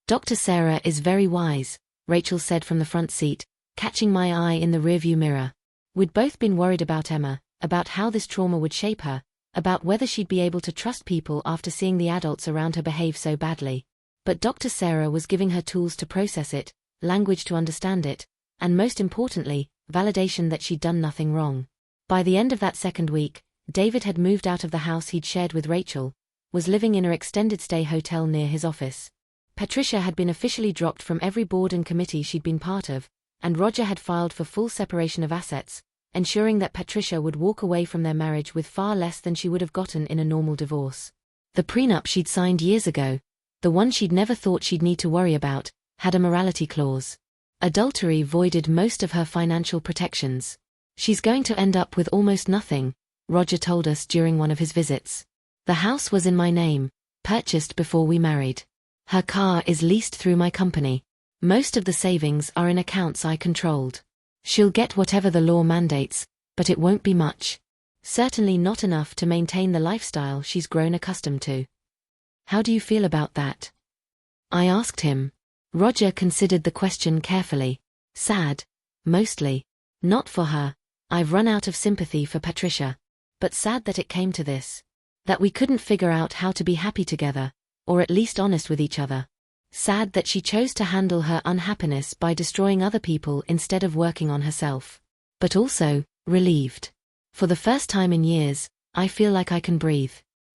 S1: Dr. Sarah is very wise, Rachel said from the front seat, catching my eye in the rearview mirror. We'd both been worried about Emma, about how this trauma would shape her, about whether she'd be able to trust people after seeing the adults around her behave so badly. But Dr. Sarah was giving her tools to process it, language to understand it, and most importantly, validation that she'd done nothing wrong. By the end of that second week, David had moved out of the house he'd shared with Rachel, was living in her extended stay hotel near his office. Patricia had been officially dropped from every board and committee she'd been part of, and Roger had filed for full separation of assets, ensuring that Patricia would walk away from their marriage with far less than she would have gotten in a normal divorce. The prenup she'd signed years ago, the one she'd never thought she'd need to worry about, had a morality clause. Adultery voided most of her financial protections. She's going to end up with almost nothing, Roger told us during one of his visits. The house was in my name, purchased before we married. Her car is leased through my company. Most of the savings are in accounts I controlled. She'll get whatever the law mandates, but it won't be much. Certainly not enough to maintain the lifestyle she's grown accustomed to. How do you feel about that? I asked him. Roger considered the question carefully. Sad. Mostly. Not for her. I've run out of sympathy for Patricia. But sad that it came to this. That we couldn't figure out how to be happy together, or at least honest with each other. Sad that she chose to handle her unhappiness by destroying other people instead of working on herself. But also, relieved. For the first time in years, I feel like I can breathe.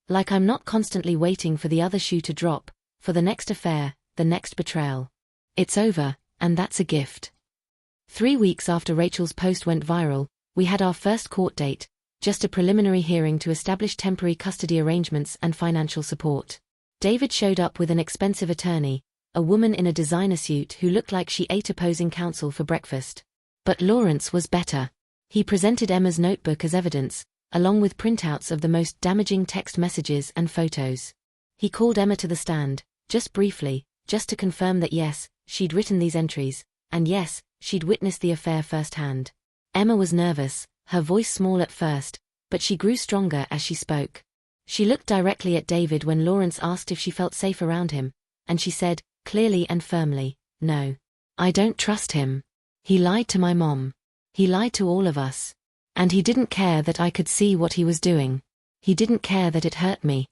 S1: Like I'm not constantly waiting for the other shoe to drop, for the next affair, the next betrayal. It's over, and that's a gift. 3 weeks after Rachel's post went viral, we had our first court date, just a preliminary hearing to establish temporary custody arrangements and financial support. David showed up with an expensive attorney, a woman in a designer suit who looked like she ate opposing counsel for breakfast. But Lawrence was better. He presented Emma's notebook as evidence, along with printouts of the most damaging text messages and photos. He called Emma to the stand, just briefly, just to confirm that yes, she'd written these entries, and yes, she'd witnessed the affair firsthand. Emma was nervous, her voice small at first, but she grew stronger as she spoke. She looked directly at David when Lawrence asked if she felt safe around him, and she said, clearly and firmly, no. I don't trust him. He lied to my mom. He lied to all of us. And he didn't care that I could see what he was doing. He didn't care that it hurt me.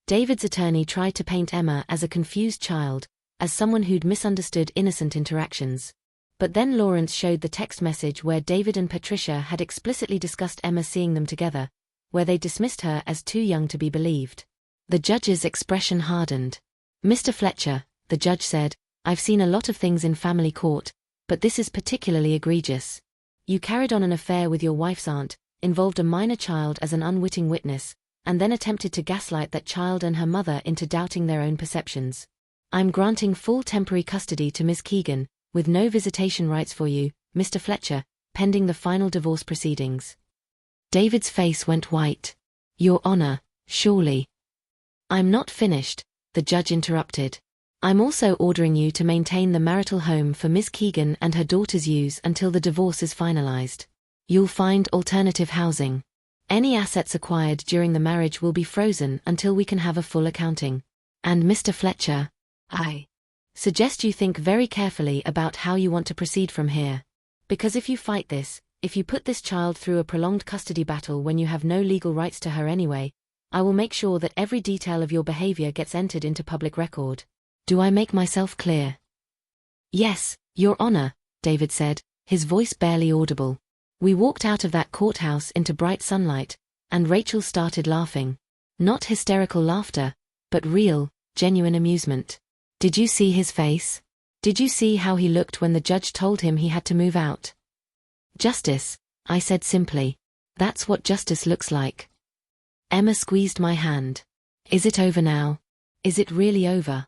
S1: David's attorney tried to paint Emma as a confused child, as someone who'd misunderstood innocent interactions. But then Lawrence showed the text message where David and Patricia had explicitly discussed Emma seeing them together, where they dismissed her as too young to be believed. The judge's expression hardened. Mr. Fletcher, the judge said, I've seen a lot of things in family court, but this is particularly egregious. You carried on an affair with your wife's aunt, involved a minor child as an unwitting witness, and then attempted to gaslight that child and her mother into doubting their own perceptions. I'm granting full temporary custody to Ms. Keegan, with no visitation rights for you, Mr. Fletcher, pending the final divorce proceedings. David's face went white. Your Honor, surely. I'm not finished, the judge interrupted. I'm also ordering you to maintain the marital home for Ms. Keegan and her daughter's use until the divorce is finalized. You'll find alternative housing. Any assets acquired during the marriage will be frozen until we can have a full accounting. And Mr. Fletcher, I suggest you think very carefully about how you want to proceed from here. Because if you fight this, if you put this child through a prolonged custody battle when you have no legal rights to her anyway, I will make sure that every detail of your behavior gets entered into public record. Do I make myself clear? Yes, Your Honor, David said, his voice barely audible. We walked out of that courthouse into bright sunlight, and Rachel started laughing. Not hysterical laughter, but real, genuine amusement. Did you see his face? Did you see how he looked when the judge told him he had to move out? Justice, I said simply. That's what justice looks like. Emma squeezed my hand. Is it over now? Is it really over?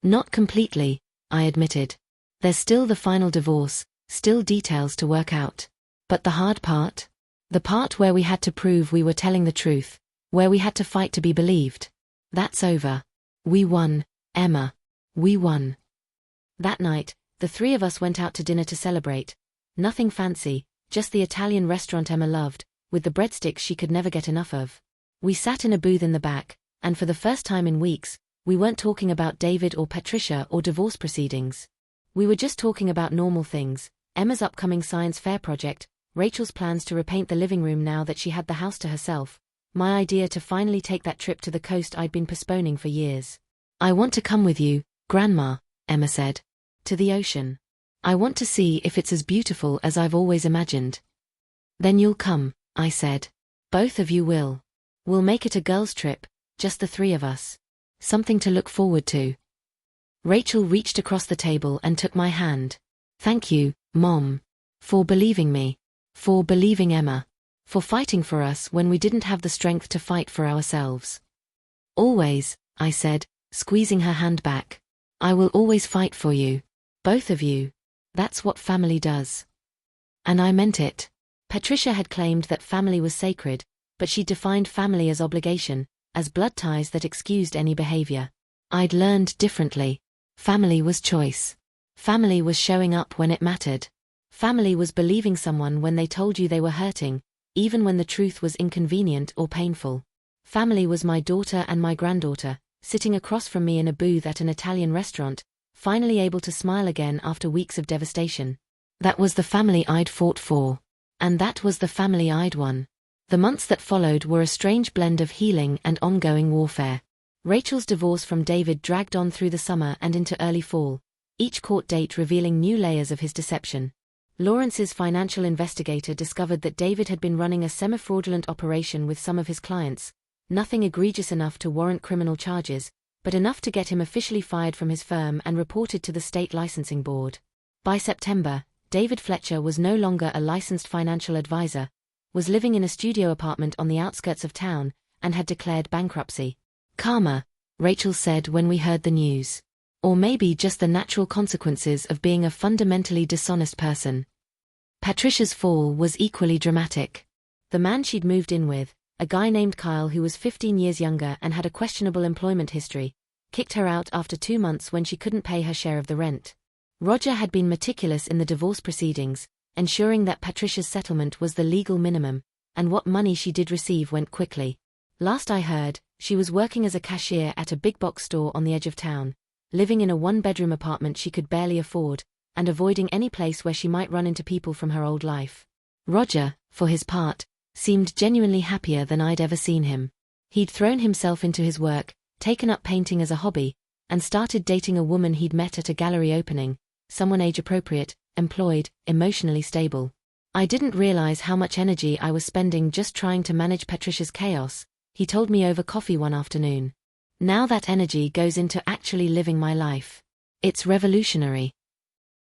S1: Not completely, I admitted. There's still the final divorce, still details to work out. But the hard part? The part where we had to prove we were telling the truth, where we had to fight to be believed. That's over. We won, Emma. We won. That night, the three of us went out to dinner to celebrate. Nothing fancy, just the Italian restaurant Emma loved, with the breadsticks she could never get enough of. We sat in a booth in the back, and for the first time in weeks, we weren't talking about David or Patricia or divorce proceedings. We were just talking about normal things, Emma's upcoming science fair project, Rachel's plans to repaint the living room now that she had the house to herself, my idea to finally take that trip to the coast I'd been postponing for years. I want to come with you, Grandma, Emma said. To the ocean. I want to see if it's as beautiful as I've always imagined. Then you'll come, I said. Both of you will. We'll make it a girls' trip, just the three of us. Something to look forward to. Rachel reached across the table and took my hand. Thank you, Mom. For believing me. For believing Emma. For fighting for us when we didn't have the strength to fight for ourselves. Always, I said, squeezing her hand back. I will always fight for you. Both of you. That's what family does. And I meant it. Patricia had claimed that family was sacred, but she defined family as obligation, as blood ties that excused any behavior. I'd learned differently. Family was choice. Family was showing up when it mattered. Family was believing someone when they told you they were hurting, even when the truth was inconvenient or painful. Family was my daughter and my granddaughter, sitting across from me in a booth at an Italian restaurant, finally able to smile again after weeks of devastation. That was the family I'd fought for. And that was the family I'd won. The months that followed were a strange blend of healing and ongoing warfare. Rachel's divorce from David dragged on through the summer and into early fall, each court date revealing new layers of his deception. Lawrence's financial investigator discovered that David had been running a semi-fraudulent operation with some of his clients, nothing egregious enough to warrant criminal charges, but enough to get him officially fired from his firm and reported to the state licensing board. By September, David Fletcher was no longer a licensed financial advisor, was living in a studio apartment on the outskirts of town, and had declared bankruptcy. Karma, Rachel said when we heard the news. Or maybe just the natural consequences of being a fundamentally dishonest person. Patricia's fall was equally dramatic. The man she'd moved in with, a guy named Kyle who was 15 years younger and had a questionable employment history, kicked her out after 2 months when she couldn't pay her share of the rent. Roger had been meticulous in the divorce proceedings, ensuring that Patricia's settlement was the legal minimum, and what money she did receive went quickly. Last I heard, she was working as a cashier at a big box store on the edge of town, living in a one-bedroom apartment she could barely afford, and avoiding any place where she might run into people from her old life. Roger, for his part, seemed genuinely happier than I'd ever seen him. He'd thrown himself into his work, taken up painting as a hobby, and started dating a woman he'd met at a gallery opening, someone age-appropriate, employed, emotionally stable. I didn't realize how much energy I was spending just trying to manage Patricia's chaos, he told me over coffee one afternoon. Now that energy goes into actually living my life. It's revolutionary.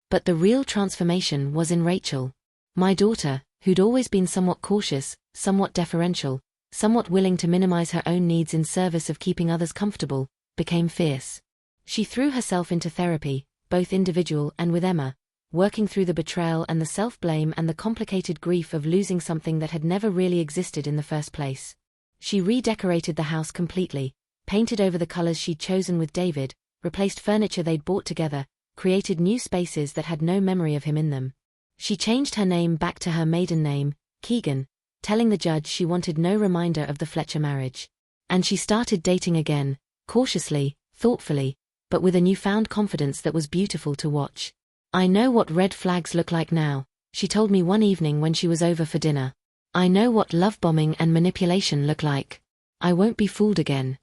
S1: But the real transformation was in Rachel. My daughter, who'd always been somewhat cautious, somewhat deferential, somewhat willing to minimize her own needs in service of keeping others comfortable, became fierce. She threw herself into therapy, both individual and with Emma, working through the betrayal and the self-blame and the complicated grief of losing something that had never really existed in the first place. She redecorated the house completely, painted over the colors she'd chosen with David, replaced furniture they'd bought together, created new spaces that had no memory of him in them. She changed her name back to her maiden name, Keegan, telling the judge she wanted no reminder of the Fletcher marriage. And she started dating again, cautiously, thoughtfully, but with a newfound confidence that was beautiful to watch. "I know what red flags look like now," she told me one evening when she was over for dinner. "I know what love bombing and manipulation look like. I won't be fooled again."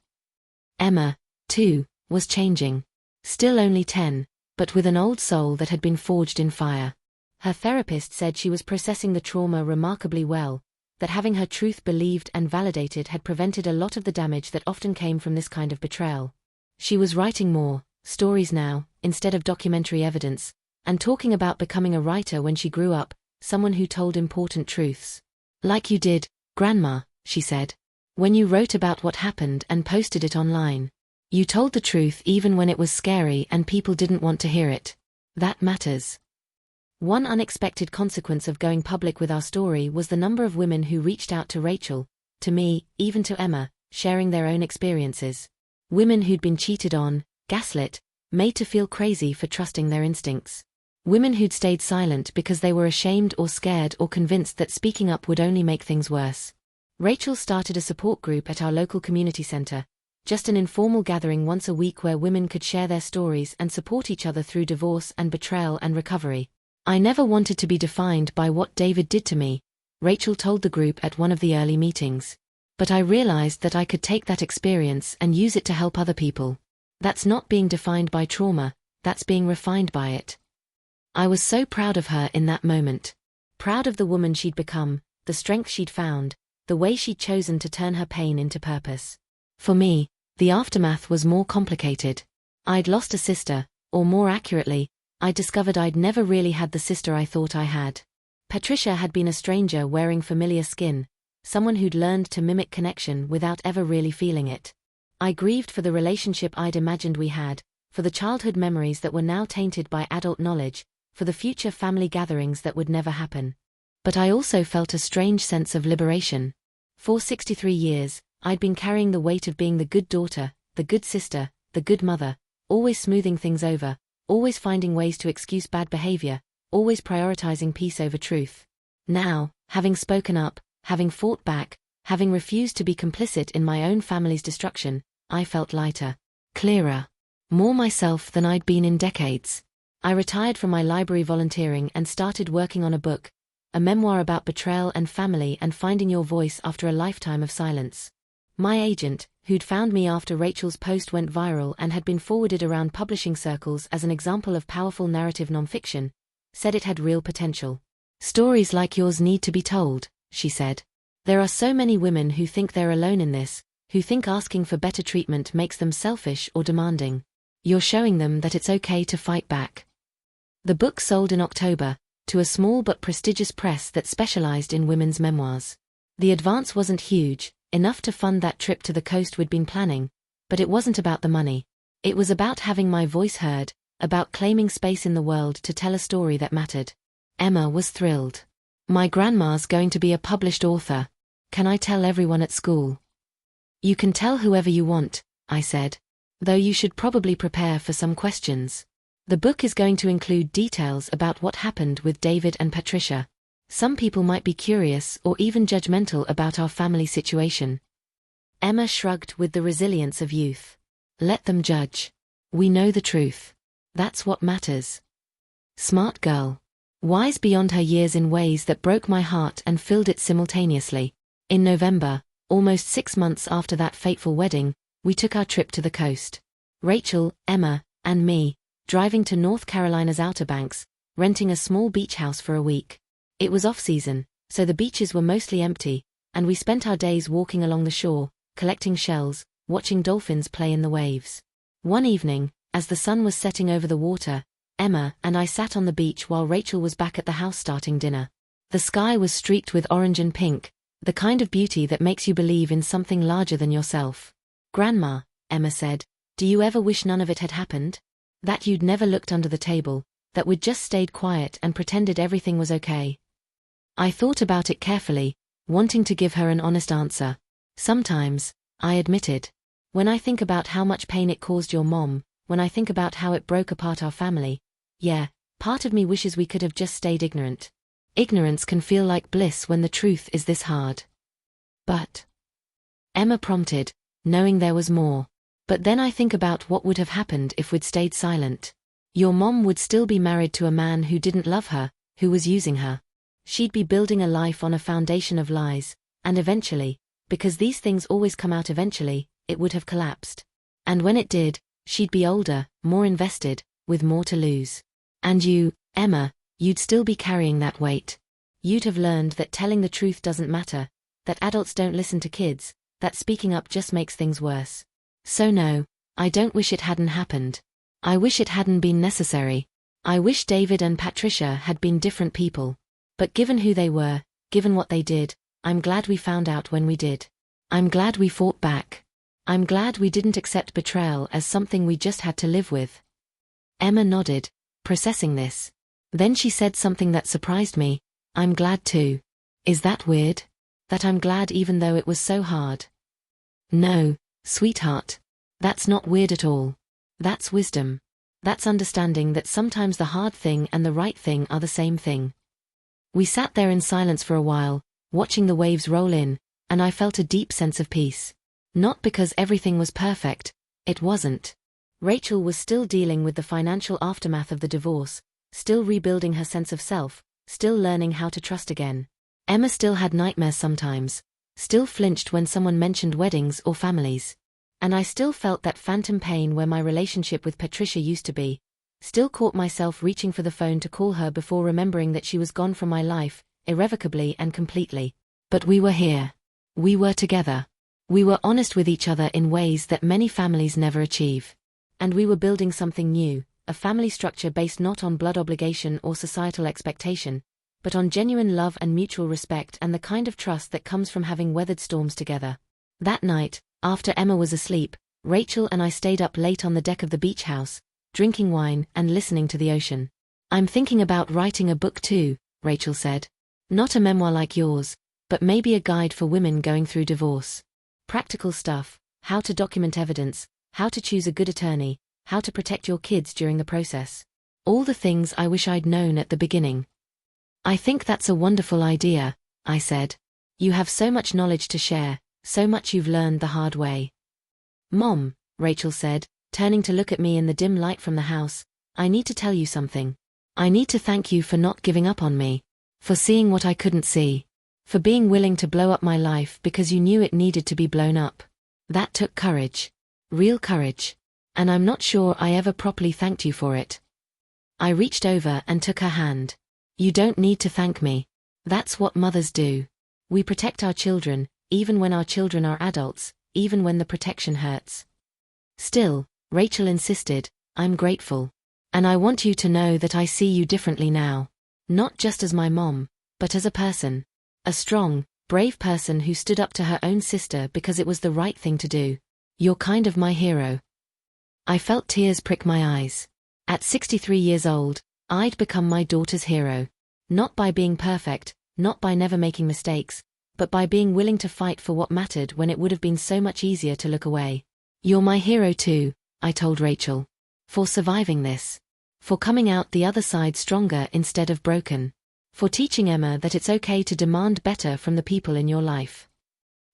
S1: Emma, too, was changing. Still only 10, but with an old soul that had been forged in fire. Her therapist said she was processing the trauma remarkably well, that having her truth believed and validated had prevented a lot of the damage that often came from this kind of betrayal. She was writing more stories now, instead of documentary evidence, and talking about becoming a writer when she grew up, someone who told important truths. "Like you did, Grandma," she said. "When you wrote about what happened and posted it online. You told the truth even when it was scary and people didn't want to hear it. That matters." One unexpected consequence of going public with our story was the number of women who reached out to Rachel, to me, even to Emma, sharing their own experiences. Women who'd been cheated on, gaslit, made to feel crazy for trusting their instincts. Women who'd stayed silent because they were ashamed or scared or convinced that speaking up would only make things worse. Rachel started a support group at our local community center, just an informal gathering once a week where women could share their stories and support each other through divorce and betrayal and recovery. "I never wanted to be defined by what David did to me," Rachel told the group at one of the early meetings. "But I realized that I could take that experience and use it to help other people. That's not being defined by trauma, that's being refined by it." I was so proud of her in that moment. Proud of the woman she'd become, the strength she'd found, the way she'd chosen to turn her pain into purpose. For me, the aftermath was more complicated. I'd lost a sister, or more accurately, I discovered I'd never really had the sister I thought I had. Patricia had been a stranger wearing familiar skin, someone who'd learned to mimic connection without ever really feeling it. I grieved for the relationship I'd imagined we had, for the childhood memories that were now tainted by adult knowledge, for the future family gatherings that would never happen. But I also felt a strange sense of liberation. For 63 years, I'd been carrying the weight of being the good daughter, the good sister, the good mother, always smoothing things over, always finding ways to excuse bad behavior, always prioritizing peace over truth. Now, having spoken up, having fought back, having refused to be complicit in my own family's destruction, I felt lighter, clearer, more myself than I'd been in decades. I retired from my library volunteering and started working on a book, a memoir about betrayal and family and finding your voice after a lifetime of silence. My agent, who'd found me after Rachel's post went viral and had been forwarded around publishing circles as an example of powerful narrative nonfiction, said it had real potential. "Stories like yours need to be told," she said. "There are so many women who think they're alone in this, who think asking for better treatment makes them selfish or demanding. You're showing them that it's okay to fight back." The book sold in October, to a small but prestigious press that specialized in women's memoirs. The advance wasn't huge, enough to fund that trip to the coast we'd been planning, but it wasn't about the money. It was about having my voice heard, about claiming space in the world to tell a story that mattered. Emma was thrilled. "My grandma's going to be a published author. Can I tell everyone at school?" "You can tell whoever you want," I said. "Though you should probably prepare for some questions. The book is going to include details about what happened with David and Patricia. Some people might be curious or even judgmental about our family situation." Emma shrugged with the resilience of youth. "Let them judge. We know the truth. That's what matters." Smart girl. Wise beyond her years in ways that broke my heart and filled it simultaneously. In November, almost 6 months after that fateful wedding, we took our trip to the coast. Rachel, Emma, and me, driving to North Carolina's Outer Banks, renting a small beach house for a week. It was off-season, so the beaches were mostly empty, and we spent our days walking along the shore, collecting shells, watching dolphins play in the waves. One evening, as the sun was setting over the water, Emma and I sat on the beach while Rachel was back at the house starting dinner. The sky was streaked with orange and pink, the kind of beauty that makes you believe in something larger than yourself. "Grandma," Emma said, "do you ever wish none of it had happened? That you'd never looked under the table, that we'd just stayed quiet and pretended everything was okay?" I thought about it carefully, wanting to give her an honest answer. "Sometimes," I admitted. "When I think about how much pain it caused your mom, when I think about how it broke apart our family, yeah, part of me wishes we could have just stayed ignorant. Ignorance can feel like bliss when the truth is this hard." "But," Emma prompted, knowing there was more. "But then I think about what would have happened if we'd stayed silent. Your mom would still be married to a man who didn't love her, who was using her. She'd be building a life on a foundation of lies, and eventually, because these things always come out eventually, it would have collapsed. And when it did, she'd be older, more invested, with more to lose. And you, Emma, you'd still be carrying that weight. You'd have learned that telling the truth doesn't matter, that adults don't listen to kids, that speaking up just makes things worse. So no, I don't wish it hadn't happened. I wish it hadn't been necessary. I wish David and Patricia had been different people. But given who they were, given what they did, I'm glad we found out when we did. I'm glad we fought back. I'm glad we didn't accept betrayal as something we just had to live with." Emma nodded, processing this. Then she said something that surprised me. "I'm glad too." "Is that weird? That I'm glad even though it was so hard?" "No, sweetheart. That's not weird at all. That's wisdom. That's understanding that sometimes the hard thing and the right thing are the same thing." We sat there in silence for a while, watching the waves roll in, and I felt a deep sense of peace. Not because everything was perfect, it wasn't. Rachel was still dealing with the financial aftermath of the divorce, still rebuilding her sense of self, still learning how to trust again. Emma still had nightmares sometimes, still flinched when someone mentioned weddings or families. And I still felt that phantom pain where my relationship with Patricia used to be, still caught myself reaching for the phone to call her before remembering that she was gone from my life, irrevocably and completely. But we were here. We were together. We were honest with each other in ways that many families never achieve. And we were building something new, a family structure based not on blood obligation or societal expectation, but on genuine love and mutual respect and the kind of trust that comes from having weathered storms together. That night, after Emma was asleep, Rachel and I stayed up late on the deck of the beach house, drinking wine and listening to the ocean. "I'm thinking about writing a book too," Rachel said. "Not a memoir like yours, but maybe a guide for women going through divorce. Practical stuff, how to document evidence, how to choose a good attorney, how to protect your kids during the process. All the things I wish I'd known at the beginning." "I think that's a wonderful idea," I said. "You have so much knowledge to share, so much you've learned the hard way." "Mom," Rachel said, turning to look at me in the dim light from the house, "I need to tell you something. I need to thank you for not giving up on me, for seeing what I couldn't see, for being willing to blow up my life because you knew it needed to be blown up. That took courage. Real courage. And I'm not sure I ever properly thanked you for it." I reached over and took her hand. "You don't need to thank me. That's what mothers do. We protect our children, even when our children are adults, even when the protection hurts." "Still," Rachel insisted, "I'm grateful. And I want you to know that I see you differently now. Not just as my mom, but as a person. A strong, brave person who stood up to her own sister because it was the right thing to do. You're kind of my hero." I felt tears prick my eyes. At 63 years old, I'd become my daughter's hero. Not by being perfect, not by never making mistakes, but by being willing to fight for what mattered when it would have been so much easier to look away. "You're my hero too," I told Rachel. "For surviving this. For coming out the other side stronger instead of broken. For teaching Emma that it's okay to demand better from the people in your life."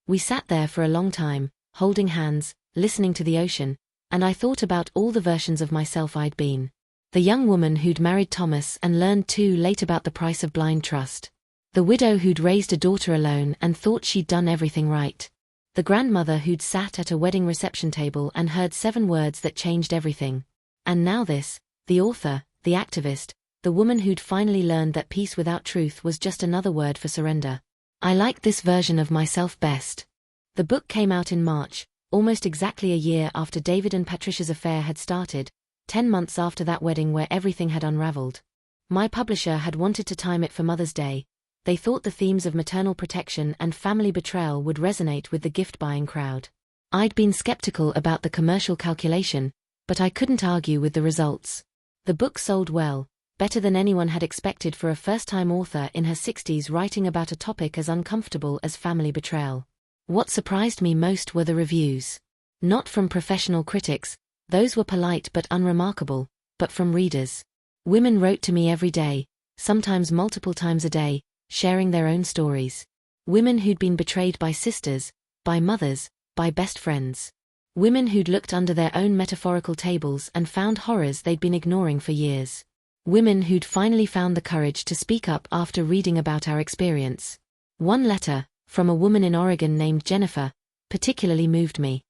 S1: We sat there for a long time, holding hands, listening to the ocean, and I thought about all the versions of myself I'd been. The young woman who'd married Thomas and learned too late about the price of blind trust. The widow who'd raised a daughter alone and thought she'd done everything right. The grandmother who'd sat at a wedding reception table and heard 7 words that changed everything. And now this, the author, the activist, the woman who'd finally learned that peace without truth was just another word for surrender. I liked this version of myself best. The book came out in March, almost exactly a year after David and Patricia's affair had started, 10 months after that wedding where everything had unraveled. My publisher had wanted to time it for Mother's Day. They thought the themes of maternal protection and family betrayal would resonate with the gift-buying crowd. I'd been skeptical about the commercial calculation, but I couldn't argue with the results. The book sold well, better than anyone had expected for a first-time author in her 60s writing about a topic as uncomfortable as family betrayal. What surprised me most were the reviews. Not from professional critics, those were polite but unremarkable, but from readers. Women wrote to me every day, sometimes multiple times a day, sharing their own stories. Women who'd been betrayed by sisters, by mothers, by best friends. Women who'd looked under their own metaphorical tables and found horrors they'd been ignoring for years. Women who'd finally found the courage to speak up after reading about our experience. One letter, from a woman in Oregon named Jennifer, particularly moved me.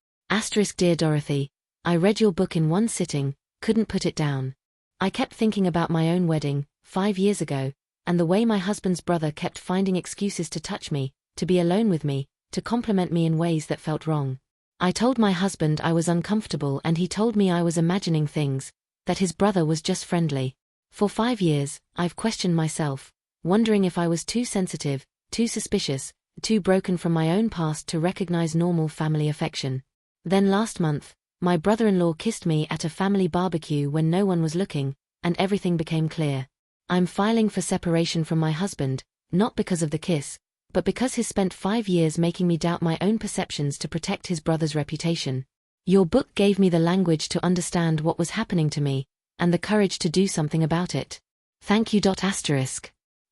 S1: Dear Dorothy, I read your book in one sitting, couldn't put it down. I kept thinking about my own wedding, 5 years ago, and the way my husband's brother kept finding excuses to touch me, to be alone with me, to compliment me in ways that felt wrong. I told my husband I was uncomfortable and he told me I was imagining things, that his brother was just friendly. For 5 years, I've questioned myself, wondering if I was too sensitive, too suspicious, too broken from my own past to recognize normal family affection. Then last month, my brother-in-law kissed me at a family barbecue when no one was looking, and everything became clear. I'm filing for separation from my husband, not because of the kiss, but because he's spent 5 years making me doubt my own perceptions to protect his brother's reputation. Your book gave me the language to understand what was happening to me, and the courage to do something about it. Thank you.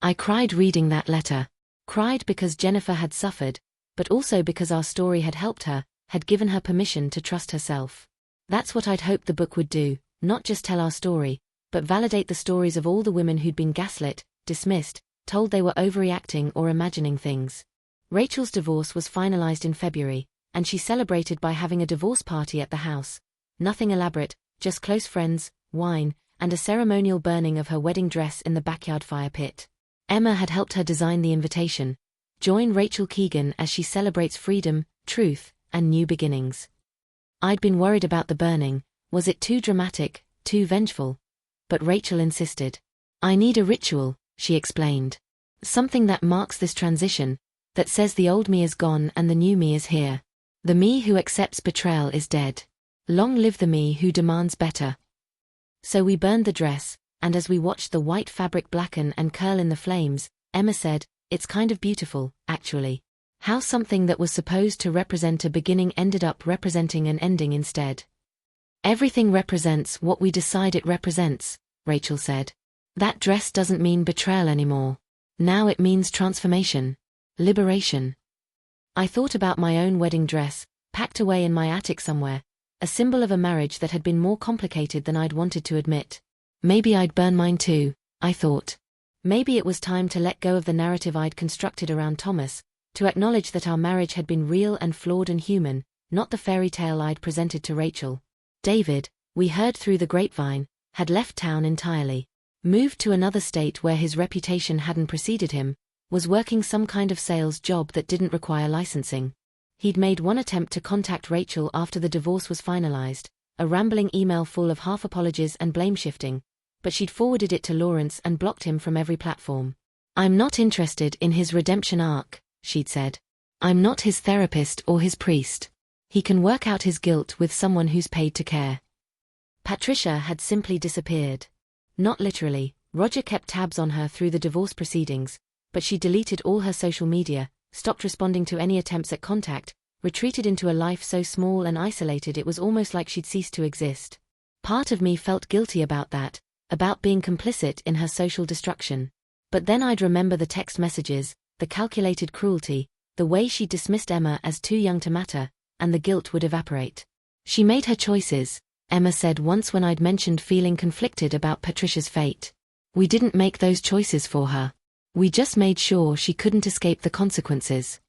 S1: I cried reading that letter. Cried because Jennifer had suffered, but also because our story had helped her, had given her permission to trust herself. That's what I'd hoped the book would do, not just tell our story, but validate the stories of all the women who'd been gaslit, dismissed, told they were overreacting or imagining things. Rachel's divorce was finalized in February, and she celebrated by having a divorce party at the house. Nothing elaborate, just close friends, wine, and a ceremonial burning of her wedding dress in the backyard fire pit. Emma had helped her design the invitation. Join Rachel Keegan as she celebrates freedom, truth, and new beginnings. I'd been worried about the burning. Was it too dramatic, too vengeful? But Rachel insisted. I need a ritual, she explained. Something that marks this transition, that says the old me is gone and the new me is here. The me who accepts betrayal is dead. Long live the me who demands better. So we burned the dress, and as we watched the white fabric blacken and curl in the flames, Emma said, "It's kind of beautiful, actually. How something that was supposed to represent a beginning ended up representing an ending instead." Everything represents what we decide it represents, Rachel said. That dress doesn't mean betrayal anymore. Now it means transformation. Liberation. I thought about my own wedding dress, packed away in my attic somewhere, a symbol of a marriage that had been more complicated than I'd wanted to admit. Maybe I'd burn mine too, I thought. Maybe it was time to let go of the narrative I'd constructed around Thomas, to acknowledge that our marriage had been real and flawed and human, not the fairy tale I'd presented to Rachel. David, we heard through the grapevine, had left town entirely. Moved to another state where his reputation hadn't preceded him, was working some kind of sales job that didn't require licensing. He'd made one attempt to contact Rachel after the divorce was finalized, a rambling email full of half apologies and blame shifting, but she'd forwarded it to Lawrence and blocked him from every platform. I'm not interested in his redemption arc, she'd said. I'm not his therapist or his priest. He can work out his guilt with someone who's paid to care. Patricia had simply disappeared. Not literally, Roger kept tabs on her through the divorce proceedings, but she deleted all her social media, stopped responding to any attempts at contact, retreated into a life so small and isolated it was almost like she'd ceased to exist. Part of me felt guilty about that, about being complicit in her social destruction. But then I'd remember the text messages, the calculated cruelty, the way she dismissed Emma as too young to matter, and the guilt would evaporate. She made her choices, Emma said once when I'd mentioned feeling conflicted about Patricia's fate. We didn't make those choices for her. We just made sure she couldn't escape the consequences.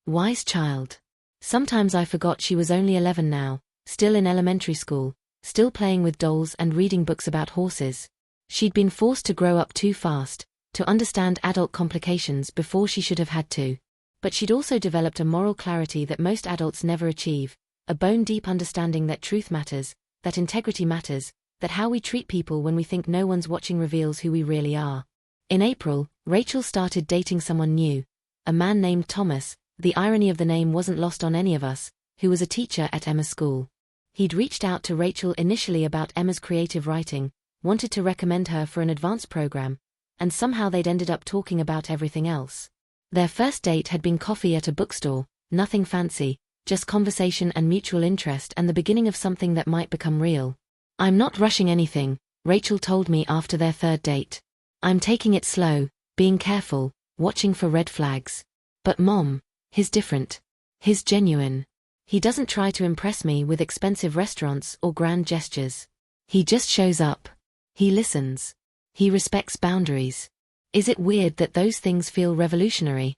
S1: Wise child. Sometimes I forgot she was only 11 now, still in elementary school, still playing with dolls and reading books about horses. She'd been forced to grow up too fast, to understand adult complications before she should have had to. But she'd also developed a moral clarity that most adults never achieve, a bone-deep understanding that truth matters, that integrity matters, that how we treat people when we think no one's watching reveals who we really are. In April, Rachel started dating someone new, a man named Thomas. The irony of the name wasn't lost on any of us, who was a teacher at Emma's school. He'd reached out to Rachel initially about Emma's creative writing, wanted to recommend her for an advanced program, and somehow they'd ended up talking about everything else. Their first date had been coffee at a bookstore, nothing fancy, just conversation and mutual interest and the beginning of something that might become real. "I'm not rushing anything," Rachel told me after their third date. "I'm taking it slow, being careful, watching for red flags. But Mom, he's different. He's genuine. He doesn't try to impress me with expensive restaurants or grand gestures. He just shows up. He listens. He respects boundaries. Is it weird that those things feel revolutionary?"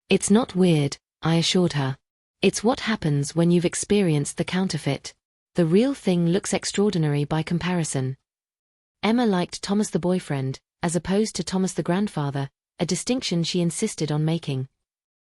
S1: "It's not weird," I assured her. "It's what happens when you've experienced the counterfeit. The real thing looks extraordinary by comparison." Emma liked Thomas the boyfriend, as opposed to Thomas the grandfather, a distinction she insisted on making.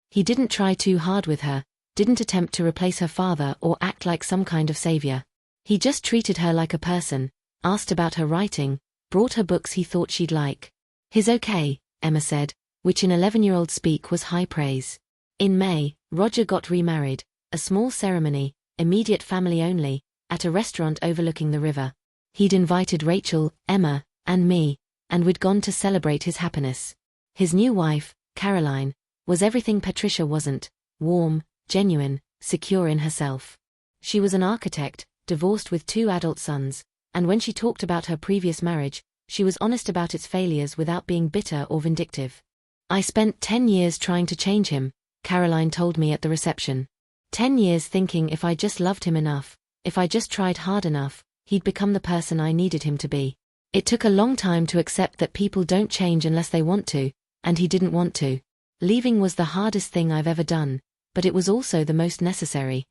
S1: He didn't try too hard with her, didn't attempt to replace her father or act like some kind of savior. He just treated her like a person, asked about her writing, brought her books he thought she'd like. "He's okay," Emma said, which in 11-year-old speak was high praise. In May, Roger got remarried, a small ceremony, immediate family only, at a restaurant overlooking the river. He'd invited Rachel, Emma, and me, and we'd gone to celebrate his happiness. His new wife, Caroline, was everything Patricia wasn't: warm, genuine, secure in herself. She was an architect, divorced with 2 adult sons, and when she talked about her previous marriage, she was honest about its failures without being bitter or vindictive. "I spent 10 years trying to change him," Caroline told me at the reception. 10 years thinking if I just loved him enough, if I just tried hard enough, he'd become the person I needed him to be. It took a long time to accept that people don't change unless they want to, and he didn't want to. Leaving was the hardest thing I've ever done, but it was also the most necessary.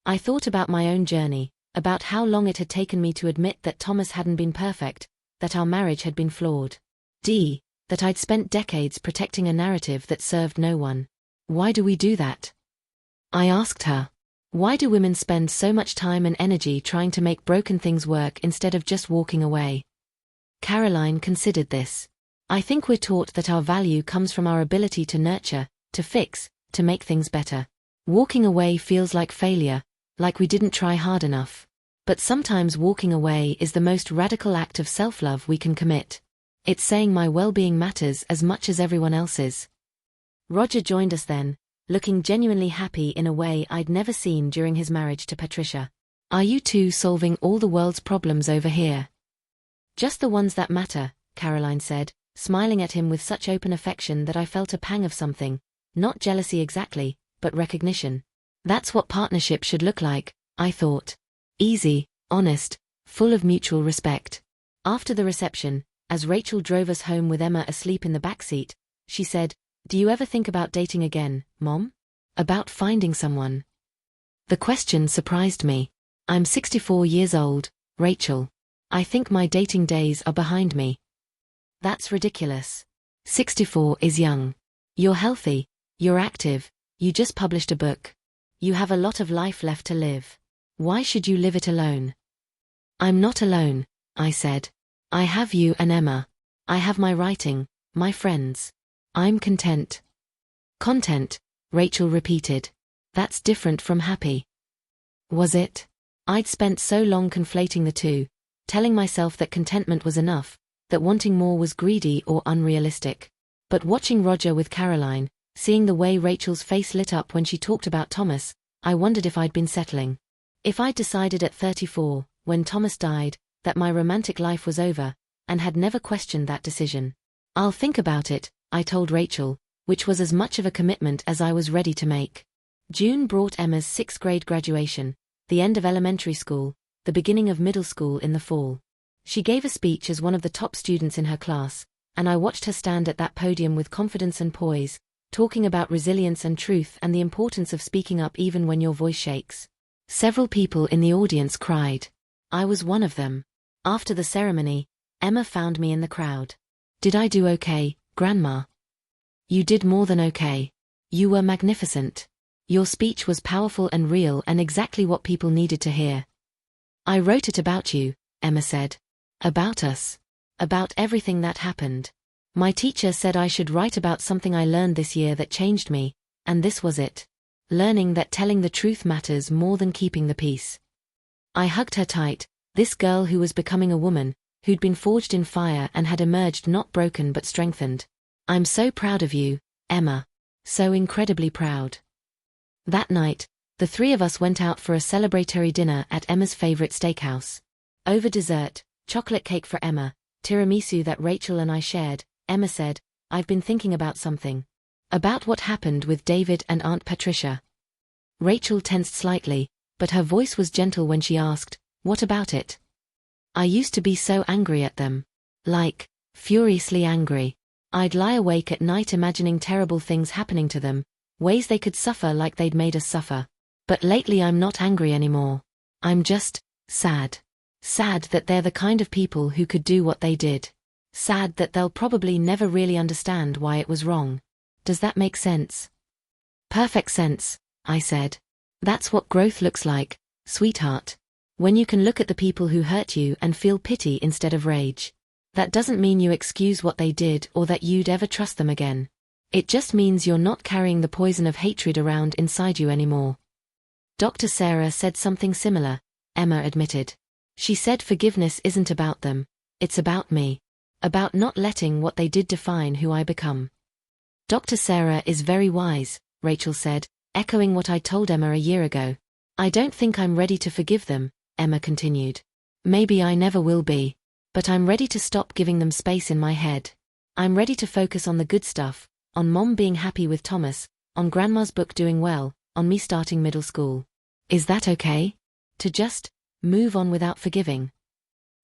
S1: I thought about my own journey, about how long it had taken me to admit that Thomas hadn't been perfect, that our marriage had been flawed. That I'd spent decades protecting a narrative that served no one. "Why do we do that?" I asked her. "Why do women spend so much time and energy trying to make broken things work instead of just walking away?" Caroline considered this. "I think we're taught that our value comes from our ability to nurture, to fix, to make things better. Walking away feels like failure, like we didn't try hard enough. But sometimes walking away is the most radical act of self-love we can commit. It's saying my well-being matters as much as everyone else's." Roger joined us then, looking genuinely happy in a way I'd never seen during his marriage to Patricia. "Are you two solving all the world's problems over here?" "Just the ones that matter," Caroline said, smiling at him with such open affection that I felt a pang of something, not jealousy exactly, but recognition. That's what partnership should look like, I thought. Easy, honest, full of mutual respect. After the reception, as Rachel drove us home with Emma asleep in the backseat, she said, "Do you ever think about dating again, Mom? About finding someone?" The question surprised me. "I'm 64 years old, Rachel. I think my dating days are behind me." "That's ridiculous. 64 is young. You're healthy, you're active, you just published a book. You have a lot of life left to live. Why should you live it alone?" "I'm not alone," I said. "I have you and Emma. I have my writing, my friends. I'm content." "Content," Rachel repeated. "That's different from happy." Was it? I'd spent so long conflating the two, telling myself that contentment was enough, that wanting more was greedy or unrealistic. But watching Roger with Caroline, seeing the way Rachel's face lit up when she talked about Thomas, I wondered if I'd been settling. If I'd decided at 34, when Thomas died, that my romantic life was over, and had never questioned that decision. "I'll think about it," I told Rachel, which was as much of a commitment as I was ready to make. June brought Emma's 6th grade graduation, the end of elementary school, the beginning of middle school in the fall. She gave a speech as one of the top students in her class, and I watched her stand at that podium with confidence and poise, talking about resilience and truth and the importance of speaking up even when your voice shakes. Several people in the audience cried. I was one of them. After the ceremony, Emma found me in the crowd. "Did I do okay, Grandma?" "You did more than okay. You were magnificent. Your speech was powerful and real and exactly what people needed to hear." "I wrote it about you," Emma said. "About us. About everything that happened. My teacher said I should write about something I learned this year that changed me, and this was it. Learning that telling the truth matters more than keeping the peace. I hugged her tight, this girl who was becoming a woman, who'd been forged in fire and had emerged not broken but strengthened. I'm so proud of you, Emma. So incredibly proud. That night, the three of us went out for a celebratory dinner at Emma's favorite steakhouse. Over dessert, chocolate cake for Emma, tiramisu that Rachel and I shared, Emma said, I've been thinking about something. About what happened with David and Aunt Patricia. Rachel tensed slightly, but her voice was gentle when she asked, what about it? I used to be so angry at them. Like, furiously angry. I'd lie awake at night imagining terrible things happening to them, ways they could suffer like they'd made us suffer. But lately I'm not angry anymore. I'm just sad. Sad that they're the kind of people who could do what they did. Sad that they'll probably never really understand why it was wrong. Does that make sense? Perfect sense, I said. That's what growth looks like, sweetheart. When you can look at the people who hurt you and feel pity instead of rage. That doesn't mean you excuse what they did or that you'd ever trust them again. It just means you're not carrying the poison of hatred around inside you anymore. Dr. Sarah said something similar, Emma admitted. She said forgiveness isn't about them, it's about me. About not letting what they did define who I become. Dr. Sarah is very wise, Rachel said, echoing what I told Emma a year ago. I don't think I'm ready to forgive them, Emma continued. Maybe I never will be. But I'm ready to stop giving them space in my head. I'm ready to focus on the good stuff, on Mom being happy with Thomas, on Grandma's book doing well, on me starting middle school. Is that okay? To just move on without forgiving?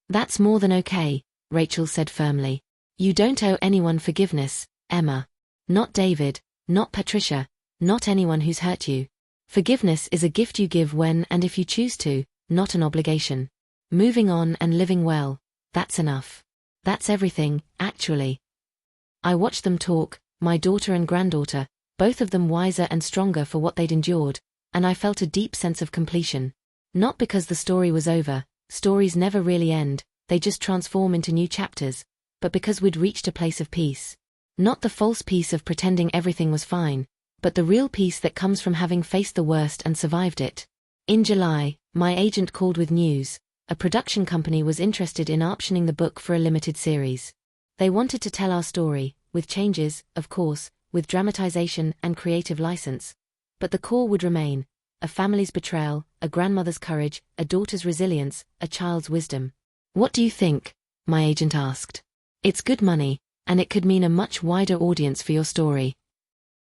S1: That's more than okay, Rachel said firmly. You don't owe anyone forgiveness, Emma. Not David, not Patricia, not anyone who's hurt you. Forgiveness is a gift you give when and if you choose to, not an obligation. Moving on and living well, that's enough. That's everything, actually. I watched them talk, my daughter and granddaughter, both of them wiser and stronger for what they'd endured, and I felt a deep sense of completion. Not because the story was over, stories never really end, they just transform into new chapters, but because we'd reached a place of peace. Not the false peace of pretending everything was fine, but the real peace that comes from having faced the worst and survived it. In July, my agent called with news. A production company was interested in optioning the book for a limited series. They wanted to tell our story, with changes, of course, with dramatization and creative license. But the core would remain: a family's betrayal, a grandmother's courage, a daughter's resilience, a child's wisdom. What do you think? My agent asked. It's good money, and it could mean a much wider audience for your story.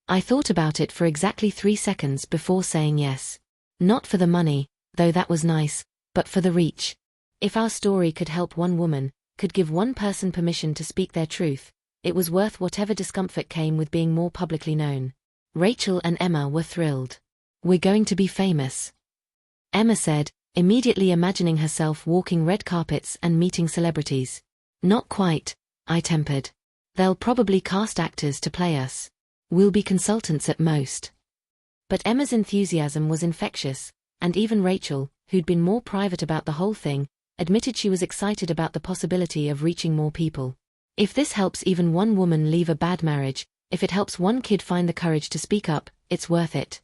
S1: I thought about it for exactly 3 seconds before saying yes. Not for the money, though that was nice, but for the reach. If our story could help one woman, could give one person permission to speak their truth, it was worth whatever discomfort came with being more publicly known. Rachel and Emma were thrilled. We're going to be famous, Emma said, immediately imagining herself walking red carpets and meeting celebrities. Not quite, I tempered. They'll probably cast actors to play us. We'll be consultants at most. But Emma's enthusiasm was infectious, and even Rachel, who'd been more private about the whole thing, admitted she was excited about the possibility of reaching more people. If this helps even one woman leave a bad marriage, if it helps one kid find the courage to speak up, it's worth it.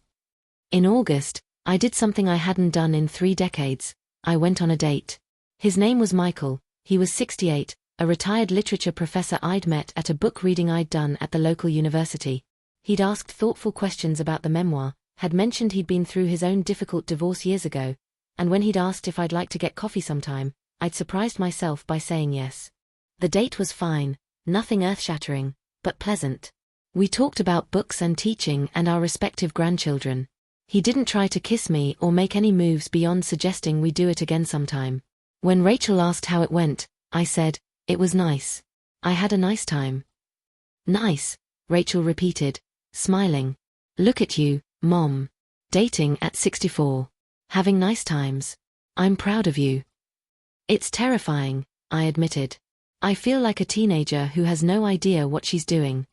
S1: In August, I did something I hadn't done in 3 decades. I went on a date. His name was Michael, he was 68, a retired literature professor I'd met at a book reading I'd done at the local university. He'd asked thoughtful questions about the memoir, had mentioned he'd been through his own difficult divorce years ago, and when he'd asked if I'd like to get coffee sometime, I'd surprised myself by saying yes. The date was fine, nothing earth-shattering, but pleasant. We talked about books and teaching and our respective grandchildren. He didn't try to kiss me or make any moves beyond suggesting we do it again sometime. When Rachel asked how it went, I said, it was nice. I had a nice time. Nice, Rachel repeated, smiling. Look at you, Mom. Dating at 64. Having nice times. I'm proud of you. It's terrifying, I admitted. I feel like a teenager who has no idea what she's doing.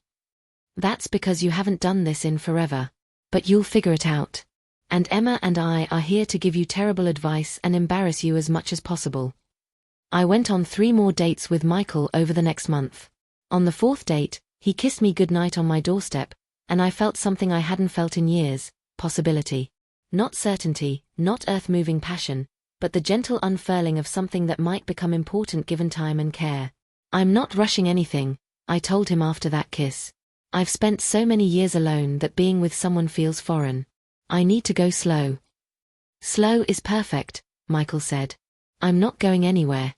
S1: That's because you haven't done this in forever. But you'll figure it out. And Emma and I are here to give you terrible advice and embarrass you as much as possible. I went on 3 more dates with Michael over the next month. On the fourth date, he kissed me goodnight on my doorstep, and I felt something I hadn't felt in years, possibility. Not certainty, not earth-moving passion, but the gentle unfurling of something that might become important given time and care. I'm not rushing anything, I told him after that kiss. I've spent so many years alone that being with someone feels foreign. I need to go slow. Slow is perfect, Michael said. I'm not going anywhere.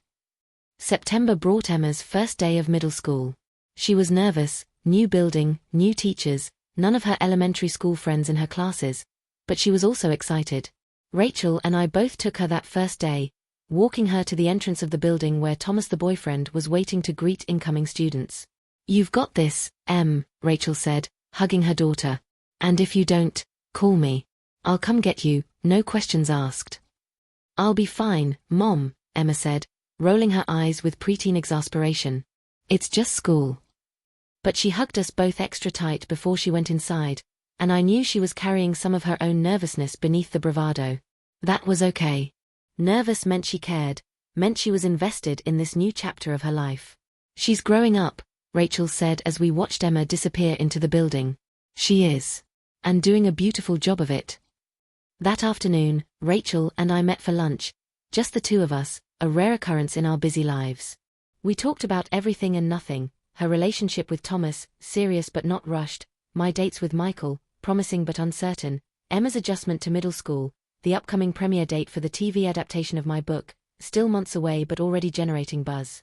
S1: September brought Emma's first day of middle school. She was nervous, new building, new teachers, none of her elementary school friends in her classes, but she was also excited. Rachel and I both took her that first day, walking her to the entrance of the building where Thomas the boyfriend was waiting to greet incoming students. You've got this, Rachel said, hugging her daughter. And if you don't, call me. I'll come get you, no questions asked. I'll be fine, Mom, Emma said, rolling her eyes with preteen exasperation. It's just school. But she hugged us both extra tight before she went inside, and I knew she was carrying some of her own nervousness beneath the bravado. That was okay. Nervous meant she cared, meant she was invested in this new chapter of her life. She's growing up, Rachel said as we watched Emma disappear into the building. She is. And doing a beautiful job of it. That afternoon, Rachel and I met for lunch, just the two of us, a rare occurrence in our busy lives. We talked about everything and nothing, her relationship with Thomas, serious but not rushed, my dates with Michael, promising but uncertain, Emma's adjustment to middle school, the upcoming premiere date for the TV adaptation of my book, still months away but already generating buzz.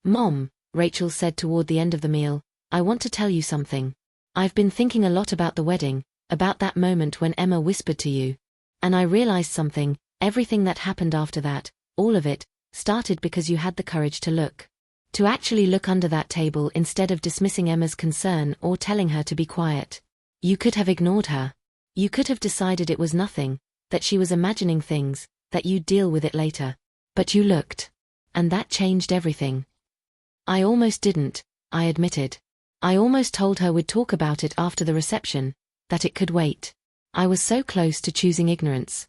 S1: Mom, Rachel said toward the end of the meal, I want to tell you something. I've been thinking a lot about the wedding, about that moment when Emma whispered to you. And I realized something, everything that happened after that, all of it, started because you had the courage to look. To actually look under that table instead of dismissing Emma's concern or telling her to be quiet. You could have ignored her. You could have decided it was nothing, that she was imagining things, that you'd deal with it later. But you looked. And that changed everything. I almost didn't, I admitted. I almost told her we'd talk about it after the reception, that it could wait. I was so close to choosing ignorance.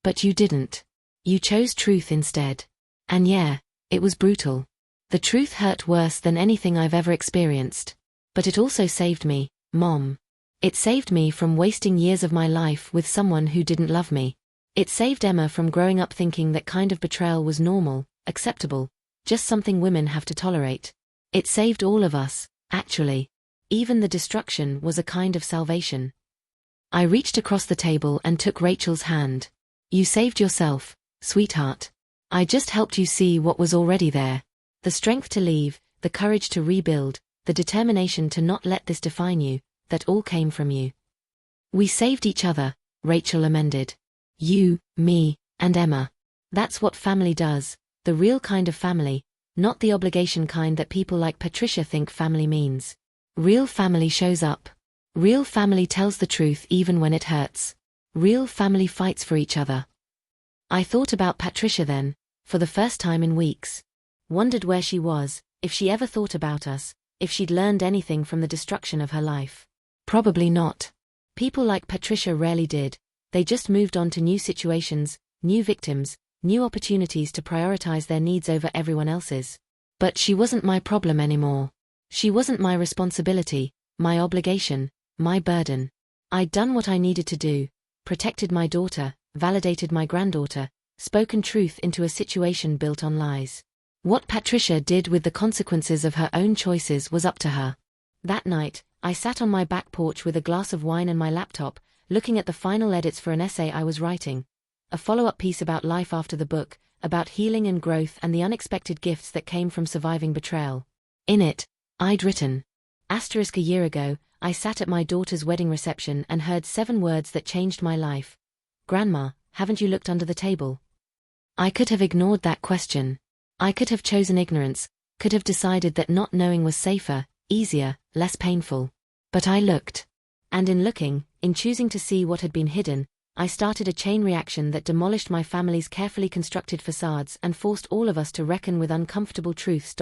S1: But you didn't. You chose truth instead. And yeah, it was brutal. The truth hurt worse than anything I've ever experienced. But it also saved me, Mom. It saved me from wasting years of my life with someone who didn't love me. It saved Emma from growing up thinking that kind of betrayal was normal, acceptable, just something women have to tolerate. It saved all of us, actually. Even the destruction was a kind of salvation. I reached across the table and took Rachel's hand. You saved yourself, sweetheart. I just helped you see what was already there. The strength to leave, the courage to rebuild, the determination to not let this define you, that all came from you. We saved each other, Rachel amended. You, me, and Emma. That's what family does, the real kind of family, not the obligation kind that people like Patricia think family means. Real family shows up. Real family tells the truth even when it hurts. Real family fights for each other. I thought about Patricia then, for the first time in weeks. Wondered where she was, if she ever thought about us, if she'd learned anything from the destruction of her life. Probably not. People like Patricia rarely did, they just moved on to new situations, new victims, new opportunities to prioritize their needs over everyone else's. But she wasn't my problem anymore. She wasn't my responsibility, my obligation, my burden. I'd done what I needed to do, protected my daughter, validated my granddaughter, spoken truth into a situation built on lies. What Patricia did with the consequences of her own choices was up to her. That night, I sat on my back porch with a glass of wine and my laptop, looking at the final edits for an essay I was writing. A follow-up piece about life after the book, about healing and growth and the unexpected gifts that came from surviving betrayal. In it, I'd written, *, a year ago, I sat at my daughter's wedding reception and heard 7 words that changed my life. Grandma, haven't you looked under the table? I could have ignored that question. I could have chosen ignorance, could have decided that not knowing was safer, easier, less painful. But I looked. And in looking, in choosing to see what had been hidden, I started a chain reaction that demolished my family's carefully constructed facades and forced all of us to reckon with uncomfortable truths.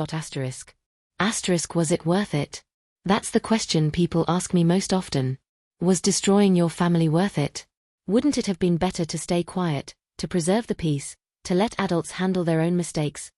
S1: Was it worth it? That's the question people ask me most often. Was destroying your family worth it? Wouldn't it have been better to stay quiet, to preserve the peace, to let adults handle their own mistakes?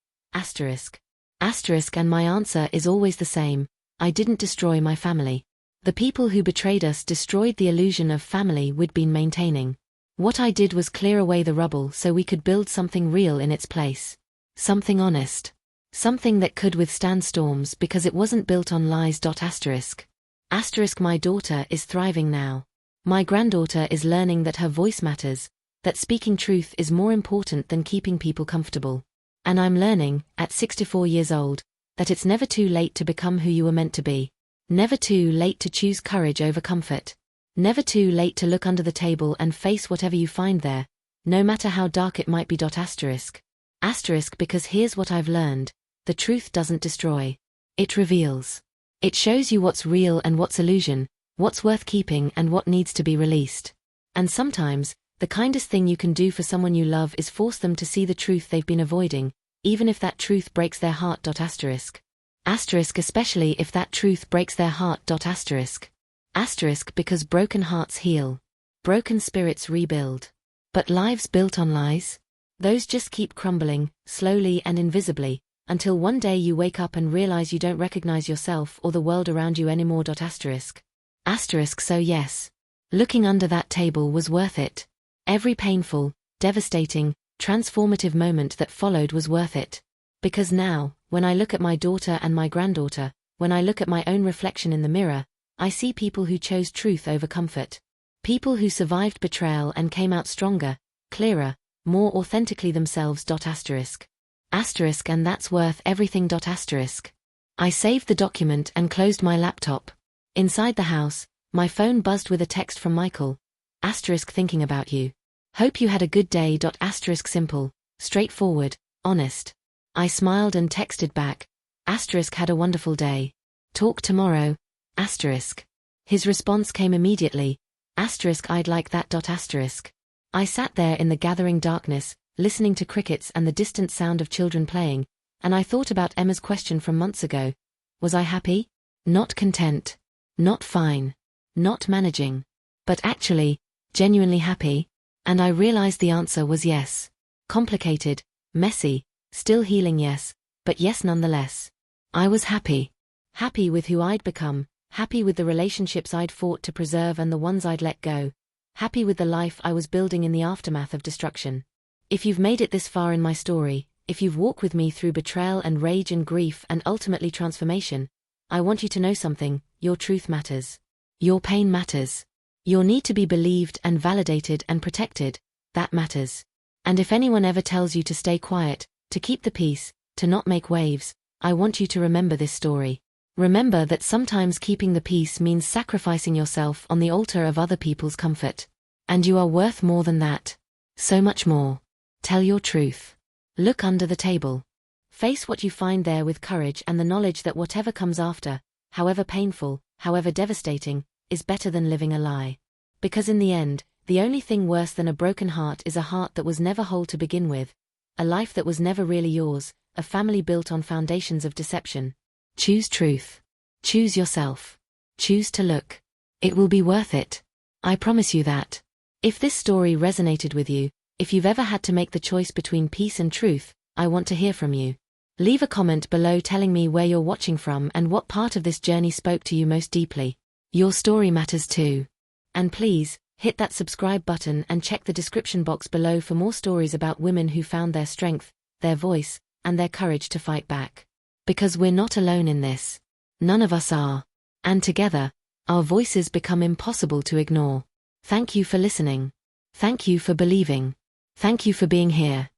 S1: Asterisk, and my answer is always the same. I didn't destroy my family. The people who betrayed us destroyed the illusion of family we'd been maintaining. What I did was clear away the rubble so we could build something real in its place. Something honest. Something that could withstand storms because it wasn't built on lies. Asterisk. Asterisk, my daughter is thriving now. My granddaughter is learning that her voice matters, that speaking truth is more important than keeping people comfortable. And I'm learning, at 64 years old, that it's never too late to become who you were meant to be. Never too late to choose courage over comfort. Never too late to look under the table and face whatever you find there, no matter how dark it might be. Asterisk. Asterisk, because here's what I've learned. The truth doesn't destroy. It reveals. It shows you what's real and what's illusion, what's worth keeping and what needs to be released. And sometimes, the kindest thing you can do for someone you love is force them to see the truth they've been avoiding, even if that truth breaks their heart. Asterisk. Asterisk, especially if that truth breaks their heart. Asterisk. Asterisk, because broken hearts heal. Broken spirits rebuild. But lives built on lies? Those just keep crumbling, slowly and invisibly, until one day you wake up and realize you don't recognize yourself or the world around you anymore. Asterisk. Asterisk, so yes. Looking under that table was worth it. Every painful, devastating, transformative moment that followed was worth it. Because now, when I look at my daughter and my granddaughter, when I look at my own reflection in the mirror, I see people who chose truth over comfort. People who survived betrayal and came out stronger, clearer, more authentically themselves. Asterisk. Asterisk, and that's worth everything. Asterisk. I saved the document and closed my laptop. Inside the house, my phone buzzed with a text from Michael. Asterisk, thinking about you. Hope you had a good day. Asterisk, simple, straightforward, honest. I smiled and texted back. Asterisk, had a wonderful day. Talk tomorrow. Asterisk. His response came immediately. Asterisk, I'd like that. Asterisk. I sat there in the gathering darkness, listening to crickets and the distant sound of children playing, and I thought about Emma's question from months ago. Was I happy? Not content. Not fine. Not managing. But actually, genuinely happy? And I realized the answer was yes. Complicated, messy, still healing, yes, but yes nonetheless. I was happy. Happy with who I'd become, happy with the relationships I'd fought to preserve and the ones I'd let go, happy with the life I was building in the aftermath of destruction. If you've made it this far in my story, if you've walked with me through betrayal and rage and grief and ultimately transformation, I want you to know something: your truth matters. Your pain matters. Your need to be believed and validated and protected, that matters. And if anyone ever tells you to stay quiet, to keep the peace, to not make waves, I want you to remember this story. Remember that sometimes keeping the peace means sacrificing yourself on the altar of other people's comfort. And you are worth more than that. So much more. Tell your truth. Look under the table. Face what you find there with courage and the knowledge that whatever comes after, however painful, however devastating, is better than living a lie. Because in the end, the only thing worse than a broken heart is a heart that was never whole to begin with, a life that was never really yours, a family built on foundations of deception. Choose truth. Choose yourself. Choose to look. It will be worth it. I promise you that. If this story resonated with you, if you've ever had to make the choice between peace and truth, I want to hear from you. Leave a comment below telling me where you're watching from and what part of this journey spoke to you most deeply. Your story matters too. And please, hit that subscribe button and check the description box below for more stories about women who found their strength, their voice, and their courage to fight back. Because we're not alone in this. None of us are. And together, our voices become impossible to ignore. Thank you for listening. Thank you for believing. Thank you for being here.